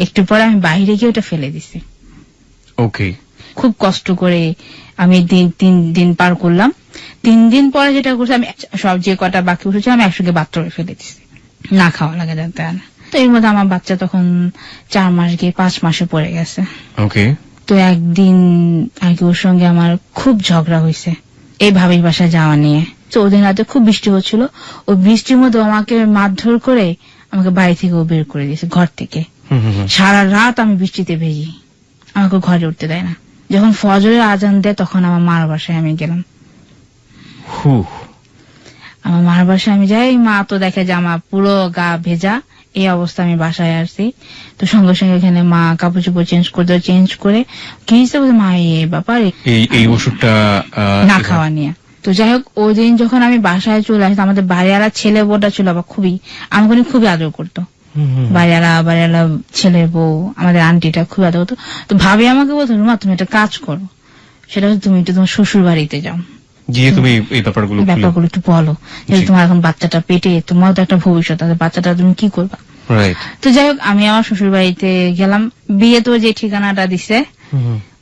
একটু পরে আমি বাইরে গিয়ে ওটা ফেলে দিছি। ওকে, খুব কষ্ট করে আমি 3 দিন পার করলাম। 3 দিন পরে যেটা করছি, আমি সব যে কটা বাকি উঠেছে আমি একসঙ্গে বাথরুমে ফেলে দিছি, না খাওয়া লাগে যাতে। তো এর মধ্যে আমার বাচ্চা তখন 4 মাস গিয়ে 5 মাসে পড়ে গেছে। ওকে। তো একদিন আর কি ওর সঙ্গে আমার খুব ঝগড়া হয়েছে এই ভাবির বাসায় যাওয়া নিয়ে। তো ওদিন রাতে খুব বৃষ্টি হচ্ছিল, ওই বৃষ্টির মধ্যে আমাকে মারধর করে আমাকে বাড়ি থেকে ও বের করে দিয়েছে, ঘর থেকে। সারা রাত আমি বৃষ্টিতে ভেজি, আমাকে ঘরে উঠতে দেয় না। যখন ফজরের আজান দেয় তখন আমার মার বাসায় আমি গেলাম। আমার মার বাসায় আমি যাই, মা তো দেখে যে আমার পুরো গা ভেজা, এই অবস্থা। আমি বাসায় আসছি, তো সঙ্গে সঙ্গে এখানে মা কাপড় চোপড় চেঞ্জ করে কি হিসেবে মা এই ব্যাপার এই ওষুধটা না খাওয়া নিয়ে। তো যাই হোক, ওই দিন যখন আমি বাসায় চলে আসতাম, আমাদের বাড়িওয়ালা ছেলে বউটা ছিল আবার আমাকে খুবই আদর করতো। বাড়িওয়ালা ছেলের বউ, আমাদের আন্টিটা খুব আদর করতো। তো ভাবি আমাকে বলতো, রুমা তুমি একটা কাজ করো, সেটা হচ্ছে তুমি একটু তোমার শ্বশুর বাড়িতে যাও, গিয়ে তুমি এই ব্যাপারগুলো একটু বলো, যে তোমার এখন বাচ্চাটা পেটে, তোমার তো একটা ভবিষ্যৎ আছে, বাচ্চাটা তুমি কি করবা। তো যাই হোক, আমি আমার শ্বশুর বাড়িতে গেলাম। বিয়ে তো যে ঠিকানাটা দিছে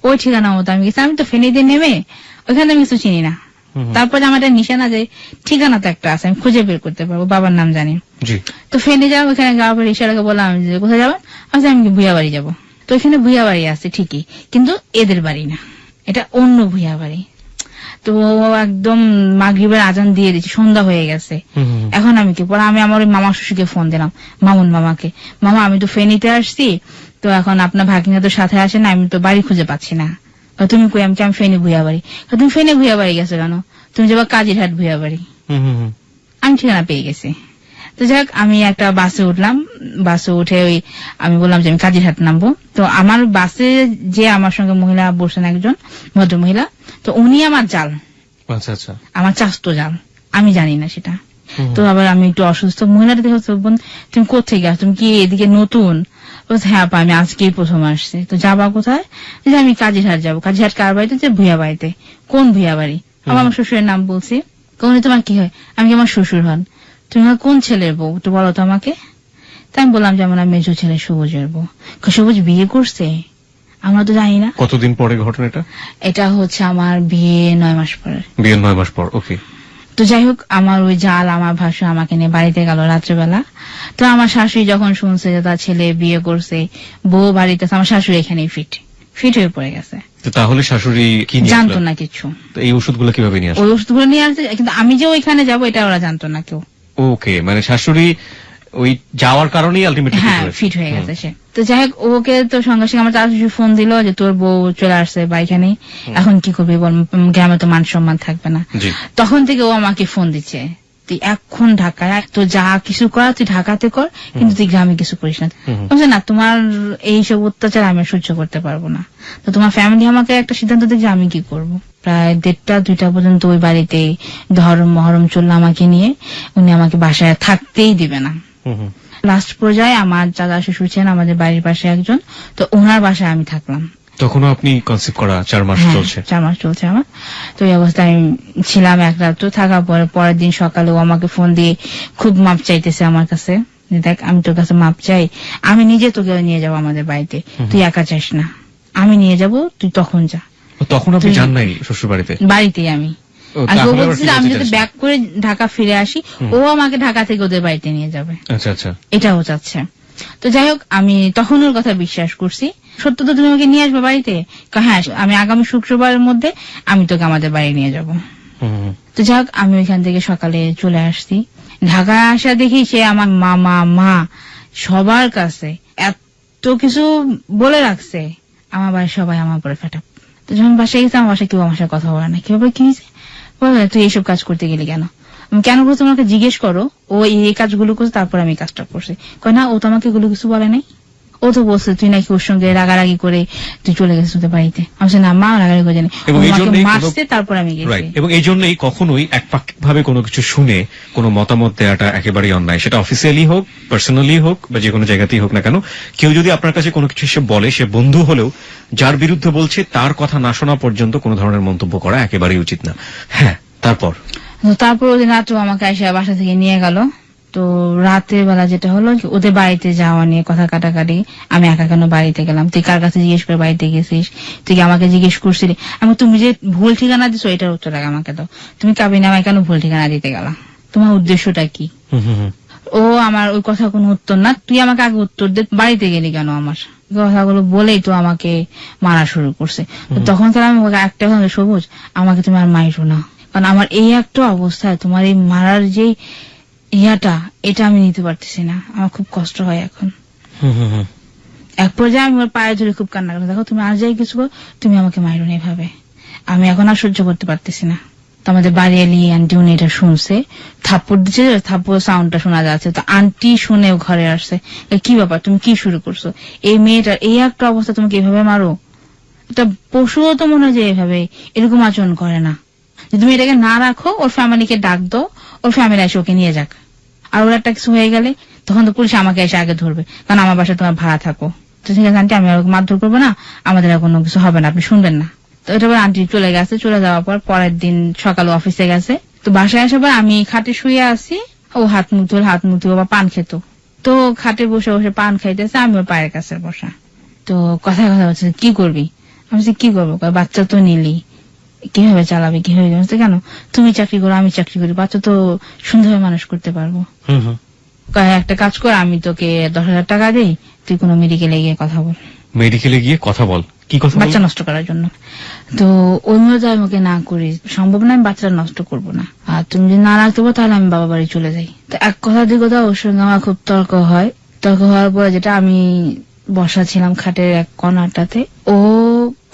ওই ঠিকানা মতো আমি গেছি। আমি তো ফেনীতে নেমে ওইখানে আমি কিছু চিনি না। তারপরে আমার একটা নিশানা যে ঠিকানা তো একটা আছে, আমি খুঁজে বের করতে পারবো, বাবার নাম জানি। তো ফেনী যাবো, ওইখানে যাওয়ার পর রিক্সাটাকে বললাম যে কোথায় যাবেন, আচ্ছা আমি ভুইয়া বাড়ি যাবো। তো এখানে ভুইয়া বাড়ি আছে ঠিকই, কিন্তু এদের বাড়ি না, এটা অন্য ভুইয়া বাড়ি। তো একদম মাগরিবের আজান দিয়ে দিচ্ছি, সন্ধ্যা হয়ে গেছে। এখন আমি কি পরে আমি আমার ওই মামা শ্বশুরকে ফোন দিলাম, মামুন মামাকে, মামা আমি তো ফেনীতে আসছি, তো এখন আপনার ভাগিনা তো সাথে আসে না, আমি তো বাড়ি খুঁজে পাচ্ছি না। তুমি কই? আমি ফেনী ভুইয়া বাড়ি। তুমি ফেনী ভুইয়া বাড়ি গেছো কেন? তুমি যাবা কাজিরহাট ভুইয়া বাড়ি। আমি ঠিকানা পেয়ে গেছি। তো যাই হোক আমি একটা বাসে উঠলাম, বাসে উঠে ওই আমি বললাম যে আমি কাজিরহাট নামবো। তো আমার বাসে যে আমার সঙ্গে মহিলা বসছেন, একজন ভদ্র মহিলা, তো উনি আমার জাল, আচ্ছা আচ্ছা, আমার চাস্তো জাল, আমি জানি না সেটা। তো আবার আমি একটু অসুস্থ, মহিলাটা দেখে তুমি কোথেকে আসছো, তুমি কি এদিকে নতুন? হ্যাঁ আপা আমি আজকেই প্রথম আসছি। তো যাবা কোথায়? যে আমি কাজিরহাট যাবো। কাজিরহাট কার বাড়িতে? যে ভুয়া বাড়িতে। কোন ভুয়া বাড়ি? আমার শ্বশুরের নাম বলছি। উনি তোমার কি হয়? আমি কি আমার শ্বশুর হন? তুমি কোন ছেলের বউ একটু বলো তো আমাকে। তাই আমি বললাম যে আমার মেজো ছেলে সবুজের বউ। সবুজ বিয়ে করছে? আমরা তো জানি না। কতদিন পরে ঘটনাটা? এটা হচ্ছে আমার বিয়ে 9 মাস পরে। বিয়ে 9 মাস পর, ওকে। তো যাই হোক আমার ওই জাল আমার ভাসু আমাকে নিয়ে বাড়িতে গেল রাত্রেবেলা। তো আমার শাশুড়ি যখন শুনছে যে তার ছেলে বিয়ে করছে, বউ বাড়িতে, আমার শাশুড়ি এখানেই ফিট হয়ে পড়ে গেছে। তাহলে শাশুড়ি কি জানতো না কিছু। এই ওষুধগুলো কিভাবে নিয়ে আসে? ওই ওষুধগুলো নিয়ে আসছে, কিন্তু আমি যে ওইখানে যাবো এটা ওরা জানতো না কেউ। ওকে, মানে শাশুড়ি ওই যাওয়ার কারণেই আলটিমেটলি ফিট হয়ে গেছে সে। তো যাই হোক ওকে তো সঙ্গে সঙ্গে আমার চাচু ফোন দিল যে তোর বউ চলে আসছে বা এখানে, এখন কি করবি বল, গ্রামে তো মান সম্মান থাকবে না। তখন থেকে ও আমাকে ফোন দিচ্ছে, তুই এখন ঢাকায়, তো যা কিছু করা তুই ঢাকাতে কর, কিন্তু তুই গ্রামে কিছু করিস না। বলছে না তোমার এইসব অত্যাচার আমি সহ্য করতে পারবো না। তো তোমার ফ্যামিলি আমাকে একটা সিদ্ধান্ত দিচ্ছে, আমি কি করব। প্রায় 1:30-2টা পর্যন্ত ওই বাড়িতে ধর্ম মহরম চললো আমাকে নিয়ে। উনি আমাকে বাসায় থাকতেই দিবে না। লাস্ট পর্যায়ে আমার দাদা শ্বশুর ছিলেন আমাদের বাড়ির পাশে একজন, তো ওনার বাসায় আমি থাকলাম। তখনও আপনি কনসেপ্ট করা 4 মাস চলছে? 4 মাস চলছে আমার। তো এই অবস্থায় আমি ছিলাম এক রাত। তো থাকার পরে পরের দিন সকালে ও আমাকে ফোন দিয়ে খুব মাপ চাইতেছে আমার কাছে, দেখ আমি তোর কাছে মাপ চাই, আমি নিজে তোকে নিয়ে যাবো আমাদের বাড়িতে, তুই একা চাস না, আমি নিয়ে যাব, তুই তখন যা। তখন আপনি যান নাই শ্বশুর বাড়িতে? বাড়িতেই আমি। আমি যদি ব্যাক করে ঢাকা ফিরে আসি, ও আমাকে ঢাকা থেকে ওদের বাড়িতে নিয়ে যাবে। আচ্ছা আচ্ছা, এটাও চাচ্ছে। তো যাই হোক আমি তখন ওর কথা বিশ্বাস করছি, সত্য তো তুমি আমাকে নিয়ে আসবে বাড়িতে? হ্যাঁ আমি আগামী শুক্রবারের মধ্যে আমি তোকে আমাদের বাড়ি নিয়ে যাব। তো যাই হোক আমি ওইখান থেকে সকালে চলে আসছি। ঢাকায় আসা দেখি সে আমার মামা মা সবার কাছে এত কিছু বলে রাখছে, আমার বাড়ির সবাই আমার উপরে ফেটা। তো যখন বাসায় গেছে আমার বাসায় কেউ আমার সাথে কথা বলে না। কিভাবে কি হয়েছে? তুই এইসব কাজ করতে গেলি কেন? কেন করছো আমাকে জিজ্ঞেস করো। ও এই কাজগুলো করছে তারপর আমি কাজটা করছি। কয় না ও তো আমাকে এগুলো কিছু বলে নাই, ও তো বলছে তুই নাকি ওর সঙ্গে রাগারাগি করে তুই চলে গেছিস তোদের বাড়িতে। আমি না মা রাগারাগি করে জানি, মারছে তারপর আমি গেছি। এবং এই জন্যই কখনোই একপাক্ষিক ভাবে কোনো কিছু শুনে কোনো মতামত দেওয়াটা একেবারেই অন্যায়। সেটা অফিসিয়ালি হোক, পার্সোনালি হোক, বা যে কোনো জায়গাতেই হোক না কেন, কেউ যদি আপনার কাছে কোনো কিছু এসে বলে, সে বন্ধু হলেও যার বিরুদ্ধে বলছে তার কথা না শোনা পর্যন্ত কোনো ধরনের মন্তব্য করা একেবারেই উচিত না। হ্যাঁ, তারপর ওই দিন রাত্রে আমাকে এসে বাসা থেকে নিয়ে গেল। তো রাতের বেলা যেটা হলো, ওদের বাড়িতে যাওয়া নিয়ে কথা কাটাকাটি, আমি একা কেন বাড়িতে গেলাম, তুই কার কাছে জিজ্ঞেস করে বাড়িতে গেছিস, তুই কি আমাকে জিজ্ঞেস করছিলি? আমি তুমি যে ভুল ঠিকানা দিছো এটার উত্তর আগে আমাকে দাও, তুমি কাবিনে আমায় কেন ভুল ঠিকানা দিতে গেলা, তোমার উদ্দেশ্যটা কি? ও আমার ওই কথা কোনো উত্তর না, তুই আমাকে আগে উত্তর দে, বাড়িতে গেলি কেন? আমার কথাগুলো বলেই তো আমাকে মারা শুরু করছে। তখন তাহলে আমি একটা সবুজ আমাকে তুমি আর মাইরো না, কারণ আমার এই একটা অবস্থায় তোমার এই মারার যে ইয়াটা, এটা আমি নিতে পারতেছি না, আমার খুব কষ্ট হয় এখন। এক পর্যায়ে আমি ওর পায়ে ধরে খুব কান্না করলাম, দেখো তুমি আর যাই কিছু করো, তুমি আমাকে মাইরো না এভাবে, আমি এখন আর সহ্য করতে পারতেছি না। তো আমাদের বাড়ি এলি আন্টি উনি এটা শুনছে, থাপ্পড় দিচ্ছে, থাপ্পড় সাউন্ডটা শোনা যাচ্ছে। তো আন্টি শুনেও ঘরে আসছে, কি ব্যাপার তুমি কি শুরু করছো, এই মেয়েটার এই একটা অবস্থা তোমাকে এভাবে মারো? এটা পশুও তো মনে হয় যে এভাবে এরকম আচরণ করে না, যে তুমি এটাকে না রাখো, ওর ফ্যামিলিকে ডাক দাও, ওর ফ্যামিলি এসে ওকে নিয়ে যাক, আর ওর একটা কিছু হয়ে গেলে তখন তো পুলিশ আমাকে এসে আগে ধরবে, কারণ আমার বাসায় তোমার ভাড়া থাকো। তো ঠিক আছে আন্টি, আমি আর মারধর করবো না, আমাদের আর কোনো কিছু হবে না, আপনি শুনবেন না। তো এটা আন্টি চলে গেছে, চলে যাওয়ার পর পরের দিন সকালে অফিসে গেছে। তো বাসায় আসার পর আমি খাটে শুয়ে আছি, ও হাত মুখ ধরে বা পান খেত, তো খাটে বসে বসে পান খাইতেছে, আমি ওর পায়ের কাছে বসা। তো কথা হচ্ছে কি করবি? আমি কি করবো, বাচ্চা তো নিলি, কিভাবে চালাবে, কিভাবে? কেন তুমি চাকরি করো আমি চাকরি করি, বাচ্চা তো সুন্দরভাবে মানুষ করতে পারবো। একটা কাজ কর, আমি তোকে 10,000 টাকা দিই, তুই কোনো মেডিকেলে গিয়ে কথা বল। মেডিকেলে গিয়ে কথা বল? কি কথা? বাচ্চা নষ্ট করার জন্য। তো ওই মতো আমাকে না করি, সম্ভব না, আমি বাচ্চাটা নষ্ট করবো না, আর তুমি যদি না রাখতে পারো তাহলে আমি বাবা বাড়ি চলে যাই। তো এক কথা দুই কথা ওর সঙ্গে আমার খুব তর্ক হয়। তর্ক হওয়ার পরে যেটা, আমি বসা ছিলাম খাটের এক কর্নারটাতে, ও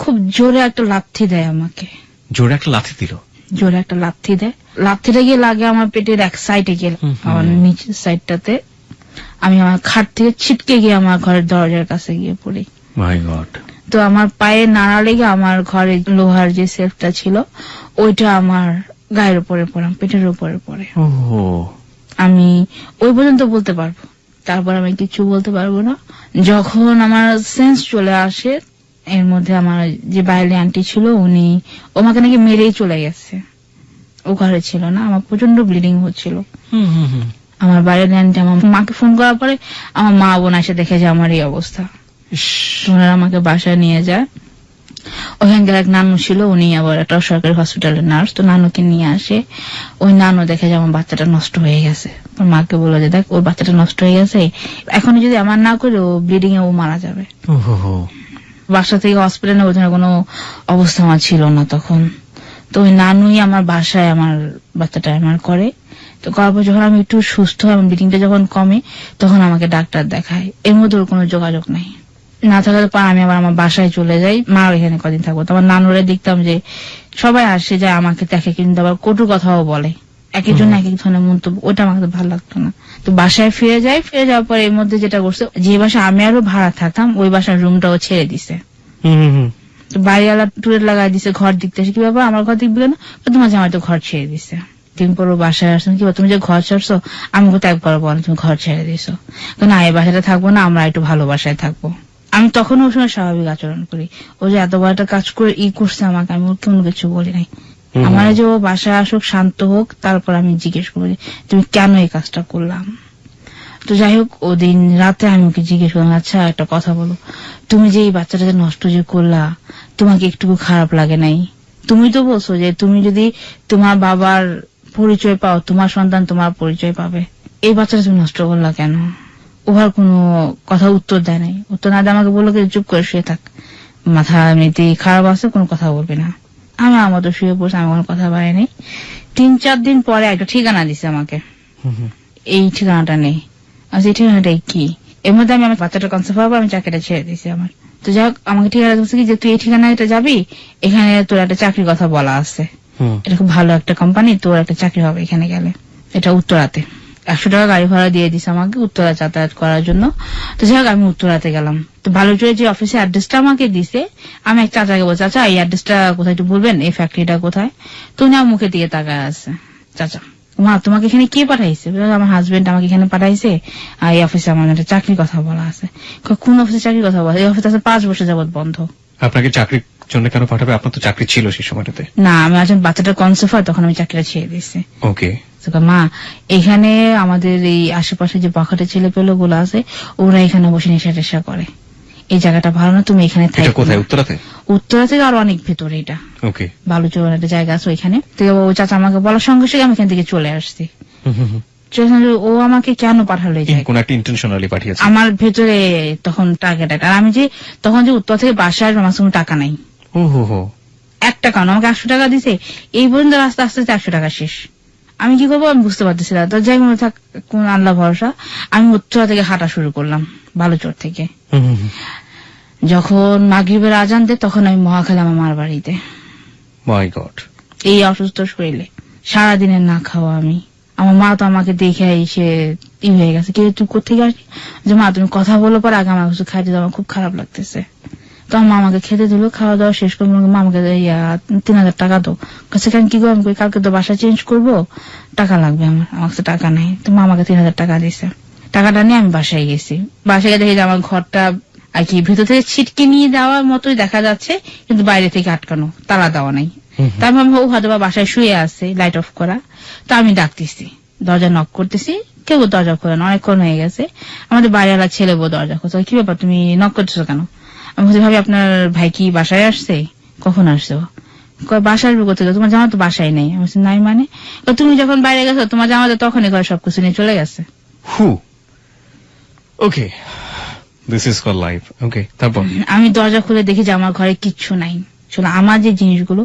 খুব জোরে একটা লাথি দেয় আমাকে। জোরে একটা লাথি দিল? জোরে একটা লাথি দেয়, লাথিটা গিয়ে লাগে আমার পেটের এক সাইডে গিয়ে, আমার নিচের সাইডটাতে। আমি আমার খাট থেকে ছিটকে গিয়ে আমার ঘরের দরজার কাছে গিয়ে পড়ি। মাই গড। তো আমার পায়ে নাড়া লেগে আমার ঘরে লোহার যে সেলফটা ছিল ওইটা আমার গায়ের উপরে পড়ে, পেটের উপরে পড়ে। আমি ওই পর্যন্ত বলতে পারবো, তারপর আমি কিছু বলতে পারবো না। যখন আমার সেন্স চলে আসে, এর মধ্যে আমার যে বাইরে আন্টি ছিল উনি আমাকে নাকি মেরেই চলে গেছে, ও ঘরে ছিল না। আমার প্রচন্ড ব্লিডিং হচ্ছিল। আমার বাইরে আন্টি আমার মাকে ফোন করার পরে আমার মা বোন এসে দেখে যে আমার এই অবস্থা। ওনারা আমাকে বাসায় নিয়ে যায়। ওখানকার এক নানু ছিল, উনি আবার একটা সরকারি হসপিটালের নার্স। তো নানুকে নিয়ে আসে, ওই নানু দেখে যে আমার বাচ্চাটা নষ্ট হয়ে গেছে। মাকে বললো যে দেখ ওর বাচ্চাটা নষ্ট হয়ে গেছে, এখন যদি আমার না করে ও ব্লিডিং এ ও মারা যাবে। বাসা থেকে হসপিটালে ওখানে কোনো অবস্থা আমার ছিল না তখন। তো ওই নানুই আমার বাসায় আমার বাচ্চাটা আমার করে। তো করার পর যখন আমি একটু সুস্থ হয়, ব্লিডিংটা যখন কমে, তখন আমাকে ডাক্তার দেখায়। এর মধ্যে ওর কোনো যোগাযোগ নাই। না থাকার পর আমি আবার আমার বাসায় চলে যাই, মা এখানে কদিন থাকবো। তো আমার নানুরে দেখতাম যে সবাই আসে যায় আমাকে দেখে, কিন্তু আবার কটু কথাও বলে, এক একজন এক এক ধরনের মন্তব্য, ওটা আমাকে ভালো লাগতো না। তো বাসায় ফিরে যাই, ফিরে যাওয়ার পর এর মধ্যে যেটা করছে, যে বাসায় আমি আরো ভাড়া থাকতাম ওই বাসার রুমটাও ছেড়ে দিছে। তো বাড়িওয়ালা টুরের লাগাই দিছে, ঘর দেখতে আসে। কি ব্যাপার আমার ঘর দেখবি কেন? তোমার জামাই তো ঘর ছেড়ে দিছে। দিন পর বাসায় আসছেন, কি তুমি যে ঘর ছাড়ছো, আমি কোথায় একবার বল তুমি ঘর ছেড়ে দিছো, না এই বাসাটা থাকবো না, আমরা একটু ভালো বাসায় থাকবো। আমি তখন ওর সঙ্গে স্বাভাবিক আচরণ করি। ও যে এত বড় একটা কাজ করে করছে আমাকে, আমি ওর কোনো কিছু বলি নাই। আমার যে ও বাসায় আসুক, শান্ত হোক, তারপর আমি জিজ্ঞেস করি তুমি কেন এই কাজটা করলাম। তো যাই হোক, ওদিন রাতে আমি ওকে জিজ্ঞেস করলাম, আচ্ছা একটা কথা বলো, তুমি যে এই বাচ্চাটাকে নষ্ট যে করলা, তোমাকে একটু খারাপ লাগে নাই? তুমি তো বলছো যে তুমি যদি তোমার বাবার পরিচয় পাও, তোমার সন্তান তোমার পরিচয় পাবে, এই বাচ্চাটা তুমি নষ্ট করলা কেন? ওর কোনো কথা উত্তর দেয় নাই। উত্তর না দিয়ে আমাকে বললো চুপ করে শুয়ে থাক, মাথা এমনিতে খারাপ আছে, কোনো কথা বলবি না। আমি আমার তো শুয়ে পড়ছি, আমি কোনো কথা বলি নাই। 3-4 দিন পরে একটা ঠিকানা দিছে আমাকে, এই ঠিকানাটা নেই। আচ্ছা এই ঠিকানাটাই কি? এর মধ্যে আমি আমার বাচ্চাটা কনসেপ্ট হওয়ার পর আমি চাকরিটা ছেড়ে দিয়েছি আমার। তো যাই হোক, আমাকে ঠিকানা দিচ্ছে কি যে তুই এই ঠিকানাটা যাবি, এখানে তোর একটা চাকরির কথা বলা আছে, এটা খুব ভালো একটা কোম্পানি, তোর একটা চাকরি হবে এখানে গেলে। এটা উত্তরাতে। 100 টাকা গাড়ি ভাড়া দিয়ে দিছে আমাকে উত্তরা যাতায়াত করার জন্য। তো যাই হোক, আমি উত্তরাতে গেলাম। তো ভালোচুরে যে অফিসে অ্যাড্রেসটা আমাকে দিছে, আমি এক চাচাকে বলছি, আচ্ছা এই অ্যাড্রেসটা কোথায় একটু বলবেন, এই ফ্যাক্টরিটা কোথায়? তো উনি আমার মুখে দিয়ে তাকায় আছে, চাচা মা তোমাকে এখানে কে পাঠাইছে? আমার হাজবেন্ড আমাকে এখানে পাঠাইছে, আর এই অফিসে আমার একটা চাকরির কথা বলা আছে। কোন অফিসে চাকরির কথা বলা? এই অফিস আছে 5 বছর যাবত বন্ধ। আপনাকে চাকরির জন্য কেন পাঠাবে? আপনার তো চাকরি ছিল সেই সময়টাতে। না, আমি যখন বাচ্চাটার কনসেপ্ট হয় তখন আমি চাকরিটা ছেড়ে দিয়েছি। ওকে। মা এখানে আমাদের এই আশেপাশে যে বাখাটে ছেলে পেলে গুলো আছে, ওরা এখানে বসে নেশা টেশা করে, এই জায়গাটা ভালো না, তুমি এখানে থাকো। কোথায়? উত্তরাতে? উত্তরা থেকে আরো অনেক ভেতরে, এটা ওকে বালুচর একটা জায়গা আছে ওইখানে। তো ও চাচা আমাকে বলার সঙ্গে সঙ্গে আমি এখান থেকে চলে আসছি। ও আমাকে কেন পাঠালো? কোন একটা ইন্টেনশনালি পাঠিয়েছে আমার ভেতরে তখন টার্গেট। আর আমি যে তখন যে উত্তর থেকে বাসায় আসবো, আমার কোনো টাকা নাই। ওহো, 1 টাকা না, আমাকে 800 টাকা দিছে। এই পর্যন্ত রাস্তা আস্তে আস্তে 100 টাকা শেষ। আমি কি করবো আমি বুঝতে পারতেছি না। তো যাই মনে থাক, কোন আল্লাহ ভরসা, আমি উত্তরা থেকে হাঁটা শুরু করলাম, বালুচর থেকে। যখন মাগরিবের আজান দেয় তখন আমি মহাখালী আমার মার বাড়িতে। মাই গড, এই অসুস্থ শরীরে সারাদিনের না খাওয়া আমি। আমার মা তো আমাকে দেখে এসে হয়ে গেছে, কে তুই কোথেকে আসবি? যে মা তুমি কথা বলো, পর আগে আমার কিছু খাইতে দাও, আমার খুব খারাপ লাগতেছে। তো আমার মা আমাকে খেতে দিল, খাওয়া দাওয়া শেষ করে মা আমাকে 3000 টাকা দাও। কাছে কেন কি করবো? কালকে তো বাসা চেঞ্জ করবো, টাকা লাগবে আমার। আমার কাছে টাকা নেই। তো মা আমাকে 3000 টাকা দিছে। টাকাটা নিয়ে আমি বাসায় গেছি। বাসায় গিয়ে দেখি যে আমার ঘরটা আর কি ভেতর থেকে ছিটকে নিয়ে দেওয়ার মতোই দেখা যাচ্ছে, কিন্তু বাইরে থেকে আটকানো, তালা দেওয়া নাই। তারপর আমি হয়তো বা বাসায় শুয়ে আছে, লাইট অফ করা। তো আমি ডাকতেছি, দরজা নক করতেছি, কেউ দরজা খোলে না, অনেকক্ষণ হয়ে গেছে। আমাদের বাড়িওয়ালা ছেলে বউ দরজা খুলছে। কি ব্যাপার তুমি নক করতেছো কেন? আমি বলছি ভাবি আপনার ভাই কি বাসায় আসছে? কখন আসছে? বাসায় আসবে কোথায়? তোমার জামা তো বাসায় নেই। আমি বলছি নাই মানে? তুমি যখন বাইরে গেছো তোমার জামা তো তখনই ঘরে সবকিছু নিয়ে চলে গেছে। ওকে, দিস ইজ কল লাইফ। ওকে, তারপর আমি দরজা খুলে দেখি যে আমার ঘরে কিচ্ছু নাই। শোনো, আমার যে জিনিসগুলো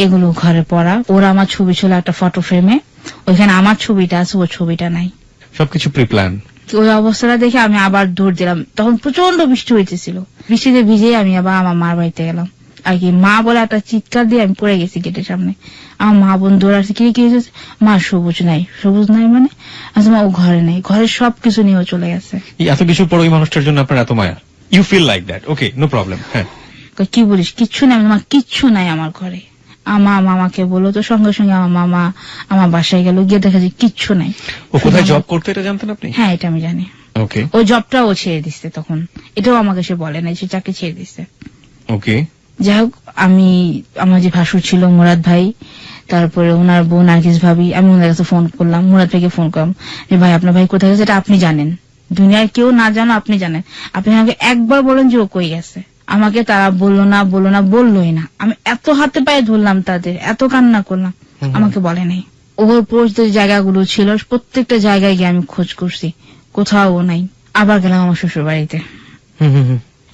এগুলো ঘরে পড়া। ওরা আমার ছবি ছিল একটা ফটো ফ্রেমে, ওইখানে আমার ছবিটা আছে, ওর ছবিটা নাই, সবকিছু প্রি প্ল্যান। ওই অবস্থাটা দেখে আমি আবার দৌড় দিলাম। তখন প্রচন্ড বৃষ্টি হইতেছিল, বৃষ্টিতে ভিজে আমি আবার আমার মার বাড়িতে গেলাম। আর কি মা বলে একটা চিৎকার দিয়ে আমি পড়ে গেছি গেটের সামনে। আমার মা বোন দৌড়াচ্ছে, কি হয়েছে? মা সবুজ নাই। সবুজ নাই মানে? আচ্ছা মা ও ঘরে নেই, ঘরের সবকিছু নিয়েও চলে গেছে। এত কিছু পর ওই মানুষটার জন্য আপনার এত মায়া, you feel like that? Okay, no problem. হ্যাঁ, কি বলিস, কিচ্ছু নাই মা, কিচ্ছু নাই আমার ঘরে। আমার মামাকে বলো তো, সঙ্গে সঙ্গে আমার মামা আমার বাসায় গেল, গিয়ে দেখা যায় কিচ্ছু নাই। ও কোথায় জব করতে এটা জানতেন আপনি? হ্যাঁ, এটা আমি জানি। ওকে। ও জবটাও ছেড়ে দিচ্ছে তখন, এটাও আমাকে সে বলে নাই, সে চাকরি ছেড়ে দিচ্ছে। ওকে। যাই হোক, আমি আমার যে ভাসুর ছিল মুরাদ ভাই, তারপরে ওনার বোন নার্গিস ভাবি, আমি ওনার কাছে ফোন করলাম, মুরাদ ভাইকে ফোন করলাম যে ভাই আপনার ভাই কোথায় গেছে, এটা আপনি জানেন, দুনিয়ায় কেউ না জানো আপনি জানেন, আপনি আমাকে একবার বলেন যে ও কই গেছে। আমাকে তারা বললো না বললোই না। আমি এত হাতে পায়ে ধরলাম তাদের, এত কান্না করলাম, আমাকে বলে নাই। ওর পরিচিত জায়গাগুলো ছিল প্রত্যেকটা জায়গায় গিয়ে আমি খোঁজ করছি, কোথাও ও নাই। আবার গেলাম আমার শ্বশুর বাড়িতে।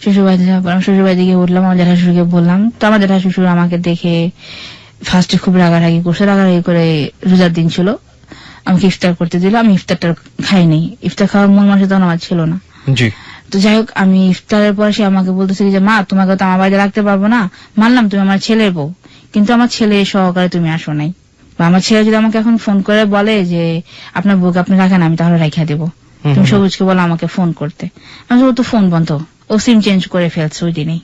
শ্বশুর বাড়িতে যাওয়ার পর শ্বশুর বাড়িতে গিয়ে উঠলাম, আমার জ্যাঠা শ্বশুরকে বললাম। তো আমার জ্যাঠা শ্বশুর আমাকে দেখে ফার্স্টে খুব রাগারাগি করছে, রাগারাগি করে রোজার দিন ছিল, আমাকে ইফতার করতে দিল। আমি ইফতারটা খাইনি, ইফতার খাওয়ার মন মাসে তখন আমার ছিল না। তো যাই হোক, আমি ইফতারের পর সে আমাকে বলতেছে যে মা তোমাকে তো আমার বাড়িতে রাখতে পারবো না, মানলাম তুমি আমার ছেলের বউ, কিন্তু আমার ছেলে সহকারে তুমি আসো নাই, বা আমার ছেলে যদি আমাকে এখন ফোন করে বলে যে আপনার বউকে আপনি রাখেন, আমি তাহলে রাখিয়া দেবো, তুমি সবুজকে বলো আমাকে ফোন করতে। আমি ও তো ফোন বন্ধ, ও সিম চেঞ্জ করে ফেলছে ওই দিনেই।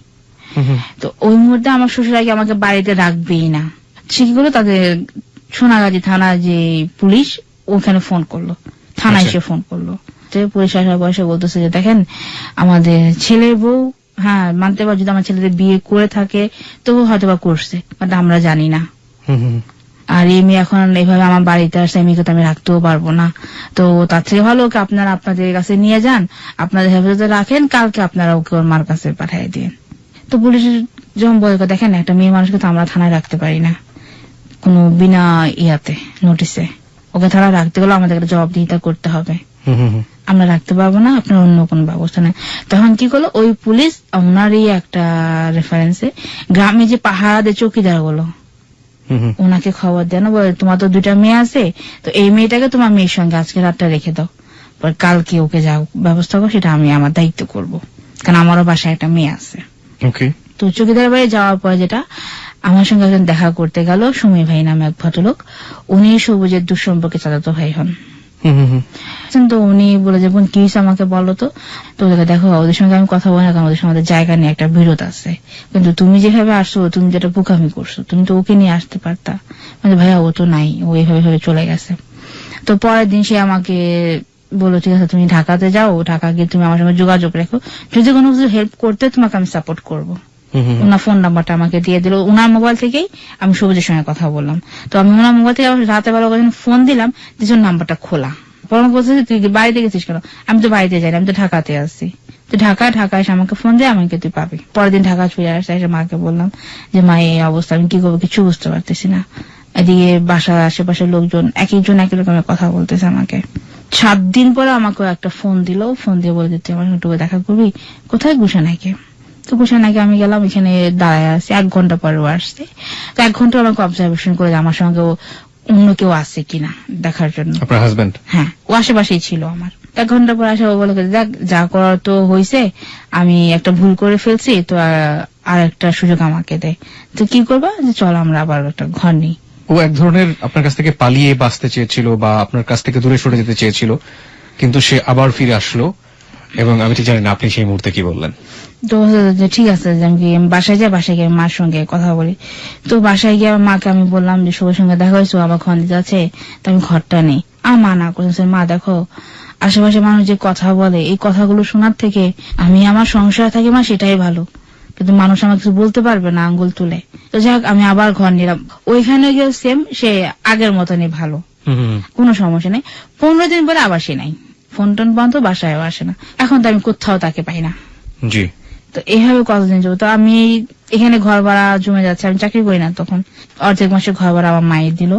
তো ওই মুহূর্তে আমার শ্বশুর আগে আমাকে বাড়িতে রাখবেই না। সে কি করলো, তাদের সোনাগাজী থানা যে পুলিশ, ওখানে ফোন করলো, থানায় এসে ফোন করলো। পুলিশ আসার বয়সে বলতেছে যে দেখেন আমাদের ছেলের বউ, হ্যাঁ মানতে পার যদি আমার ছেলেদের বিয়ে করে থাকে তো হয়তো বা করছে, বাট আমরা জানি না। আর এই মেয়ে এখন এইভাবে আমার বাড়িতে আসছে, মেয়েকে তো আমি রাখতেও পারবো না, তো তার থেকে ভালো ওকে আপনারা আপনাদের কাছে নিয়ে যান, আপনাদের হেফাজতে রাখেন, কালকে আপনারা ওকে ওর মার কাছে পাঠিয়ে দিন। তো পুলিশ যখন বলে দেখেন একটা মেয়ে মানুষকে তো আমরা থানায় রাখতে পারি না কোনো বিনা ইয়াতে নোটিসে, ওকে থানায় রাখতে গেলে আমাদের একটা জবাবদিহিতা করতে হবে, আমরা রাখতে পারবো না, আপনার অন্য কোন ব্যবস্থা নেই। তখন কি করলো ওই পুলিশ ওনারই একটা রেফারেন্সে গ্রামে যে পাহাড়া দেয় চৌকিদার গুলো, ওনাকে খবর দেন, বলে তোমার তো 2টা মেয়ে আছে, তো এই মেয়েটাকে তোমার মেয়ের সঙ্গে আজকে রাতটা রেখে দাও, কালকে ওকে যা ব্যবস্থা করো সেটা আমি আমার দায়িত্ব করব, কারণ আমারও বাসায় একটা মেয়ে আছে। তো চৌকিদার বাড়ি যাওয়ার পর যেটা আমার সঙ্গে একজন দেখা করতে গেল, সমীর ভাই নামে এক ভদ্রলোক, উনি সবুজের দুঃসম্পর্কে চালাতো ভাই হন। তো উনি বলে যে বোন কি হয়েছে আমাকে বলো তো। তো দেখো ওদের সঙ্গে আমি কথা বলি না, কারণ ওদের সঙ্গে আমাদের জায়গা নিয়ে একটা বিরোধ আছে, কিন্তু তুমি যেভাবে আসছো, তুমি যেটা বোকামি করছো, তুমি তো ওকে নিয়ে আসতে পারতা। ভাইয়া ও তো নাই, ও এইভাবে চলে গেছে। তো পরের দিন সে আমাকে বললো ঠিক আছে তুমি ঢাকাতে যাও, ঢাকা গিয়ে তুমি আমার সঙ্গে যোগাযোগ রেখো, যদি কোনো কিছু হেল্প করতে তোমাকে আমি সাপোর্ট করবো। ওনার ফোন নাম্বারটা আমাকে দিয়ে দিল, ওনার মোবাইল থেকেই আমি সবুজের সঙ্গে কথা বললাম। তো আমি ওনার মোবাইল থেকে রাতে বেলা ফোন দিলাম, যে নাম্বারটা খোলা। পরে বলছে তুই বাড়িতে গেছিস কেন, আমি তো বাড়িতে যাই, আমি তো ঢাকাতে আসছি। তো ঢাকা এসে আমাকে ফোন দিয়ে আমাকে তুই পাবি। পরের দিন ঢাকা ফিরে আসতে এসে মাকে বললাম যে মা এই অবস্থা, আমি কি করবো কিছু বুঝতে পারতেছি না। এদিকে বাসার আশেপাশের লোকজন এক একজন এক রকমের কথা বলতেছে আমাকে। 7 দিন পরে আমাকে একটা ফোন দিল, ফোন দিয়ে বলে তুই আমার সঙ্গে দেখা করবি, কোথায় গুসানাইকে। তো গুসানাইকে আমি গেলাম, এখানে দাঁড়ায় আসছি, 1 ঘন্টা পরে আসছে। তো 1 ঘন্টা আমাকে অবজারভেশন করে আমার সঙ্গে অন্য কেউ আছে কিনা দেখার জন্য। আপনার হাজবেন্ড? হ্যাঁ, ও আশেপাশেই ছিল আমার। 1 ঘন্টা পর আসা বলে দেখ যা করার তো হয়েছে, আমি একটা ভুল করে ফেলছি, তো আর একটা সুযোগ আমাকে দে। তো কি করবা, যে চল আমরা আবার একটা ঘর নিই। ও এক ধরনের আপনার কাছ থেকে পালিয়ে বাঁচতে চেয়েছিল বা আপনার কাছ থেকে দূরে সরে যেতে চেয়েছিল, কিন্তু সে আবার ফিরে আসলো, এবং আমি ঠিক জানি না আপনি সেই মুহূর্তে কি বললেন। তো ঠিক আছে আমি বাসায় যাই, বাসায় গিয়ে মার সঙ্গে কথা বলি। তো বাসায় গিয়ে মাকে আমি বললাম যে সবার সঙ্গে দেখা হয়েছে, আবার ঘর দিতে আছে, তো আমি ঘরটা নেই। আর মা না করেছে, মা দেখো আশেপাশে মানুষ যে কথা বলে, এই কথাগুলো শোনার থেকে আমি আমার সংসার থাকি মা, সেটাই ভালো, কিন্তু মানুষ আমাকে কিছু বলতে পারবে না আঙ্গুল তুলে। তো যাই হোক আমি আবার ঘর নিলাম, ওইখানে গিয়ে সেম সে আগের মতনই ভালো, কোনো সমস্যা নেই। 15 দিন পরে আবার সে নাই, ফোন টোন বন্ধ, বাসায় আসে না, এখন তো আমি কোথাও তাকে পাই না। জি। তো এইভাবে কতদিন যাবো। তো আমি এখানে ঘর ভাড়া জমে যাচ্ছে, আমি চাকরি করি না তখন, অর্ধেক মাসে ঘর ভাড়া আমার মায়ের দিল।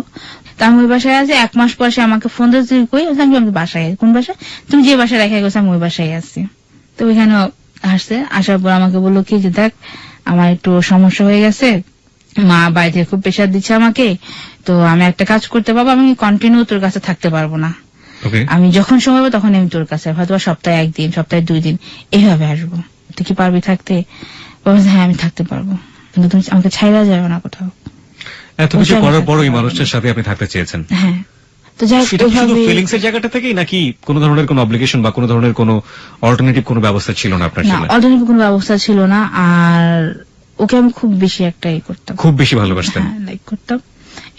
তা আমি ওই বাসায় আছি, 1 মাস পর সে আমাকে ফোন দিয়েছে, কই আমি বাসায়। কোন বাসায়, তুমি যে বাসায় রেখে গেছো আমি ওই বাসায় আসছি। তো ওইখানে আসছে, আসার পর আমাকে বললো কি যে দেখ আমার একটু সমস্যা হয়ে গেছে, মা বাইরে খুব প্রেশার দিচ্ছে আমাকে, তো আমি একটা কাজ করতে পারবো, আমি কন্টিনিউ তোর কাছে থাকতে পারবো না, আমি যখন সময় পাবো তখন আমি তোর কাছে, হয়তো সপ্তাহে 1 দিন, সপ্তাহে 2 দিন এইভাবে আসবো, তুই কি পারবি থাকতে? হ্যাঁ আমি থাকতে পারবো। কিন্তু তুমি আমাকে ছাইরা যাবে না কোথাও। এত কিছু করার পরও এই মানুষটার সাথে আপনি থাকতে চেয়েছেন। হ্যাঁ, তো যাই হোক, সেটা শুধু ফিলিংস এর জায়গাটা থেকেই নাকি কোনো ধরনের কোনো অব্লিগেশন বা কোনো ধরনের কোনো অল্টারনেটিভ কোনো ব্যবস্থা ছিল না আপনার না, সামনে? অল্টারনেটিভ কোনো ব্যবস্থা ছিল না। আর ওকে আমি খুব বেশি একটাই করতাম, খুব বেশি ভালোবাসতেন? হ্যাঁ, লাইক করতাম,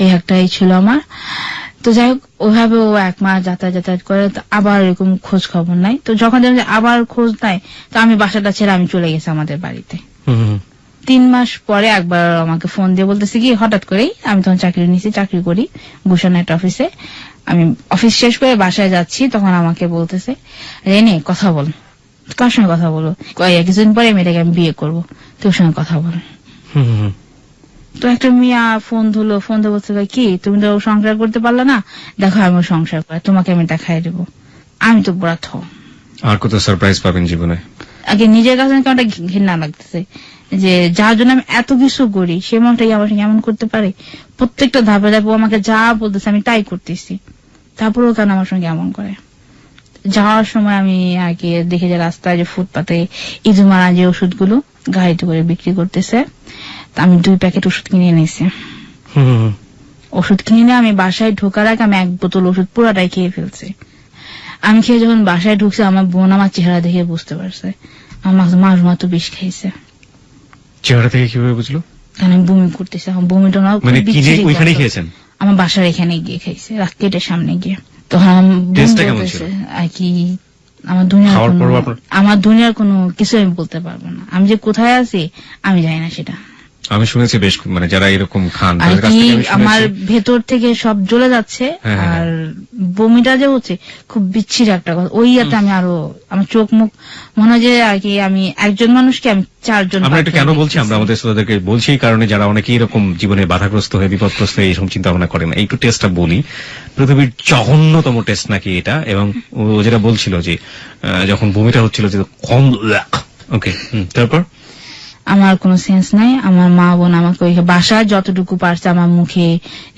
এই একটাই ছিল আমার। তো যাই হোক, ওইভাবে ও 1 মাস যাতায়াত করে, তো আবার এরকম খোঁজ খবর নাই। তো যখন দেখলাম যে আবার খোঁজ নাই, তো আমি বাসাটা ছেড়ে আমি চলে গেছি আমাদের বাড়িতে। 3 মাস পরে একবার আমাকে ফোন দিয়ে বলতেছে কি, হঠাৎ করেই, আমি তখন চাকরি নিয়েছি, চাকরি করি গুলশান একটা অফিসে, আমি অফিস শেষ করে বাসায় যাচ্ছি, তখন আমাকে বলতেছে, রেনে কথা বল। কার সঙ্গে কথা বলো? কিছুদিন পরে মেয়েটাকে আমি বিয়ে করবো, তোর সঙ্গে কথা বল। তো একটা মেয়ে ফোন ধরলো, ফোন দিয়ে বলতে কি, তুমি তো সংসার করতে পারলে না, দেখো আমি সংসার করে তোমাকে আমি দেখাই দেবো। আমি তো পুরা থ, আর কত সারপ্রাইজ পাবেন জীবনে। আগে নিজের কাছে কেমনটা ঘৃণা লাগতেছে যে যার জন্য আমি এত কিছু করি, সে মনটাই আমার সঙ্গে এমন করতে পারে। প্রত্যেকটা ধাপে ধাপে আমাকে যা বলতেছে আমি তাই করতেছি, তারপরেও কেন আমার সঙ্গে এমন করে। যাওয়ার সময় আমি আগে দেখে যে রাস্তায় যে ফুটপাতে ইজুমারা যে ওষুধগুলো গাড়িতে করে বিক্রি করতেছে, আমি 2 প্যাকেট ওষুধ কিনে নিয়েছি। ওষুধ কিনে নিয়ে আমি বাসায় ঢোকার আগে আমি 1 বোতল ওষুধ পুরাটাই খেয়ে ফেলছি। আমি খেয়ে যখন বাসায় ঢুকছি, আমার বোন আমার চেহারা দেখে বুঝতে পারছে আমার মা তো বিষ খাইছে। চেহারা থেকে কিভাবে বুঝলো? কারণ আমি বমি করতেছি, আমার বমিটা না মানে কিনে ওইখানেই খেয়েছেন? আমার বাসার এখানে গিয়ে খাইছে, রাস্তাটার সামনে গিয়ে। তখন আর কি আমার দুনিয়ার কোনো কিছু আমি বলতে পারবো না, আমি যে কোথায় আছি আমি জানি না সেটা। আমি শুনেছি বেশ, মানে যারা এরকম খান আমার ভেতর থেকে সব জ্বলে যাচ্ছে, আর বমিটা যে হচ্ছে খুব বিচ্ছিরি একটা কথা। ওই ইয়াতে আমি আরো আমার চোখ মুখ মনে হয় যে আর কি আমি একজন মানুষকে আমি 4 জন। আমরা এটা কেন বলছি, আমরা আমাদের শ্রোতাদেরকে বলছি এই কারণে যারা অনেকেই এরকম জীবনে বাধাগ্রস্ত হয়ে বিপদগ্রস্ত হয়ে এইসব চিন্তা ভাবনা করেন। একটু টেস্টটা বলি, পৃথিবীর জঘন্যতম টেস্ট নাকি এটা। এবং ও যেটা বলছিল যে যখন বমিটা হচ্ছিল যে কম, ওকে, তারপর আমার কোনো সেন্স নাই। আমার মা বোন আমাকে ওই বাসায় যতটুকু পারছে আমার মুখে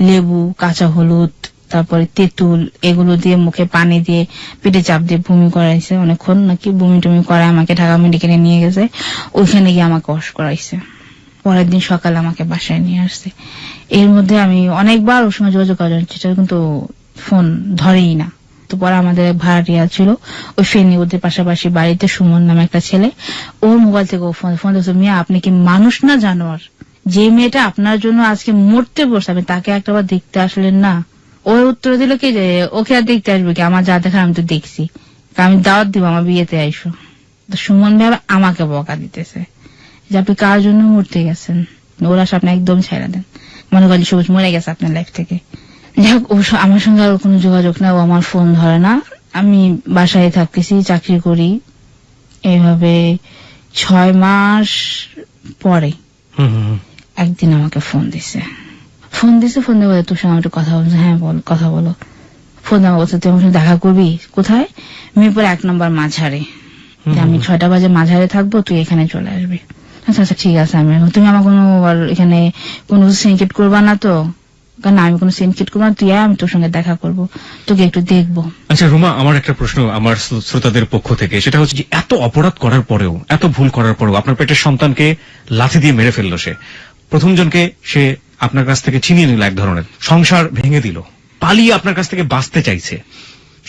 লেবু, কাঁচা হলুদ, তারপরে তেঁতুল, এগুলো দিয়ে মুখে পানি দিয়ে পেটে চাপ দিয়ে বমি করাইছে। অনেকক্ষণ নাকি বমি টমি করায় আমাকে ঢাকা মেডিকেলে নিয়ে গেছে, ওইখানে গিয়ে আমাকে ওয়াশ করাইছে। পরের দিন সকালে আমাকে বাসায় নিয়ে আসছে। এর মধ্যে আমি অনেকবার ওর সঙ্গে যোগাযোগ করার চেষ্টা, কিন্তু ফোন ধরেই না। তো পরে আমাদের ভাড়াটিয়া ছিল ওই ফেনী, ওদের পাশাপাশি বাড়িতে সুমন নামে একটা ছেলে, ওর মোবাইল থেকে ও ফোন দিয়েছে, মিয়া আপনি কি মানুষ না জানোয়ার? যে মেয়েটা আপনার জন্য আজকে মরতে বসে, আমি তাকে একটাবার দেখতে আসলেন না? ওর উত্তর দিল কি যে ওকে আর দেখতে আসবে কি, আমার যা দেখার আমি তো দেখছি, আমি দাওয়াত দিব আমার বিয়েতে আইসো। তো সুমন ভাই আমাকে বকা দিতেছে যে আপনি কার জন্য মরতে গেছেন, ওরা আপনি একদম ছেড়ে দেন, মনে করেন সবুজ মরে গেছে আপনার লাইফ থেকে। যাই হোক, আমার সঙ্গে আর কোনো যোগাযোগ না, ও আমার ফোন ধরে না। আমি বাসায় থাকতেছি, চাকরি করি। এইভাবে 6 মাস পরে একদিন আমাকে ফোন দিছে ফোন দিয়ে বলে তোর সঙ্গে একটু কথা বলছে। হ্যাঁ বল, কথা বলো। ফোন দিয়ে বলছে তুই আমার সঙ্গে দেখা করবি কোথায়? মিরপুর 1 নম্বর মাঝারে, আমি 6টা বাজে মাঝারে থাকবো, তুই এখানে চলে আসবি। আচ্ছা আচ্ছা ঠিক আছে। আমি তুমি আমার কোনো এখানে কোনো সিনকেট করবা না তো? কারণ আমি কোনো সিনকেট করবো না, তুই আমি তোর সঙ্গে দেখা করবো, তোকে একটু দেখবো। আচ্ছা রুমা, আমার একটা প্রশ্ন আমার শ্রোতাদের পক্ষ থেকে, সেটা হচ্ছে যে এত অপরাধ করার পরেও, এত ভুল করার পরেও আপনার পেটের সন্তানকে লাথি দিয়ে মেরে ফেললো সে, প্রথম জনকে সে আপনার কাছ থেকে ছিনিয়ে নিল, এক ধরনের সংসার ভেঙে দিল, পালিয়ে আপনার কাছ থেকে বাঁচতে চাইছে,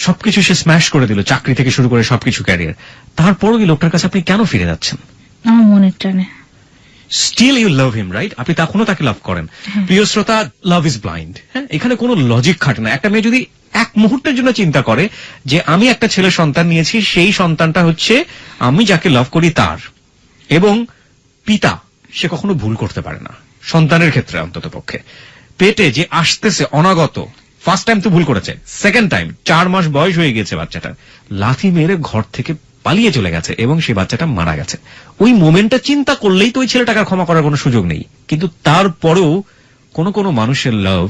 সবকিছু সে স্ম্যাশ করে দিল, চাকরি থেকে শুরু করে সবকিছু, ক্যারিয়ার। তারপরও এই লোকটার কাছে আপনি কেন ফিরে যাচ্ছেন? আমার মনের টানে। Still you love him, right? আপনি তখনও তাকে লাভ করেন। প্রিয় শ্রোতা, লাভ ইজ ব্লাইন্ড। হ্যাঁ, এখানে কোনো লজিক খাটে না। একটা মেয়ে যদি 1 মুহূর্তের জন্য চিন্তা করে যে আমি একটা ছেলে সন্তান নিয়েছি, সেই সন্তানটা হচ্ছে আমি যাকে লাভ করি তার, এবং পিতা, সে কখনো ভুল করতে পারে না সন্তানের ক্ষেত্রে, অন্তত পক্ষে। পেটে যে আসতেছে অনাগত, ফার্স্ট টাইম তো ভুল করেছে, সেকেন্ড টাইম 4 মাস বয়স হয়ে গেছে বাচ্চাটার, লাথি মেরে ঘর থেকে পালিয়ে চলে গেছে এবং সেই বাচ্চাটা মারা গেছে। ওই মোমেন্টটা চিন্তা করলেই তো ওই ছেলেটাকে ক্ষমা করার কোনো সুযোগ নেই। কিন্তু তারপরেও কোনো মানুষের লাভ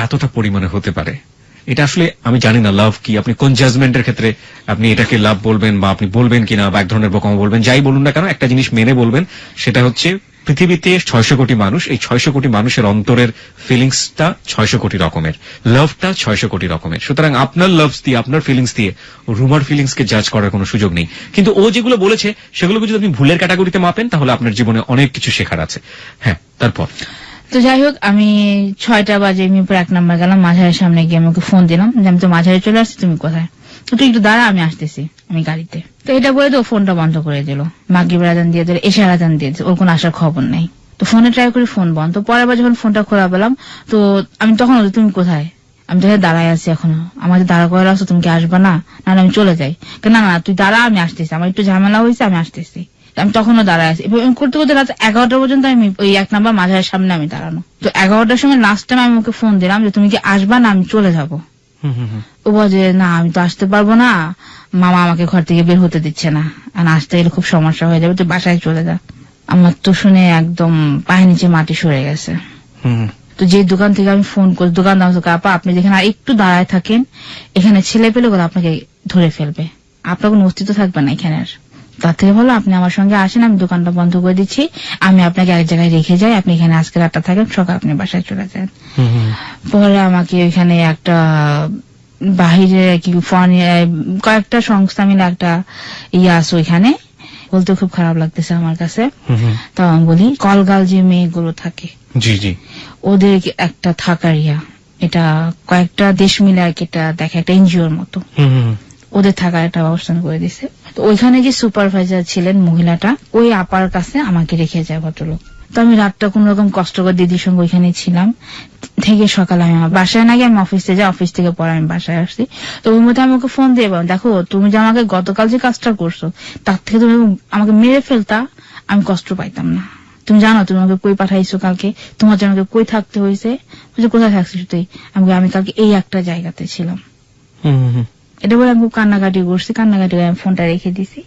এতটা পরিমাণে হতে পারে, এটা আসলে আমি জানি না লাভ কি। আপনি কোন জাজমেন্টের ক্ষেত্রে আপনি এটাকে লাভ বলবেন, বা আপনি বলবেন কিনা, বা এক ধরনের বোকামো বলবেন, যাই বলুন না কেন, একটা জিনিস মেনে বলবেন, সেটা হচ্ছে পৃথিবীতে 600 কোটি মানুষ, এই 600 কোটি মানুষের অন্তরের ফিলিংসটা 600 কোটি রকমের, লাভটা 600 কোটি রকমের। সুতরাং আপনার লাভস দিয়ে, আপনার ফিলিংস দিয়ে রুমার ফিলিংসকে জাজ করার কোনো সুযোগ নেই। কিন্তু ও যেগুলো বলেছে সেগুলোকে যদি আপনি ভুলের ক্যাটাগরিতে মাপেন তাহলে আপনার জীবনে অনেক কিছু শেখার আছে। হ্যাঁ, তারপর তো যাই হোক, আমি 6টা বাজে মিরপুর 1 নম্বর গেলাম, মাঝারের সামনে গিয়ে আমাকে ফোন দিলাম যে আমি তো মাঝারে চলে আসছি, তুমি কোথায়? তো তুই একটু দাঁড়া, আমি আসতেছি, আমি গাড়িতে। তো এটা বলে তো ফোনটা বন্ধ করে দিল, মাগরিবের আজান দিয়ে দিল, এশার আজান দিয়ে দিল, ওর কোনো আসার খবর নেই। তো ফোনে ট্রাই করি, ফোন বন্ধ। তো পরের বার যখন ফোনটা খোলা পেলাম, তো আমি তখন তুমি কোথায়? আমি তো দাঁড়ায় আছি এখনো, আমাদের দাঁড়া করে রাখছো, তুমি কি আসবা না? না আমি চলে যাই। না না তুই দাঁড়া, আমি আসতেছি, আমার একটু ঝামেলা হয়েছে, আমি আসতেছি। আমি তখনও দাঁড়ায় আছি। করতে করতে রাত 11টা পর্যন্ত আমি ওই 1 নম্বর মাঝারের সামনে আমি দাঁড়ানো। তো 11টার সময় লাস্ট টাইম আমি ওকে ফোন দিলাম যে তুমি কি আসবা না, আমি চলে যাবো। ও বলে না আমি তো আসতে পারবো না, মামা আমাকে ঘর থেকে বের হতে দিচ্ছে না, আর আসতে গেলে খুব সমস্যা হয়ে যাবে, তুই বাসায় চলে যা। আমার তো শুনে একদম পায়ের নিচে মাটি সরে গেছে। তো যে দোকান থেকে আমি ফোন করি, দোকানদার আমাকে, আপা আপনি যেখানে আর একটু দাঁড়ায় থাকেন, এখানে ছেলে পেলে করে আপনাকে ধরে ফেলবে, আপনার কোনো অস্তিত্ব থাকবে না এখানে। আর তার থেকে ভালো আপনি আমার সঙ্গে আসেন, আমি দোকানটা বন্ধ করে দিচ্ছি, আমি আপনাকে এক জায়গায় রেখে যাই, আপনি এখানে আজকে রাতটা থাকেন, সকাল আপনি বাসায় চলে যান। পরে আমাকে ওইখানে একটা বাহিরে কি কয়েকটা সংস্থা মিলে একটা আছে ওইখানে, বলতে খুব খারাপ লাগতেছে আমার কাছে। তো আমি বলি কলগাল যে মেয়েগুলো থাকে, জি জি, ওদের একটা থাকার এটা কয়েকটা দেশ মিলে আর কি, এটা দেখে একটা এনজিওর মতো, ওদের থাকার একটা ব্যবস্থা করে দিছে। তো ওইখানে যে সুপারভাইজার ছিলেন মহিলাটা, ওই আপার কাছে আমাকে রেখে যায় ভদ্রলোক। তো আমি রাতটা কোন রকম কষ্ট করে দিদির সঙ্গে ওইখানে ছিলাম, থেকে সকালে আমি আমার বাসায় না গিয়ে আমি অফিসে যাই, অফিস থেকে পরে আমি বাসায় আসছি। তো ওই মধ্যে আমি ওকে ফোন দিয়ে বললাম, দেখো তুমি যে আমাকে গতকাল যে কাজটা করছো, তার থেকে তুমি আমাকে মেরে ফেলতা, আমি কষ্ট পাইতাম না। তুমি জানো তুমি আমাকে কই পাঠাইছো কালকে, তোমার জন্য আমাকে কই থাকতে হয়েছে? কোথায় থাকছিস তুই? আমি কালকে এই একটা জায়গাতে ছিলাম। এটা বলে আমি খুব কান্নাকাটি করছি, কান্নাকাটি করে আমি ফোনটা রেখে দিছি,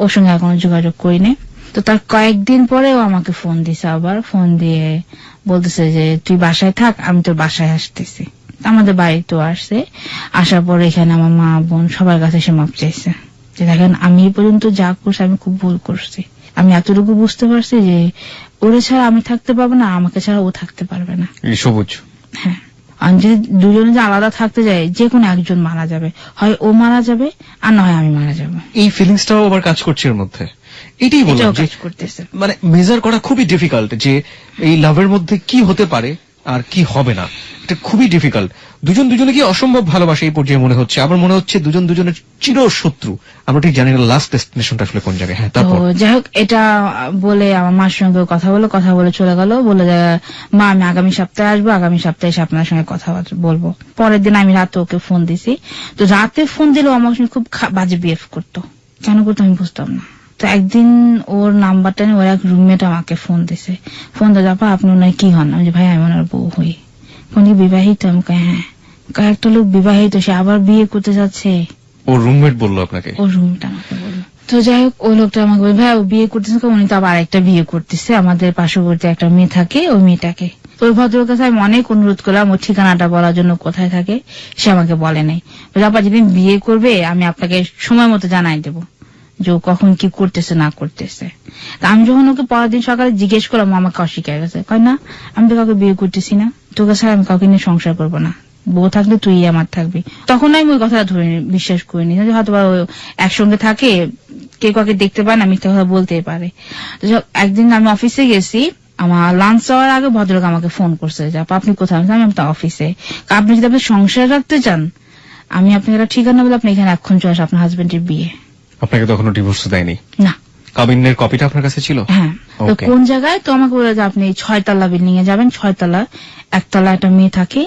ওর সঙ্গে আর কোনো যোগাযোগ করিনি। তো তার কয়েকদিন পরেও আমাকে ফোন দিছে, আবার ফোন দিয়ে বলতেছে যে তুই বাসায় থাক, আমি তোর বাসায় আসতেছি। আমাদের বাড়িতেও আসছে, আসার পরে এখানে আমার মা বোন সবার কাছে সে মাপ চাইছে যে দেখেন আমি এই পর্যন্ত যা করছি আমি খুব ভুল করছি, আমি এতটুকু বুঝতে পারছি যে ওরে ছাড়া আমি থাকতে পারবো না, আমাকে ছাড়া ও থাকতে পারবে না। সবুজ, হ্যাঁ, আমি যদি দুজনে যে আলাদা থাকতে যাই, যে কোনো একজন মারা যাবে, হয় ও মারা যাবে আর না হয় আমি মারা যাবো। এই ফিলিংসটাও আবার কাজ করছে এর মধ্যে, এটাই বললাম যে মানে মেজার করা খুবই ডিফিকাল্ট, যে এই লাভের মধ্যে কি হতে পারে আর কি হবে না, এটা খুবই ডিফিকাল্ট। দুজন দুজনে কি অসম্ভব ভালোবাসে এই পর্যায়ে মনে হচ্ছে, আবার মনে হচ্ছে দুজন দুজনের চির শত্রু। আমরা ঠিক জানি না লাস্ট ডেস্টিনেশনটা আসলে কোন জায়গায়। হ্যাঁ, তারপর যাই হোক, এটা বলে আমার মার সঙ্গে কথা বলে চলে গেল, বলে মা আমি আগামী সপ্তাহে আসবো, আগামী সপ্তাহে এসে আপনার সঙ্গে কথা বলবো। পরের দিন আমি রাতে ওকে ফোন দিছি। তো রাতে ফোন দিলেও আমার সঙ্গে খুব বাজে বিহেভ করতো, কেন করতো আমি বুঝতাম না। তো একদিন ওর নাম্বারটা নিয়ে ওর এক রুমমেট আমাকে ফোন দিছে, ফোন দিয়ে আপা আপনি ওনার কি হন? আমি ভাই আমি ওনার বউ হই। কোন বিবাহিত? আমাকে হ্যাঁ। কয়েকটা লোক বিবাহিত, সে আবার বিয়ে করতে যাচ্ছে। ওর রুমমেট বললো আপনাকে? ওর রুমমেট আমাকে বললো। তো যাই হোক, ওই লোকটা আমাকে বলে ভাই ও বিয়ে করতেছে, উনি তো আবার আরেকটা বিয়ে করতেছে, আমাদের পার্শ্ববর্তী একটা মেয়ে থাকে, ওই মেয়েটাকে। তো ওই ভদ্রের কাছে আমি অনেক অনুরোধ করলাম ওর ঠিকানাটা বলার জন্য, কোথায় থাকে, সে আমাকে বলে নাই। আপা যেদিন বিয়ে করবে আমি আপনাকে সময় মতো জানাই দেবো যে কখন কি করতেছে না করতেছে। তা আমি যখন ওকে পরের দিন সকালে জিজ্ঞেস করলাম, আমাকে অস্বীকার গেছে, কয় না আমি তো কাউকে বিয়ে করতেছি না, তোকে ছাড়া আমি কাউকে নিয়ে সংসার করবো না, বউ থাকলে তুই আমার থাকবি। তখন আমি ওই কথাটা ধরে বিশ্বাস করিনি, হয়তো একসঙ্গে থাকে, কে কাউকে দেখতে পায় না, মিথ্যা কথা বলতেই পারে। একদিন আমি অফিসে গেছি, আমার লাঞ্চ হওয়ার আগে ভদ্রলোক আমাকে ফোন করছে যে আপনি কোথায়? আমি তো অফিসে। আপনি যদি আপনি সংসার রাখতে চান, আমি আপনাকে একটা ঠিকানা বলে আপনি এখানে এখন চলে আসেন, আপনার হাজবেন্ডের বিয়ে। আপনাকে তখনও ডিভোর্স দেয়নি? না। কাবিনের কপিটা আপনার কাছে ছিল? হ্যাঁ। তো কোন জায়গায়? তো আমাকে বলে যে আপনি 6তলা বিল্ডিং এ যাবেন, 6তলা, একতলা একটা মেয়ে থাকে,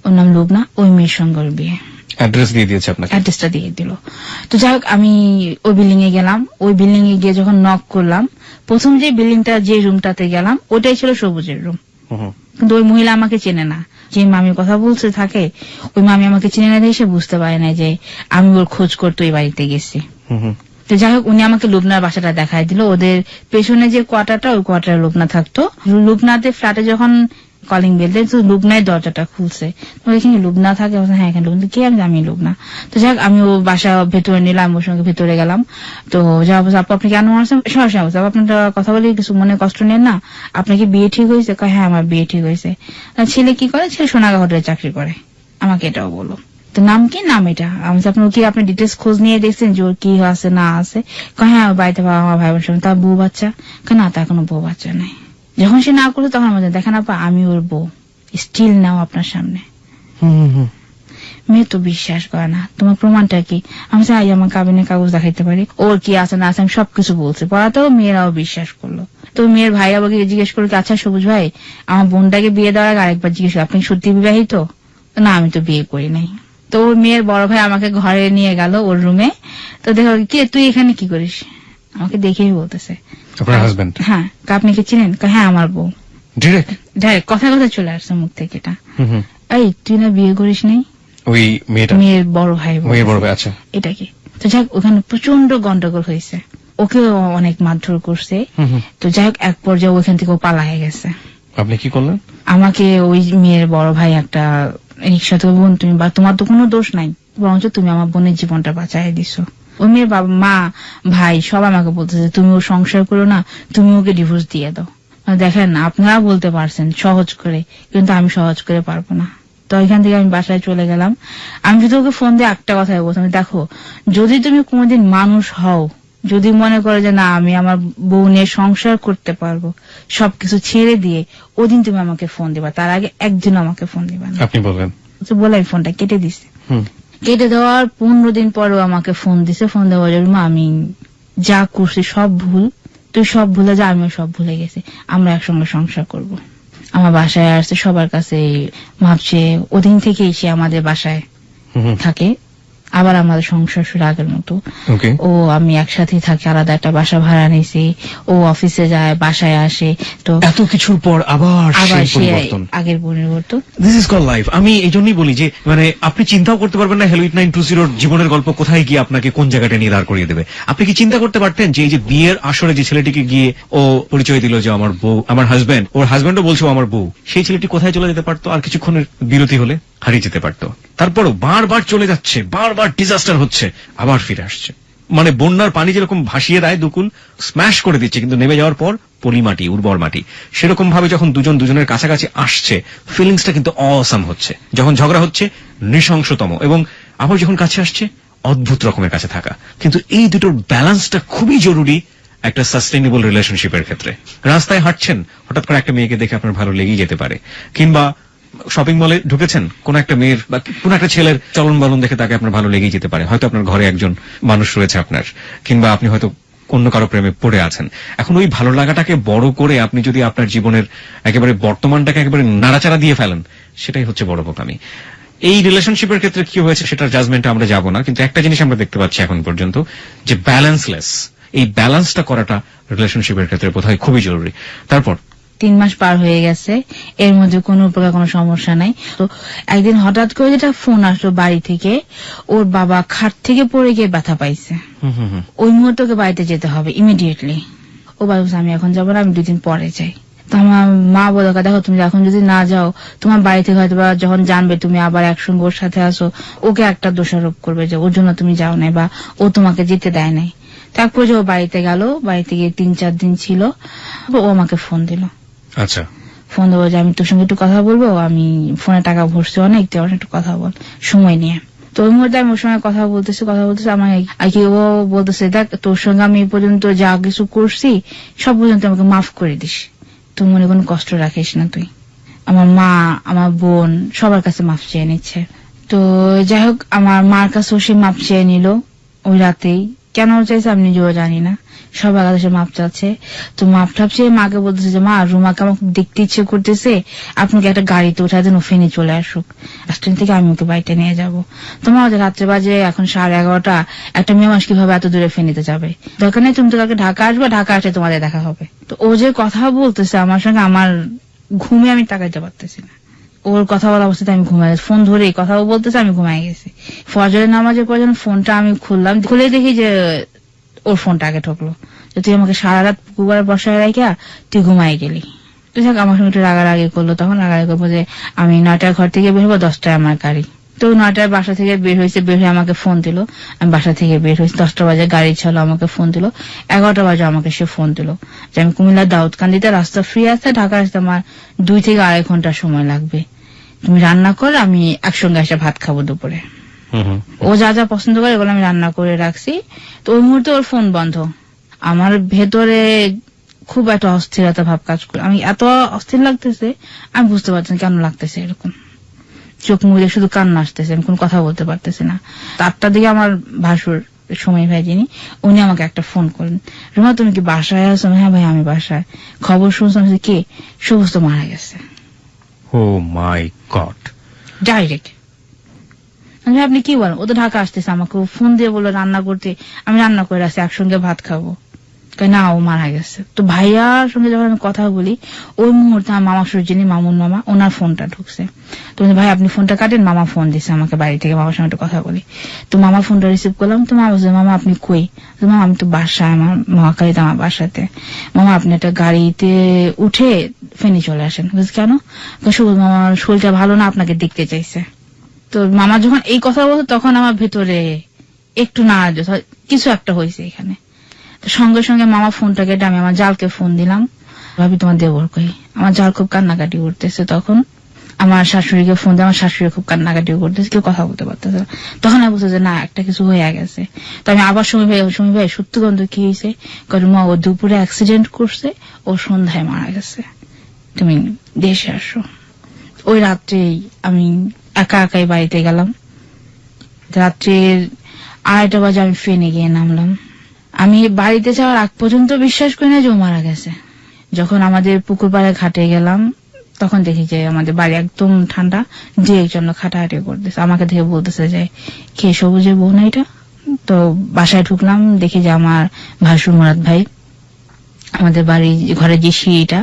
ওর নাম লুবনা, ওই মেয়ের সঙ্গে ওর বিয়ে। অ্যাড্রেস দিয়ে দিয়েছে আপনাকে? অ্যাড্রেসটা দিয়ে দিল। তো যাই হোক, আমি ওই বিল্ডিং এ গেলাম, ওই বিল্ডিং এ গিয়ে যখন নক করলাম, প্রথম যে বিল্ডিংটা যে রুমটাতে গেলাম ওটাই ছিল সবুজের রুম। কিন্তু ওই মহিলা আমাকে চেনে না, যে মামির কথা বলছে থাকে, ওই মামি আমাকে চিনে না, দিয়ে সে বুঝতে পারে না যে আমি ওর খোঁজ করতে ওই বাড়িতে গেছি। তো যাই হোক, উনি আমাকে লুবনার বাসাটা দেখাই দিল, ওদের পেছনে যে কোয়ার্টারটা, ওই কোয়ার্টারে লুবনা থাকতো। লুবনাদের ফ্ল্যাটে যখন কলিং বেল দিয়ে, তো লুবনাই দরজাটা খুলছে। এখানে লুবনা থাকে, হ্যাঁ এখানে লুবনা, কে আমি লুবনা। তো যাক আমি ও বাসা ভেতরে নিলাম, ওর সঙ্গে ভেতরে গেলাম। তো যা বলছে, আপু আপনি কেন আসছেন, সরাসরি বলছে, আপনার কথা বলি কিছু মনে কষ্ট নেন না, আপনার কি বিয়ে ঠিক হয়েছে? হ্যাঁ আমার বিয়ে ঠিক হয়েছে। ছেলে কি করে? ছেলে সোনাগা হোটেলে চাকরি করে। আমাকে এটাও বলো। তো নাম কি? নাম এটা। আমি আপনার কি আপনি ডিটেলস খোঁজ নিয়ে দেখছেন যে ওর কি আছে না আছে? হ্যাঁ বাড়িতে আমার ভাই বোন, তার বউ বাচ্চা? না তার কোনো বউ বাচ্চা নাই। যখন সে না করলো তখন আমাদের দেখেন আপা আমি ওর বউ, স্টিল নাও আপনার সামনে। মেয়ে তো বিশ্বাস করে না। তোমার প্রমাণটা কি? আমি চাই আমার কাবিনের কাগজ দেখাইতে পারি, ওর কি আছে না আছে আমি সবকিছু বলছি। পড়াতেও মেয়েরাও বিশ্বাস করলো। তো মেয়ের ভাই আমাকে জিজ্ঞেস করলো, আচ্ছা সবুজ ভাই আমার বোনটাকে বিয়ে দেওয়ার আগে আরেকবার জিজ্ঞেস করলো, আপনি সত্যি বিবাহিত? না আমি তো বিয়ে করি নাই। তো ওর মেয়ের বড় ভাই আমাকে ঘরে নিয়ে গেল ওর রুমে। তো দেখো কি তুই এখানে কি করিস? আমাকে দেখেই বলতেছে হ্যাঁ আপনি কি চিনেন? হ্যাঁ আমার বউ। ডাইরেক্ট কথা চলে আসছে মুখ থেকে এটা। এই তুই না বিয়ে করিস নাই? ওই মেয়ের বড় ভাই। আচ্ছা এটা কি? তো যাক ওখানে প্রচন্ড গন্ডগোল হয়েছে, ওকে অনেক মারধর করছে। তো যাই হোক এক পর্যায়ে ওইখান থেকে ও পালায় গেছে। আপনি কি করলেন? আমাকে ওই মেয়ের বড় ভাই একটা রিক্সা থেকে, বোন তুমি বা তোমার তো কোনো দোষ নাই, বরঞ্চ তুমি আমার বোনের জীবনটা বাঁচাই দিছো। ওই মেয়ের বাবা মা ভাই সব আমাকে বলতেছে তুমি ও সংসার করো না, তুমি ওকে ডিভোর্স দিয়ে দাও। দেখেন আপনারা বলতে পারছেন সহজ করে, কিন্তু আমি সহজ করে পারবো না। তো ওইখান থেকে আমি বাসায় চলে গেলাম। আমি যদি ওকে ফোন দিয়ে একটা কথাই বলতাম, দেখো যদি তুমি কোনোদিন মানুষ হও, যদি মনে করো যে না আমি আমার বউ নিয়ে সংসার করতে পারবো, সবকিছু ছেড়ে দিয়ে ওদিন তুমি আমাকে ফোন দিবা, তার আগে একদিন আমাকে ফোন দিবা না। আপনি বলবেন? তো বলে আমি ফোনটা কেটে দিছি। কেটে দেওয়ার 15 দিন পরেও আমাকে ফোন দিছে। ফোন দেওয়ার জন্য আমি যা করছি সব ভুল, তুই সব ভুলে যা, আমিও সব ভুলে গেছি, আমরা একসঙ্গে সংসার করব। আমার বাসায় আসছে, সবার কাছে ভাবছে। ওদিন থেকেই সে আমাদের বাসায় থাকে, আবার আমাদের সংসার শুরু আগের মতো। ও আমি একসাথে থাকি, আলাদা একটা বাসা ভাড়া নিয়েছি, ও অফিসে যায় বাসায় আসে। তো এত কিছুর পর আবার সে আগের পরিবর্তন। This is call life. আমি এই জন্যই বলি যে মানে আপনি চিন্তাও করতে পারবেন না হ্যালো 8920 জীবনের গল্প কোথায় গিয়ে আপনাকে কোন জায়গাটা নিয়ে দাঁড় করিয়ে দেবে। আপনি কি চিন্তা করতে পারতেন যে এই যে বিয়ের আসরে যে ছেলেটিকে গিয়ে ও পরিচয় দিল যে আমার বউ, আমার হাজবেন্ড, ওর হাজবেন্ডও বলছে আমার বউ, সেই ছেলেটি কোথায় চলে যেতে পারতো? আর কিছুক্ষণের বিরতি হলে হারিয়ে যেতে পারতো। তারপরও বারবার চলে যাচ্ছে, বারবার ডিজাস্টার হচ্ছে, আবার ফিরে আসছে। মানে বন্যার পানি যেরকম ভাসিয়ে দেয় দুকুল, স্ম্যাশ করে দিচ্ছে, কিন্তু নেমে যাওয়ার পর পলি মাটি, উর্বর মাটি। সেরকম ভাবে যখন দুজন দুজনের কাছাকাছি আসছে, ফিলিংসটা কিন্তু অসাম হচ্ছে। যখন ঝগড়া হচ্ছে নৃশংসতম, এবং আবার যখন কাছে আসছে অদ্ভুত রকমের কাছে থাকা। কিন্তু এই দুটোর ব্যালেন্সটা খুবই জরুরি একটা সাস্টেইনেবল রিলেশনশিপের ক্ষেত্রে। রাস্তায় হাঁটছেন, হঠাৎ করে একটা মেয়েকে দেখে আপনার ভালো লেগেই যেতে পারে, কিংবা শপিং মলে ঢুকেছেন, কোন একটা মেয়ের বা কোন একটা ছেলের চলন বলন দেখে তাকে আপনার ভালো লেগেই যেতে পারে। হয়তো আপনার ঘরে একজন মানুষ রয়েছে আপনার, কিংবা আপনি হয়তো অন্য কারো প্রেমে পড়ে আছেন। এখন ওই ভালো লাগাটাকে বড় করে আপনি যদি আপনার জীবনের একেবারে বর্তমানটাকে একেবারে নাড়াচাড়া দিয়ে ফেলেন, সেটাই হচ্ছে বড় বোকামি। এই রিলেশনশিপের ক্ষেত্রে কি হয়েছে সেটার জাজমেন্টে আমরা যাব না, কিন্তু একটা জিনিস আমরা দেখতে পাচ্ছি এখন পর্যন্ত, যে ব্যালেন্সলেস। এই ব্যালেন্সটা করাটা রিলেশনশিপের ক্ষেত্রে বোধহয় খুবই জরুরি। তারপর 3 মাস পার হয়ে গেছে, এর মধ্যে কোনো প্রকার কোনো সমস্যা নাই। তো একদিন হঠাৎ করে যেটা ফোন আসলো বাড়ি থেকে, ওর বাবা খাট থেকে পড়ে গিয়ে ব্যথা পাইছে, ওই মুহূর্তে ওকে বাড়িতে যেতে হবে ইমিডিয়েটলি। ও বলছে আমি এখন যাবো না, আমি 2 দিন পরে যাই। তো আমার মা বলে, দেখো তুমি এখন যদি না যাও, তোমার বাড়ি থেকে হয়তো যখন জানবে তুমি আবার একসঙ্গে ওর সাথে আসো, ওকে একটা দোষারোপ করবে যে ওর জন্য তুমি যাও নাই বা ও তোমাকে যেতে দেয় নাই। তারপর যে ও বাড়িতে গেল, বাড়িতে গিয়ে 3-4 দিন ছিল, ও আমাকে ফোন দিল। আচ্ছা, ফোন দেবো যে আমি তোর সঙ্গে একটু কথা বলবো, আমি ফোনে টাকা ভরছি অনেক, তুই আমার একটু কথা বল সময় নিয়ে। তো ওই মুহূর্তে আমি ওর সঙ্গে কথা বলতেছি আমার কি ও বলতেছে, দেখ তোর সঙ্গে আমি এই পর্যন্ত যা কিছু করছি সব পর্যন্ত আমাকে মাফ করে দিস, তুই মনে কোনো কষ্ট রাখিস না। তুই আমার মা, আমার বোন সবার কাছে মাফ চেয়ে নিচ্ছে। তো যাই হোক আমার মার কাছেও সে মাফ চেয়ে নিল ওই রাতেই। কেন চাইছে আমি নিজেও জানি না, সবার কাছে মাপ চাচ্ছে। তো মাপ টাপ চেয়ে মাকে বলতেছে যে মা রুমাকে আমাকে দেখতে ইচ্ছে করতেছে, আপনাকে একটা গাড়িতে উঠা দেন, ও ফেনে চলে আসুক, স্ট্যান্ড থেকে আমি ওকে বাড়িতে নিয়ে যাবো। তোমার রাত্রে বাজে এখন 11:30, একটা মেয়ে মানুষ কিভাবে এত দূরে ফেনিতে যাবে? দরকার নেই, তুমি তো কালকে ঢাকা আসবে, ঢাকা আসলে তোমাদের দেখা হবে। তো ও যে কথা বলতেছে আমার সঙ্গে, আমার ঘুমে আমি তাকাইতে পারতেছি না। ওর কথা বলা অবস্থাতে আমি ঘুমাই গেছি, ফোন ধরে কথাও বলতেছে, আমি ঘুমাই গেছি। ফজরের নামাজের পর যখন ফোনটা আমি খুললাম, খুলে দেখি যে ওর ফোনটা আগে ঠকলো, যে তুই আমাকে সারা রাত পুকুরে বসায় রাখা তুই ঘুমাই গেলি। তো যাক আমার সঙ্গে একটু রাগারাগি করলো, তখন রাগারাগি করবো যে আমি 9টায় ঘর থেকে বের হবো, 10টায় আমার গাড়ি। তো 9টায় বাসা থেকে বের হয়েছে, বের হয়ে আমাকে ফোন দিল, আমি বাসা থেকে বের হয়েছি, 10টা বাজে গাড়ি ছিল, আমাকে ফোন দিল, 11টা বাজে আমাকে সে ফোন দিল যে আমি কুমিল্লার দাউদকান্দিতে রাস্তা ফ্রি আছে, ঢাকা আসতে আমার 2 থেকে 2.5 ঘন্টা সময় লাগবে, তুমি রান্না করে আমি একসঙ্গে এসে ভাত খাবো দুপুরে। ও যা যা পছন্দ করে এগুলো আমি রান্না করে রাখছি। তো ওই মুহূর্তে ওর ফোন বন্ধ। আমার ভেতরে খুব একটা অস্থিরতা ভাব কাজ করে, আমি এত অস্থির লাগতেছে, আমি বুঝতে পারছি না কেন লাগতেছে এরকম, চোখ মুখে শুধু কান্না আসতেছে, আমি কোন কথা বলতে পারতেছি না। 8টার দিকে আমার ভাসুর সময় ভাই যিনি, উনি আমাকে একটা ফোন করেন, রুমা তুমি কি বাসায় আছো? হ্যাঁ ভাই আমি বাসায়। খবর শুনছিলাম যে কে? সবুজ তো মারা গেছে। ও মাই গড। ডাইরেক্ট আপনি কি বলেন? ও তো ঢাকা আসতেছে, আমাকে ফোন দিয়ে বললো রান্না করতে, আমি রান্না করে আসছি, একসঙ্গে ভাত খাবো। না ও মারা গেছে। তো ভাইয়ার সঙ্গে যখন আমি কথা বলি, ওই মুহূর্তে আমার মামা যিনি মামুন মামা, ওনার ফোনটা ঢুকছে। তো ভাই আপনি ফোনটা কাটেন, মামা ফোন দিচ্ছে আমাকে বাড়ি থেকে, মামার সঙ্গে কথা বলি। তো মামা ফোনটা রিসিভ করলাম, তো মামা বলছে মামা আপনি কই? মামা আমি তো বাসায়, আমার মহাকালীতে আমার বাসাতে। মামা আপনি একটা গাড়িতে উঠে ফেনী চলে আসেন। কেন? সবুজ মামার শরীরটা ভালো না, আপনাকে দেখতে চাইছে। তো মামা যখন এই কথা বলতো তখন আমার ভেতরে একটু না কিছু একটা হয়েছে এখানে। সঙ্গে সঙ্গে মামা ফোনটা কেটে আমি আমার জালকে ফোন দিলাম, ভাবি তোমার দেবর কই? আমার জাল খুব কান্নাকাটি করতেছে। তখন আমার শাশুড়িকে ফোন দিয়ে, আমার শাশুড়ি খুব কান্নাকাটি করতেছে, কেউ কথা বলতে পারতেছে। তখন আমি বুঝতে যে না একটা কিছু হয়ে গেছে। তো আমি আবার সমী ভাই সত্যি গন্ধ কি হয়েছে? মা ও দুপুরে অ্যাক্সিডেন্ট করছে, ও সন্ধ্যায় মারা গেছে, তুমি দেশে আসো। ওই রাত্রেই আমি একা একাই বাড়িতে গেলাম। রাত্রের 2:30 বাজে আমি ফেনে গিয়ে নামলাম। আমি বাড়িতে যাওয়ার আগ পর্যন্ত বিশ্বাস করি না যে ও মারা গেছে। যখন আমাদের পুকুর পাড়ে ঘাটে গেলাম তখন দেখি যে আমাদের বাড়ি একদম ঠান্ডা, যে একজন খাটাহাটি করতেছে, আমাকে দেখে বলতেছে যে কে সবুজের বউ না এটা? তো বাসায় ঢুকলাম, দেখি যে আমার ভাসুর মুরাদ ভাই, আমাদের বাড়ি ঘরে যে সিঁড়িটা,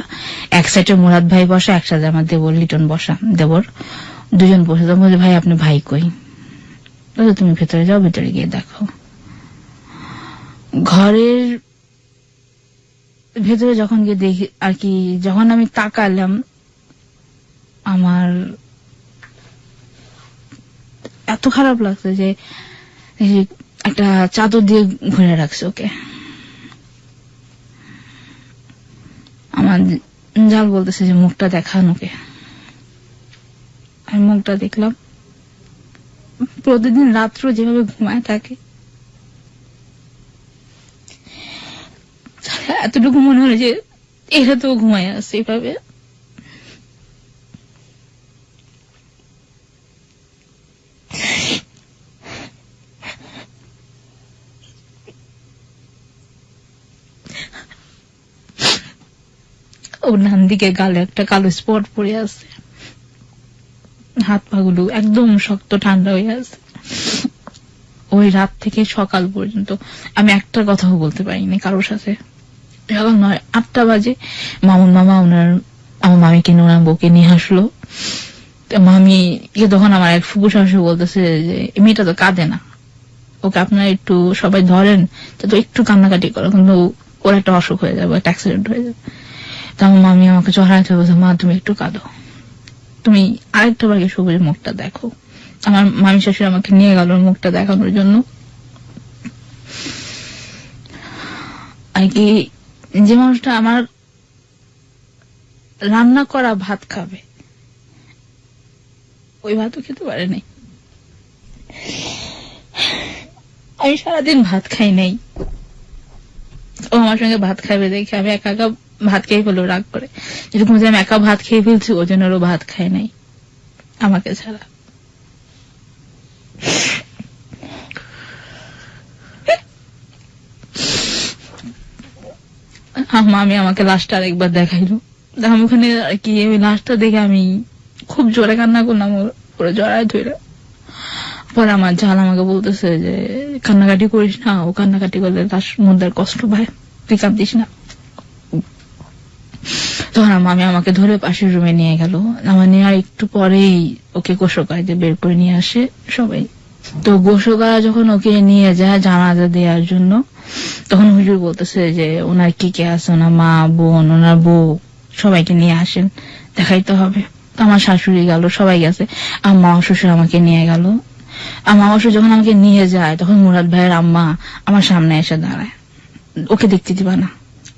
এক সাইডে মুরাদ ভাই বসা, এক সাইডে আমার দেবর লিটন বসা, দেবর দুজন বসে। তো বলছে ভাই আপনি ভাই কই? তুমি ভেতরে যাও, ভেতরে গিয়ে দেখো। ঘরের ভেতরে যখন গিয়ে দেখি আর কি, যখন আমি তাকালাম আমার এত খারাপ লাগছে যে একটা চাদর দিয়ে ঘুরে রাখছে ওকে। আমার জাল বলতেছে যে মুখটা দেখান ওকে। আমি মুখটা দেখলাম, প্রতিদিন রাত্র যেভাবে ঘুমায় থাকে এতটুকু মনে হলো যে এরা তো ঘুমায় আছে এভাবে। ওর ডান দিকে গালে একটা কালো স্পট পড়ে আছে, হাত পা গুলো একদম শক্ত ঠান্ডা হয়ে আছে। ওই রাত থেকে সকাল পর্যন্ত আমি একটা কথাও বলতে পারিনি কারোর সাথে। সকাল 8টা বাজে মামুন মামা আমার মামিকে নিয়ে ওনার বউকে নিয়ে আসলো। মামি তখন আমার এক ফুপু শাশুড়ি বলতেছে যে মেয়েটা তো কাঁদে না, ওকে আপনারা একটু সবাই ধরেন, তো একটু কান্নাকাটি করো, কিন্তু ওর একটা অসুখ হয়ে যাবে, একটা অ্যাক্সিডেন্ট হয়ে যাবে। তো আমার মামি আমাকে চড়াইতে বলছে মা তুমি একটু কাঁদো, তুমি আরেকটা বারে সবুজের মুখটা দেখো। আমার মামি শাশুড়ি আমাকে নিয়ে গেল মুখটা দেখানোর জন্য। আর কি যে মানুষটা আমার রান্না করা ভাত খাবে, ওই ভাতও খেতে পারে নাই। আমি সারাদিন ভাত খাই নাই, ও আমার সঙ্গে ভাত খাবে দেখে আমি একা একা ভাত খেয়ে ফেলো রাগ করে, যেরকম যে আমি একা ভাত খেয়ে ফেলছি ওই জন্য ওরও ভাত খায় নাই আমাকে ছাড়া। মামি আমাকে লাশটা আরেকবার দেখাইলো, আমি ওখানে আর কি ওই লাশটা দেখে আমি খুব জোরে কান্না করলাম, ওরা জড়ায় ধরে। পরে আমার জাল আমাকে বলতেছে যে কান্নাকাটি করিস না, ও কান্নাকাটি করলে লাশ মধ্যে কষ্ট পায়, তুই কাঁদিস না। তখন মামি আমাকে ধরে পাশের রুমে নিয়ে গেল। আমার নেওয়ার একটু পরেই ওকে গোসকাইতে বের করে নিয়ে আসে সবাই। তো গোসকারা যখন ওকে নিয়ে যায় জানাজা দেওয়ার জন্য, তখন হুজুর বলতেছে যে ওনার কি কে আছে, ওনার মা বোন, ওনার বউ সবাইকে নিয়ে আসেন, দেখাইতে হবে। তো আমার শাশুড়ি গেল, সবাই গেছে, আমার মামা শ্বশুর আমাকে নিয়ে গেল। আমার মামা শ্বশুর যখন আমাকে নিয়ে যায় তখন মুরাদ ভাইয়ের আম্মা আমার সামনে এসে দাঁড়ায়, ওকে দেখতে দিবা না,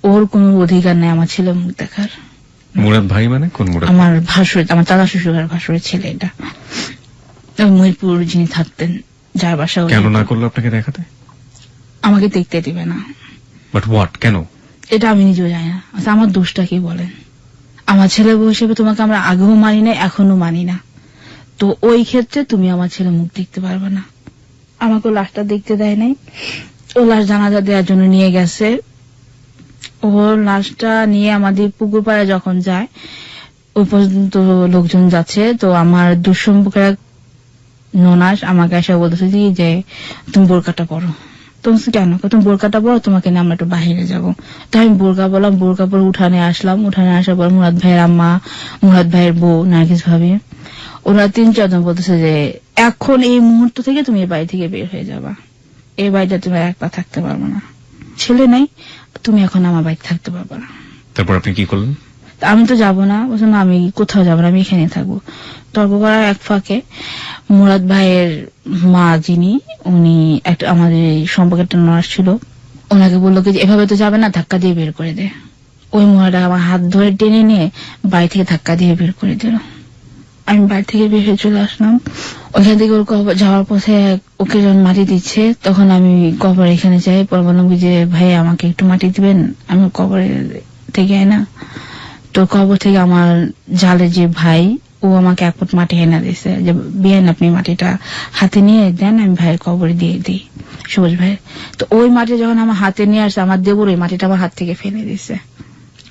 ওর কোনো অধিকার নেই আমার ছেলে মুখ দেখার। মুরাদ ভাই মানে কোন মুরাদ? আমার ভাসুর, আমার দাদা শ্বশুরের ভাসুরের ছেলে এটা। মহিপুর যিনি থাকতেন, যার বাসা। কেন না করলো আপনাকে দেখাতে? আমাকে দেখতে দিবে না। বাট হোয়াট, কেন? এটা আমি নিজেও জানি না। আচ্ছা, আমার দোষটা কি বলেন? আমার ছেলে বউ হিসেবে তোমাকে আমরা আগেও মানি না, এখনো মানি না, তো ওই ক্ষেত্রে তুমি আমার ছেলে মুখ দেখতে পারবে না। আমাকে লাশটা দেখতে দেয় নাই, ও লাশ জানাজা দেওয়ার জন্য নিয়ে গেছে। ওর লাশটা নিয়ে আমাদের পুকুর পাড়ে যখন যায়, ওই পর্যন্ত লোকজন যাচ্ছে, তো আমার দুঃসম্পর্কের এক ননাস আমাকে এসে বলতেছে যে তুমি বোরকাটা পরো। তুমি কেন? তুমি বোরকাটা পরো, তোমাকে নিয়ে আমরা একটু বাহিরে যাবো। তো আমি বোরকা বললাম, বোরকা পরে উঠানে আসলাম। উঠানে আসার পর মুরাদ ভাইয়ের আম্মা, মুরাদ ভাইয়ের বউ নার্গিস ভাবি, ওরা 3-4 জন বলতেছে যে এখন এই মুহূর্ত থেকে তুমি এই বাড়ি থেকে বের হয়ে যাবা, এই বাড়িটা তুমি একলা থাকতে পারবে না, ছেলে নাই, তুমি এখন আমার বাড়িতে থাকতে পারবে না। তারপর আপনি কি করলেন? আমি তো যাবো না, বলছো না আমি কোথাও যাবো না, আমি এখানে থাকবো। তর্ক করার এক ফাঁকে মুরাদ ভাইয়ের মা যিনি, উনি একটা আমাদের সম্পর্কে একটা নার্স ছিল, ওনাকে বললো কি এভাবে তো যাবে না, ধাক্কা দিয়ে বের করে দে। ওই মহিলাটা আমার হাত ধরে টেনে নিয়ে বাড়ি থেকে ধাক্কা দিয়ে বের করে দিল। আমি বাড়ি থেকে বের হয়ে চলে আসলাম। ওইখান থেকে ওর কবর যাওয়ার পথে ওকে যখন মাটি দিচ্ছে, তখন আমি কবর এখানে যাই, পরে বললাম যে ভাই আমাকে একটু মাটি দিবেন, আমি কবরে থেকে না। তো কবর থেকে আমার জালে যে ভাই, ও আমাকে 1 ফুট মাটি এনে দিছে, যে বিয়েন আপনি মাটিটা হাতে নিয়ে দেন, আমি ভাইয়ের কবরে দিয়ে দিই, সবুজ ভাই। তো ওই মাটি যখন আমার হাতে নিয়ে আসছে, আমার দেবর ওই মাটিটা আমার হাত থেকে ফেলে দিছে,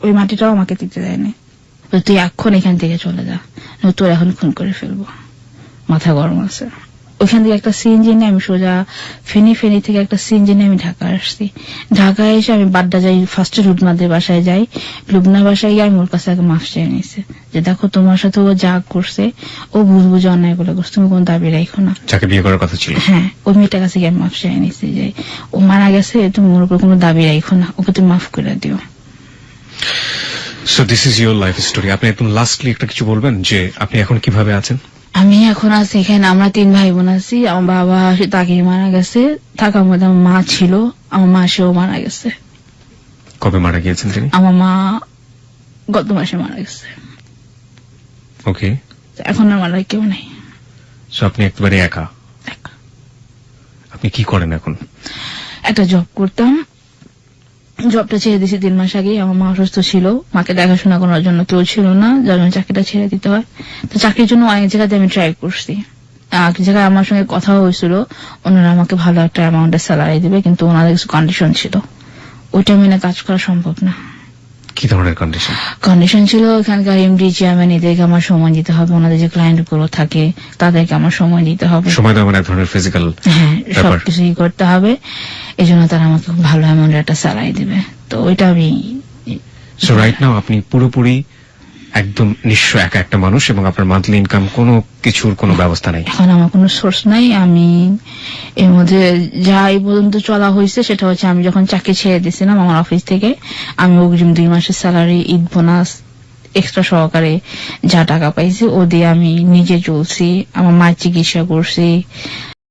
ওই মাটিটাও আমাকে দিতে দেয়নি। তুই এখন এখান থেকে চলে যা, তোর এখন খুন করে ফেলবো। মাথা গরম আছে। ওইখান থেকে একটা সিএনজি নিয়ে আমি সোজা ফেনী থেকে একটা সিএনজি নিয়ে আমি ঢাকা আসছি। ঢাকায় এসে আমি বাড্ডা যাই, ফার্স্টে লুবনাদের বাসায় যাই। লুবনা বাসায় গিয়ে আমি ওর কাছে আগে মাফ চেয়ে নিয়েছে, যে দেখো তোমার সাথে ও যা করছে, ও বুঝে অন্যায় গুলো করছে, তুমি কোন দাবি রাখো না। যাকে বিয়ে করার কথা ছিল, হ্যাঁ, ওই মেয়েটার কাছে গিয়ে আমি মাফ চেয়ে নিয়েছি যে ও মারা গেছে, তুমি ওর উপর কোনো দাবি রাখো না, ওকে তুমি মাফ করে দিও। So this is your life story. আপনি একদম লাস্টলি একটা কিছু বলবেন যে আপনি এখন কিভাবে আছেন? আমি এখন আছি এখানে, আমরা 3 ভাই বোন আছি। আমার বাবা তাকে মারা গেছে, থাকার মধ্যে আমার মা ছিল, আমার মা সেও মারা গেছে। কবে মারা গিয়েছেন তিনি? আমার মা গত মাসে মারা গেছে। ওকে, এখন আমার আর কেউ নেই। সো আপনি একেবারে একা। আপনি কি করেন এখন? একটা জব করতাম, জবটা ছেড়ে দিয়েছি 3 মাস আগে। আমার মা অসুস্থ ছিল, মাকে দেখাশোনা করার জন্য কেউ ছিল না, যার জন্য চাকরিটা ছেড়ে দিতে হয়। তো চাকরির জন্য অনেক জায়গাতে আমি ট্রাই করছি। এক জায়গায় আমার সঙ্গে কথা হয়েছিল, ওনারা আমাকে ভালো একটা অ্যামাউন্টের স্যালারি দিবে, কিন্তু ওনাদের কিছু কন্ডিশন ছিল, ওইটা মেনে কাজ করা সম্ভব না। কি ধরনের কন্ডিশন? কন্ডিশন ছিল এখানকার এমডি চেয়ারম্যান, এদেরকে আমার সময় দিতে হবে, ওনাদের যে ক্লায়েন্ট গুলো থাকে তাদেরকে আমার সময় দিতে হবে। সময় দেওয়া মানে এক ধরনের ফিজিক্যাল, হ্যাঁ, সবকিছুই করতে হবে। এই জন্য তারা আমাকে ভালো অ্যামাউন্টের একটা স্যালারি দিবে, তো ওইটা আমি। সো রাইট নাও আপনি পুরোপুরি একদম নিঃস্ব, একা একটা মানুষ, এবং আপনার মান্থলি ইনকাম কোনো কিছুর কোনো ব্যবস্থা নেই। এখন আমার কোনো সোর্স নাই। আমি এর মধ্যে যা এই পর্যন্ত চলা হয়েছে সেটা হচ্ছে, আমি যখন চাকরি ছেড়ে দিয়েছিলাম আমার অফিস থেকে, আমি অগ্রিম 2 মাসের স্যালারি, ঈদ বোনাস এক্সট্রা সহকারে যা টাকা পাইছি ও দিয়ে আমি নিজে চলছি, আমার মায়ের চিকিৎসা করছি,